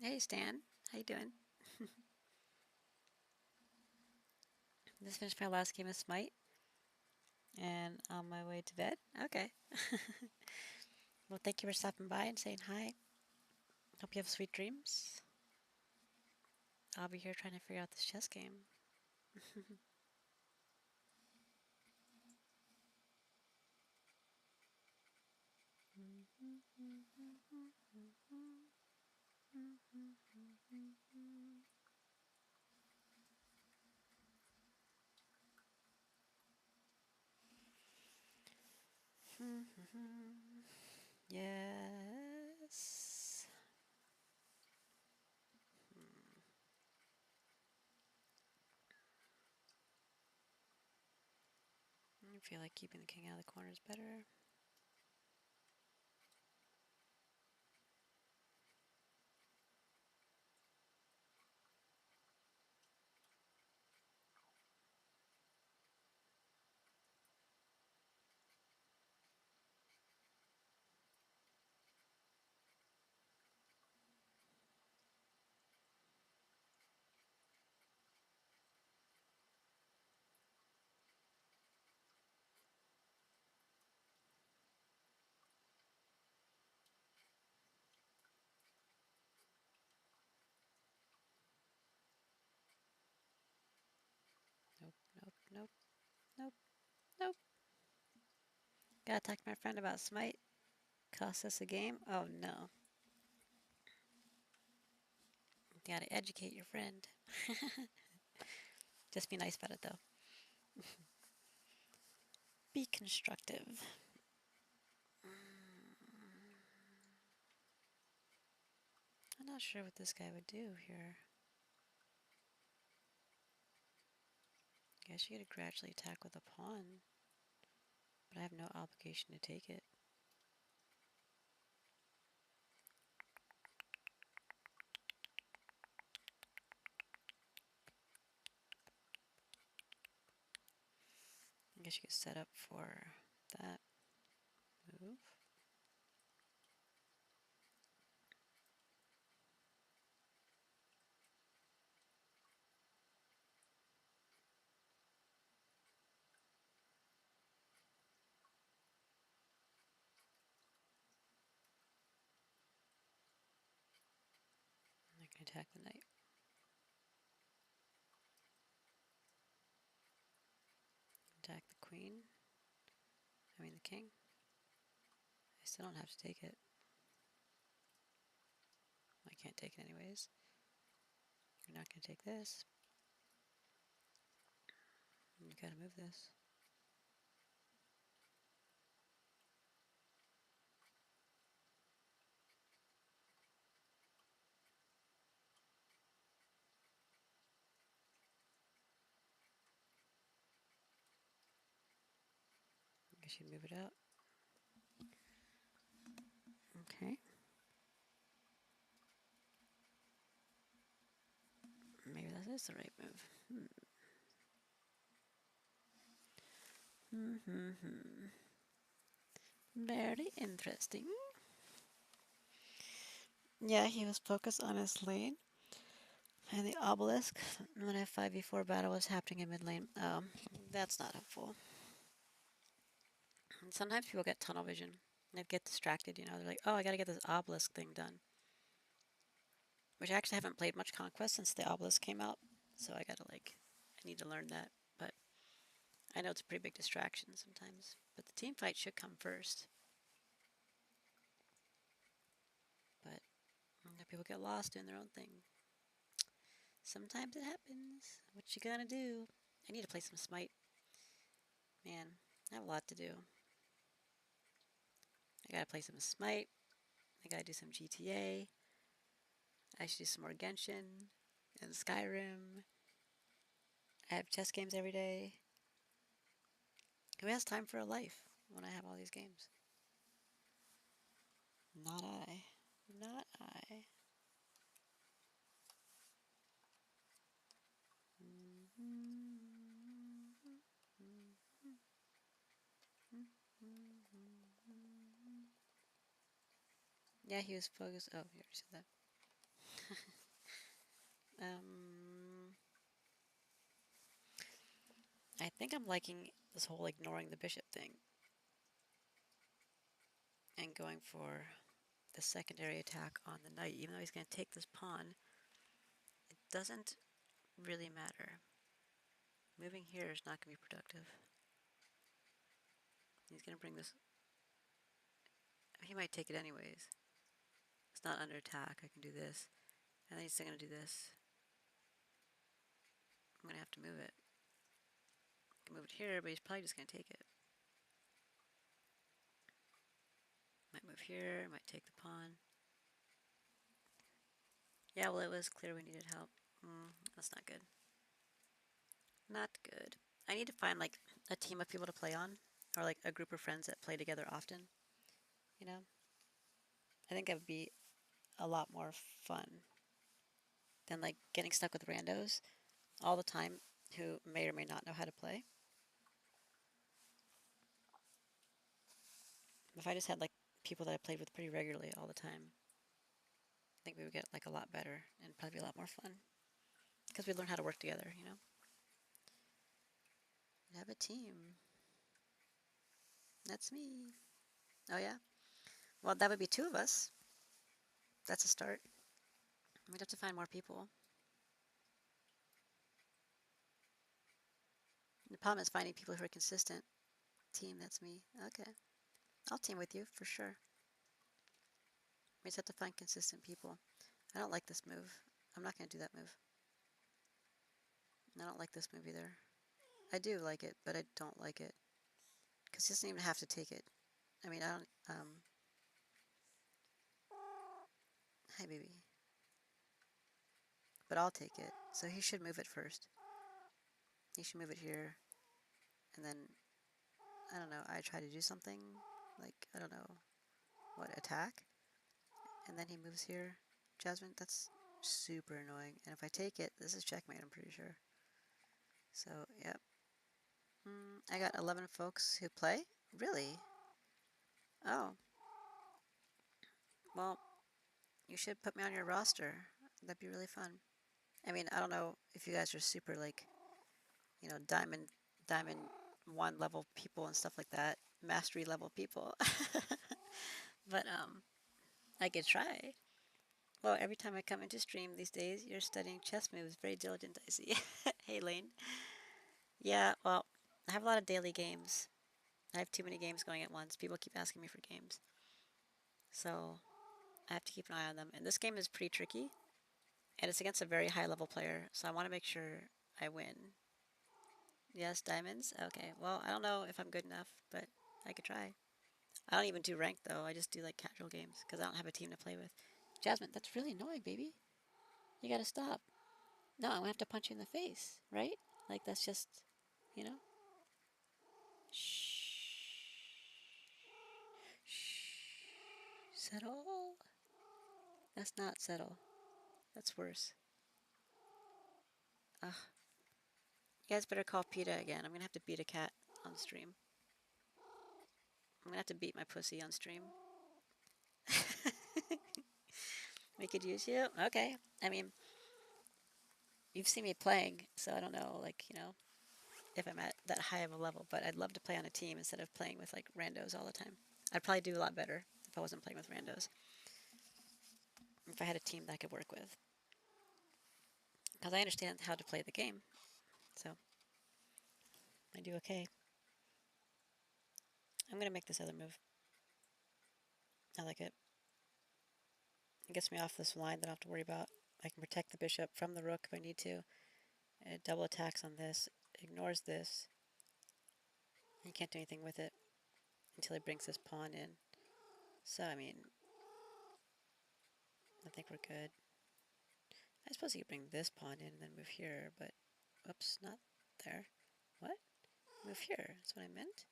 Hey Stan, how you doing? Just finished my last game of Smite, and on my way to bed. Okay. Well, thank you for stopping by and saying hi. Hope you have sweet dreams. I'll be here trying to figure out this chess game. Yes. I feel like keeping the king out of the corner is better. Nope, nope, nope, nope, nope. Gotta talk to my friend about Smite. Cost us a game? Oh no. Gotta educate your friend. Just be nice about it though. Be constructive. I'm not sure what this guy would do here. I guess you gotta gradually attack with a pawn, but I have no obligation to take it. I guess you could set up for that move. I can attack the knight. Attack the queen. I mean the king. I still don't have to take it. I can't take it anyways. You're not gonna take this. You gotta move this. I guess you move it out. Okay. Maybe that is the right move. Very interesting. Yeah, he was focused on his lane and the obelisk when a 5v4 battle was happening in mid lane. That's not helpful. And sometimes people get tunnel vision. They get distracted, you know. They're like, oh, I gotta get this obelisk thing done. Which I actually haven't played much Conquest since the obelisk came out. So I gotta, like, I need to learn that. But I know it's a pretty big distraction sometimes. But the team fight should come first. But people get lost doing their own thing. Sometimes it happens. What you gonna do? I need to play some Smite. Man, I have a lot to do. I gotta play some Smite. I gotta do some GTA. I should do some more Genshin and Skyrim. I have chess games every day. Who has time for a life when I have all these games? Not I. Not I. Yeah, he was focused. Oh, you already said that. I think I'm liking this whole ignoring the bishop thing and going for the secondary attack on the knight. Even though he's going to take this pawn, it doesn't really matter. Moving here is not going to be productive. He's going to bring this. He might take it anyways. It's not under attack. I can do this. And then he's still going to do this. I'm going to have to move it. I can move it here, but he's probably just going to take it. Might move here, might take the pawn. Yeah, well, it was clear we needed help. That's not good. Not good. I need to find, like, a team of people to play on. Or, like, a group of friends that play together often. You know? I think that would be a lot more fun than, like, getting stuck with randos all the time who may or may not know how to play. If I just had, like, people that I played with pretty regularly all the time, I think we would get, like, a lot better and probably be a lot more fun. Because we'd learn how to work together, you know? We'd have a team. That's me. Oh, yeah? Well, that would be 2 of us. That's a start. We'd have to find more people. The problem is finding people who are consistent. Team, that's me. Okay. I'll team with you, for sure. We just have to find consistent people. I don't like this move. I'm not going to do that move. I don't like this move either. I do like it, but I don't like it. Because he doesn't even have to take it. I mean, I don't, hi baby. But I'll take it. So he should move it first. He should move it here. And then, I don't know, I try to do something. Like, I don't know, what, attack? And then he moves here. Jasmine, that's super annoying. And if I take it, this is checkmate, I'm pretty sure. So, yep. I got 11 folks who play? Really? Oh. Well, you should put me on your roster. That'd be really fun. I mean, I don't know if you guys are super, like, you know, diamond 1 level people and stuff like that. Mastery level people. But, I could try. Well, every time I come into stream these days, you're studying chess moves. Very diligent, I see. Hey, Lane. Yeah, well, I have a lot of daily games. I have too many games going at once. People keep asking me for games. So I have to keep an eye on them. And this game is pretty tricky. And it's against a very high level player. So I want to make sure I win. Yes, diamonds? Okay. Well, I don't know if I'm good enough, but I could try. I don't even do ranked, though. I just do, like, casual games because I don't have a team to play with. Jasmine, that's really annoying, baby. You gotta stop. No, I'm gonna have to punch you in the face, right? Like, that's just, you know? Shh. Shh. Settle. That's not settle. That's worse. Ugh. You guys better call PETA again. I'm gonna have to beat a cat on stream. I'm gonna have to beat my pussy on stream. We could use you? Okay. I mean, you've seen me playing, so I don't know, like, if I'm at that high of a level, but I'd love to play on a team instead of playing with, like, randos all the time. I'd probably do a lot better if I wasn't playing with randos. If I had a team that I could work with. Because I understand how to play the game, so I do okay. I'm going to make this other move. I like it. It gets me off this line that I don't have to worry about. I can protect the bishop from the rook if I need to. It double attacks on this, ignores this. You can't do anything with it until he brings this pawn in. So, I mean, I think we're good. I suppose he could bring this pawn in and then move here, but, whoops, not there. What? Move here, that's what I meant.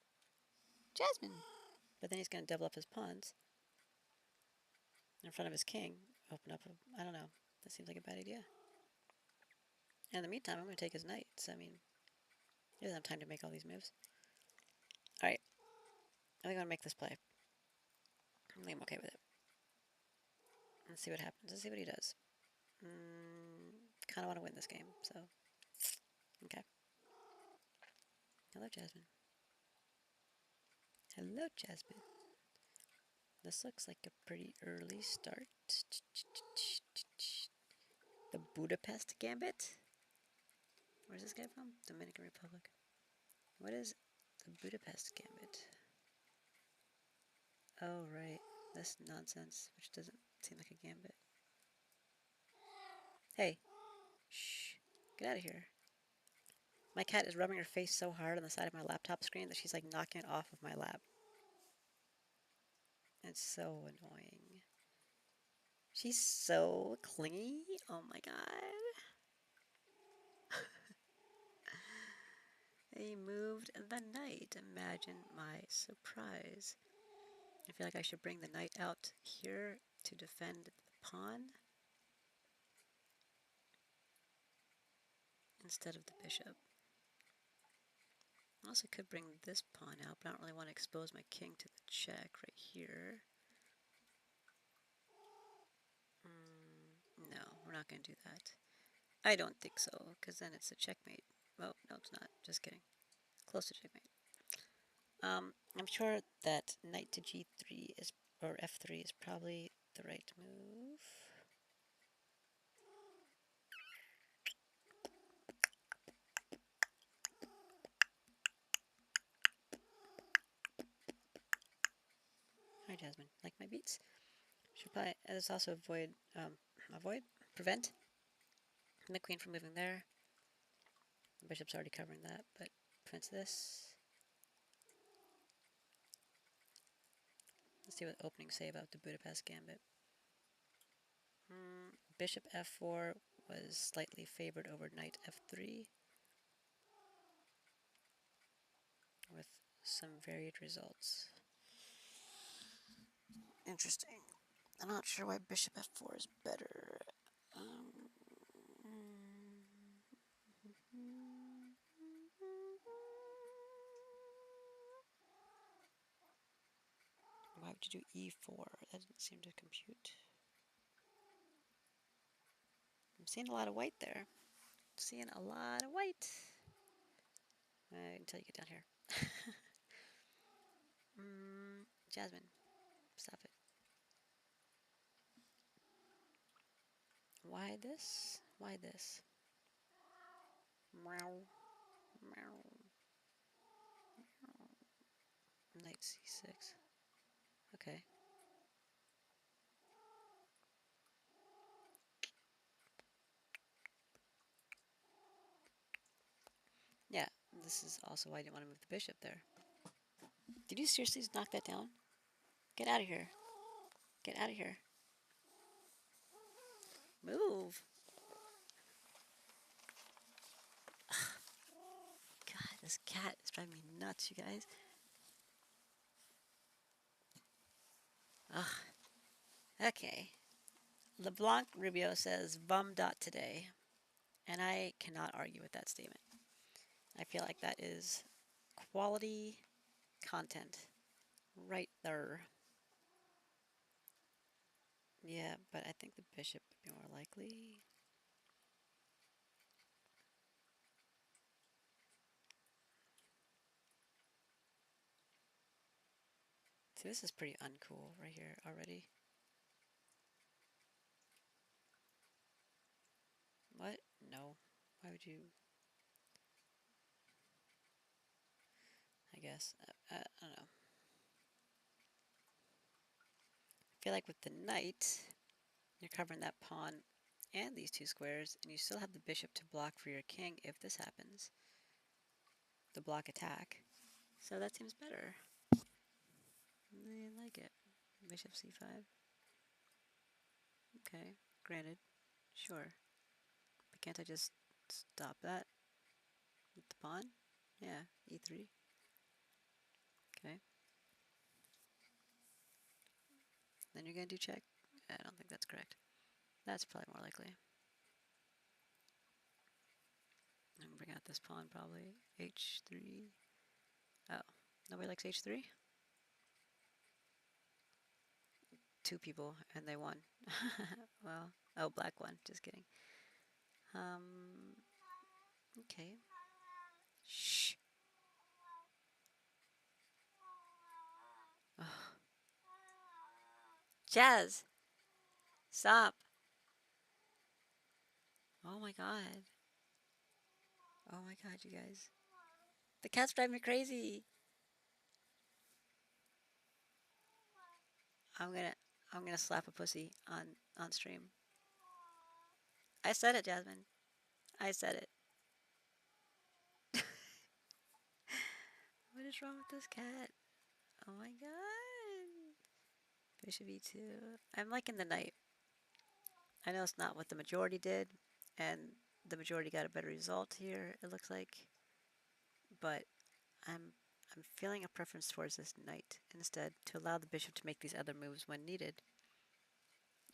Jasmine! But then he's going to double up his pawns in front of his king. Open up, I don't know. That seems like a bad idea. And in the meantime, I'm going to take his knight. So, I mean, he doesn't have time to make all these moves. Alright. I think I'm going to make this play. I think I'm okay with it. Let's see what happens. Let's see what he does. Kind of want to win this game, so... Okay. Hello, Jasmine. Hello, Jasmine. This looks like a pretty early start. The Budapest Gambit? Where's this guy from? Dominican Republic. What is the Budapest Gambit? Oh, right. This nonsense, which doesn't seem like a gambit. Hey. Shh. Get out of here. My cat is rubbing her face so hard on the side of my laptop screen that she's like knocking it off of my lap. It's so annoying. She's so clingy. Oh my god. They moved the knight. Imagine my surprise. I feel like I should bring the knight out here to defend the pawn instead of the bishop. I also could bring this pawn out, but I don't really want to expose my king to the check right here. No, we're not going to do that. I don't think so, because then it's a checkmate. Oh, no, it's not. Just kidding. Close to checkmate. I'm sure that knight to g3 is, or f3 is probably the right move. Hi, Jasmine. Like my beats? Should probably, let's also prevent the queen from moving there. The bishop's already covering that, but prevents this. Let's see what openings say about the Budapest Gambit. Bishop f4 was slightly favored over knight f3 with some varied results. Interesting. I'm not sure why bishop f4 is better. Why would you do e4? That doesn't seem to compute. I'm seeing a lot of white there. Seeing a lot of white. Until you get down here. Jasmine, stop it. Why this? Why this? Meow. Meow. Knight c6. Okay. Yeah, this is also why I didn't want to move the bishop there. Did you seriously just knock that down? Get out of here. Get out of here. Move. God, this cat is driving me nuts, you guys. Ugh. Okay. LeBlanc Rubio says, bum dot today. And I cannot argue with that statement. I feel like that is quality content right there. Yeah, but I think the bishop would be more likely. See, this is pretty uncool right here already. What? No. Why would you? I guess. I don't know. I feel like with the knight, you're covering that pawn and these two squares, and you still have the bishop to block for your king if this happens. The block attack. So that seems better. I like it. Bishop c5. Okay, granted. Sure. But can't I just stop that with the pawn? Yeah, e3. Okay. Then you're going to do check? I don't think that's correct. That's probably more likely. I'm going to bring out this pawn probably. h3. Oh, nobody likes h3? Two people, and they won. Well, oh, black won. Just kidding. Okay. Shh. Oh. Jazz! Stop! Oh my god. Oh my god, you guys. The cat's driving me crazy. I'm gonna I'm gonna slap a pussy on stream. I said it, Jasmine. I said it. What is wrong with this cat? Oh my god. Bishop e2. I'm liking the knight. I know it's not what the majority did, and the majority got a better result here, it looks like. But I'm feeling a preference towards this knight instead to allow the bishop to make these other moves when needed.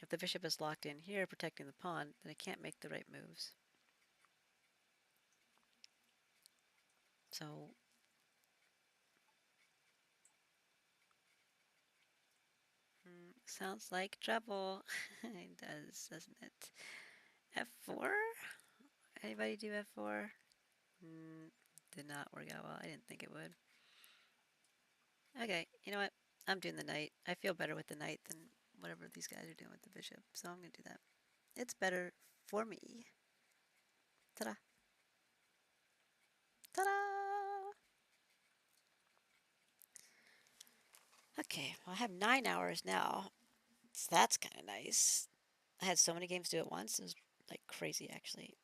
If the bishop is locked in here protecting the pawn, then it can't make the right moves. So sounds like trouble. It does, doesn't it? F4? Anybody do F4? Did not work out well. I didn't think it would. Okay, you know what? I'm doing the knight. I feel better with the knight than whatever these guys are doing with the bishop, so I'm going to do that. It's better for me. Ta-da! Ta-da! Okay, well, I have 9 hours now, so that's kind of nice. I had so many games to do at once. It was like crazy, actually.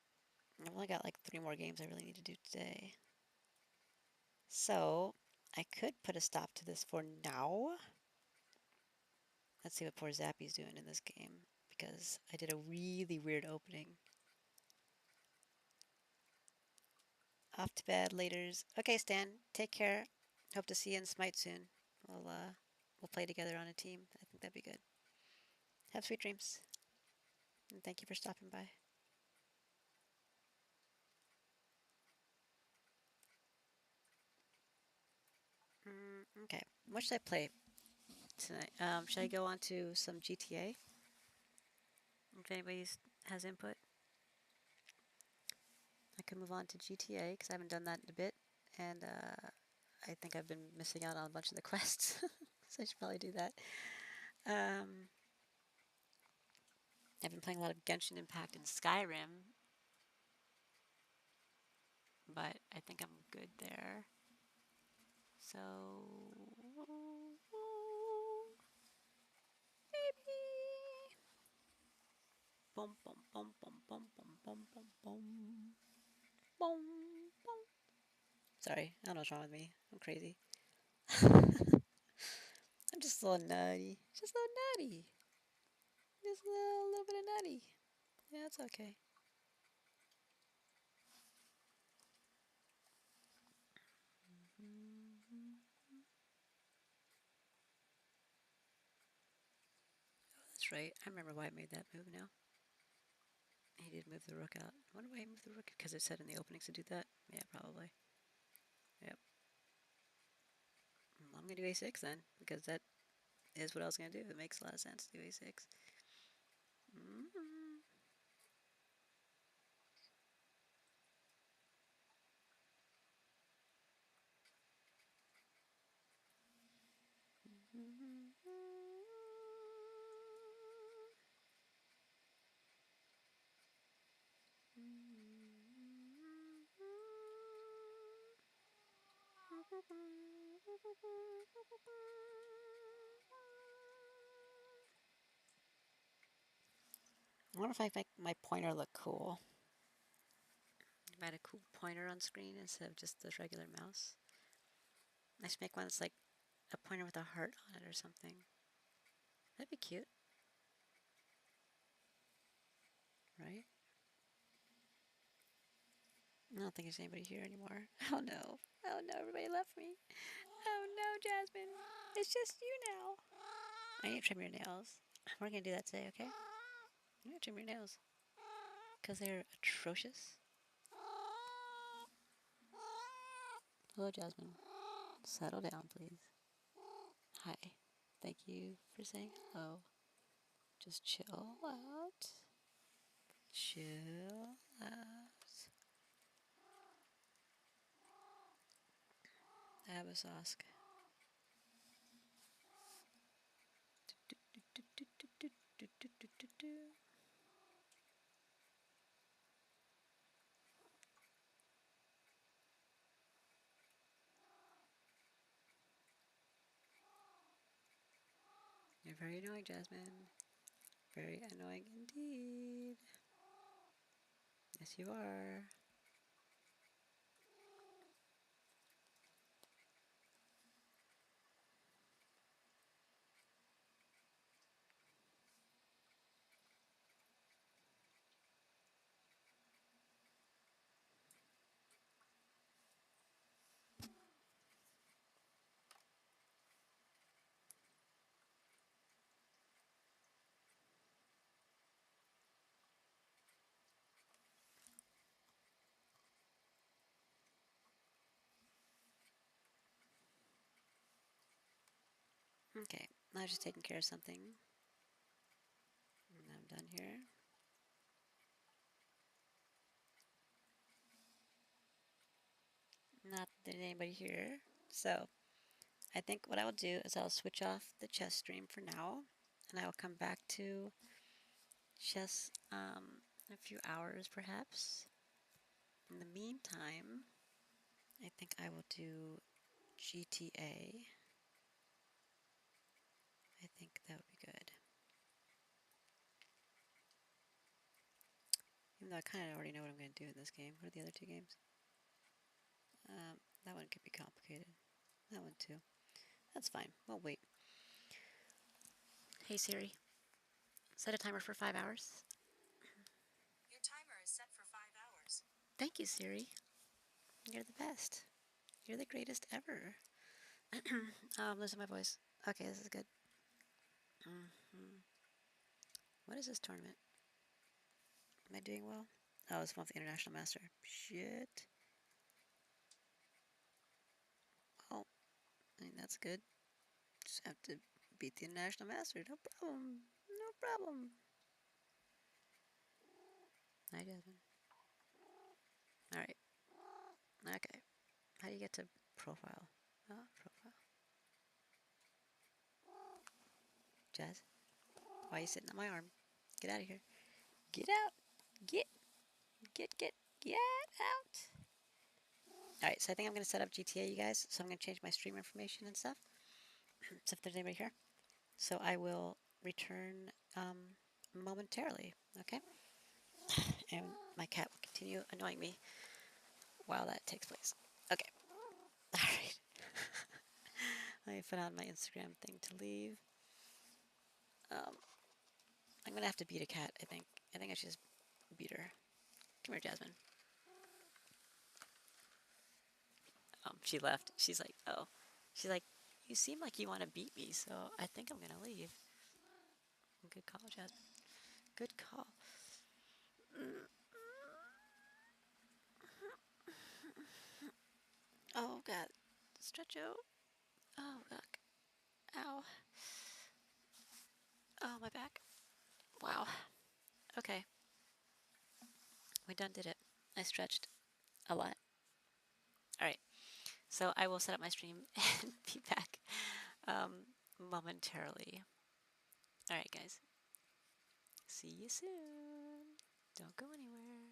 I've only got like 3 more games I really need to do today. So, I could put a stop to this for now. Let's see what poor Zappy's doing in this game, because I did a really weird opening. Off to bed, laters. Okay, Stan, take care. Hope to see you in Smite soon. We'll play together on a team. I think that'd be good. Have sweet dreams, and thank you for stopping by. Okay, what should I play tonight? Should I go on to some GTA? If anybody has input, I could move on to GTA because I haven't done that in a bit, and I think I've been missing out on a bunch of the quests, so I should probably do that. I've been playing a lot of Genshin Impact and Skyrim, but I think I'm good there. So maybe. Boom, boom, boom, boom, boom, boom, boom, boom, boom, boom, boom. Sorry, I don't know what's wrong with me. I'm crazy. I'm just a little nutty. Just a little nutty. Just a little bit of nutty. Yeah, it's okay. That's right. I remember why I made that move now. He did move the rook out. I wonder why he moved the rook. Because it said in the openings to do that? Yeah, probably. Yep. I'm going to do a6 then. Because that is what I was going to do. It makes a lot of sense to do a6. Mm-hmm. I wonder if I make my pointer look cool. If I had a cool pointer on screen instead of just the regular mouse. I should make one that's like a pointer with a heart on it or something. That'd be cute. Right? I don't think there's anybody here anymore. Oh no. Oh no, everybody left me. Oh no, Jasmine. It's just you now. I need to trim your nails. We're gonna do that today, okay? You need to trim your nails. Because they're atrocious. Hello, Jasmine. Settle down, please. Hi. Thank you for saying hello. Just chill out. Chill out. Abasosk. You're very annoying, Jasmine. Very annoying indeed. Yes, you are. Okay, I was just taking care of something. And I'm done here. Not that there's anybody here. So, I think what I will do is I'll switch off the chess stream for now. And I will come back to chess in a few hours perhaps. In the meantime, I think I will do GTA. I think that would be good. Even though I kind of already know what I'm going to do in this game. What are the other two games? That one could be complicated. That one too. That's fine. We'll wait. Hey Siri, set a timer for 5 hours. Your timer is set for 5 hours. Thank you, Siri. You're the best. You're the greatest ever. I'm losing my voice. Okay, this is good. What is this tournament? Am I doing well? Oh, it's one with the International Master. Shit. Well, I mean, that's good. Just have to beat the International Master. No problem. No problem. Hi, Jasmine. Alright. Okay. How do you get to profile? Oh, profile. Jazz, why are you sitting on my arm? Get out of here. Get out. Get. Get out. Alright, so I think I'm going to set up GTA, you guys. So I'm going to change my stream information and stuff. So if there's anybody here. So I will return momentarily, okay? And my cat will continue annoying me while that takes place. Okay. Alright. Let me put on my Instagram thing to leave. I'm going to have to beat a cat, I think. I think I should just beat her. Come here, Jasmine. She left. She's like, oh. She's like, you seem like you want to beat me, so I think I'm going to leave. Good call, Jasmine. Good call. Oh, God. Stretcho. Oh, fuck. Ow. Oh, my back. Wow. Okay. We done did it. I stretched a lot. Alright. So I will set up my stream and be back momentarily. Alright, guys. See you soon. Don't go anywhere.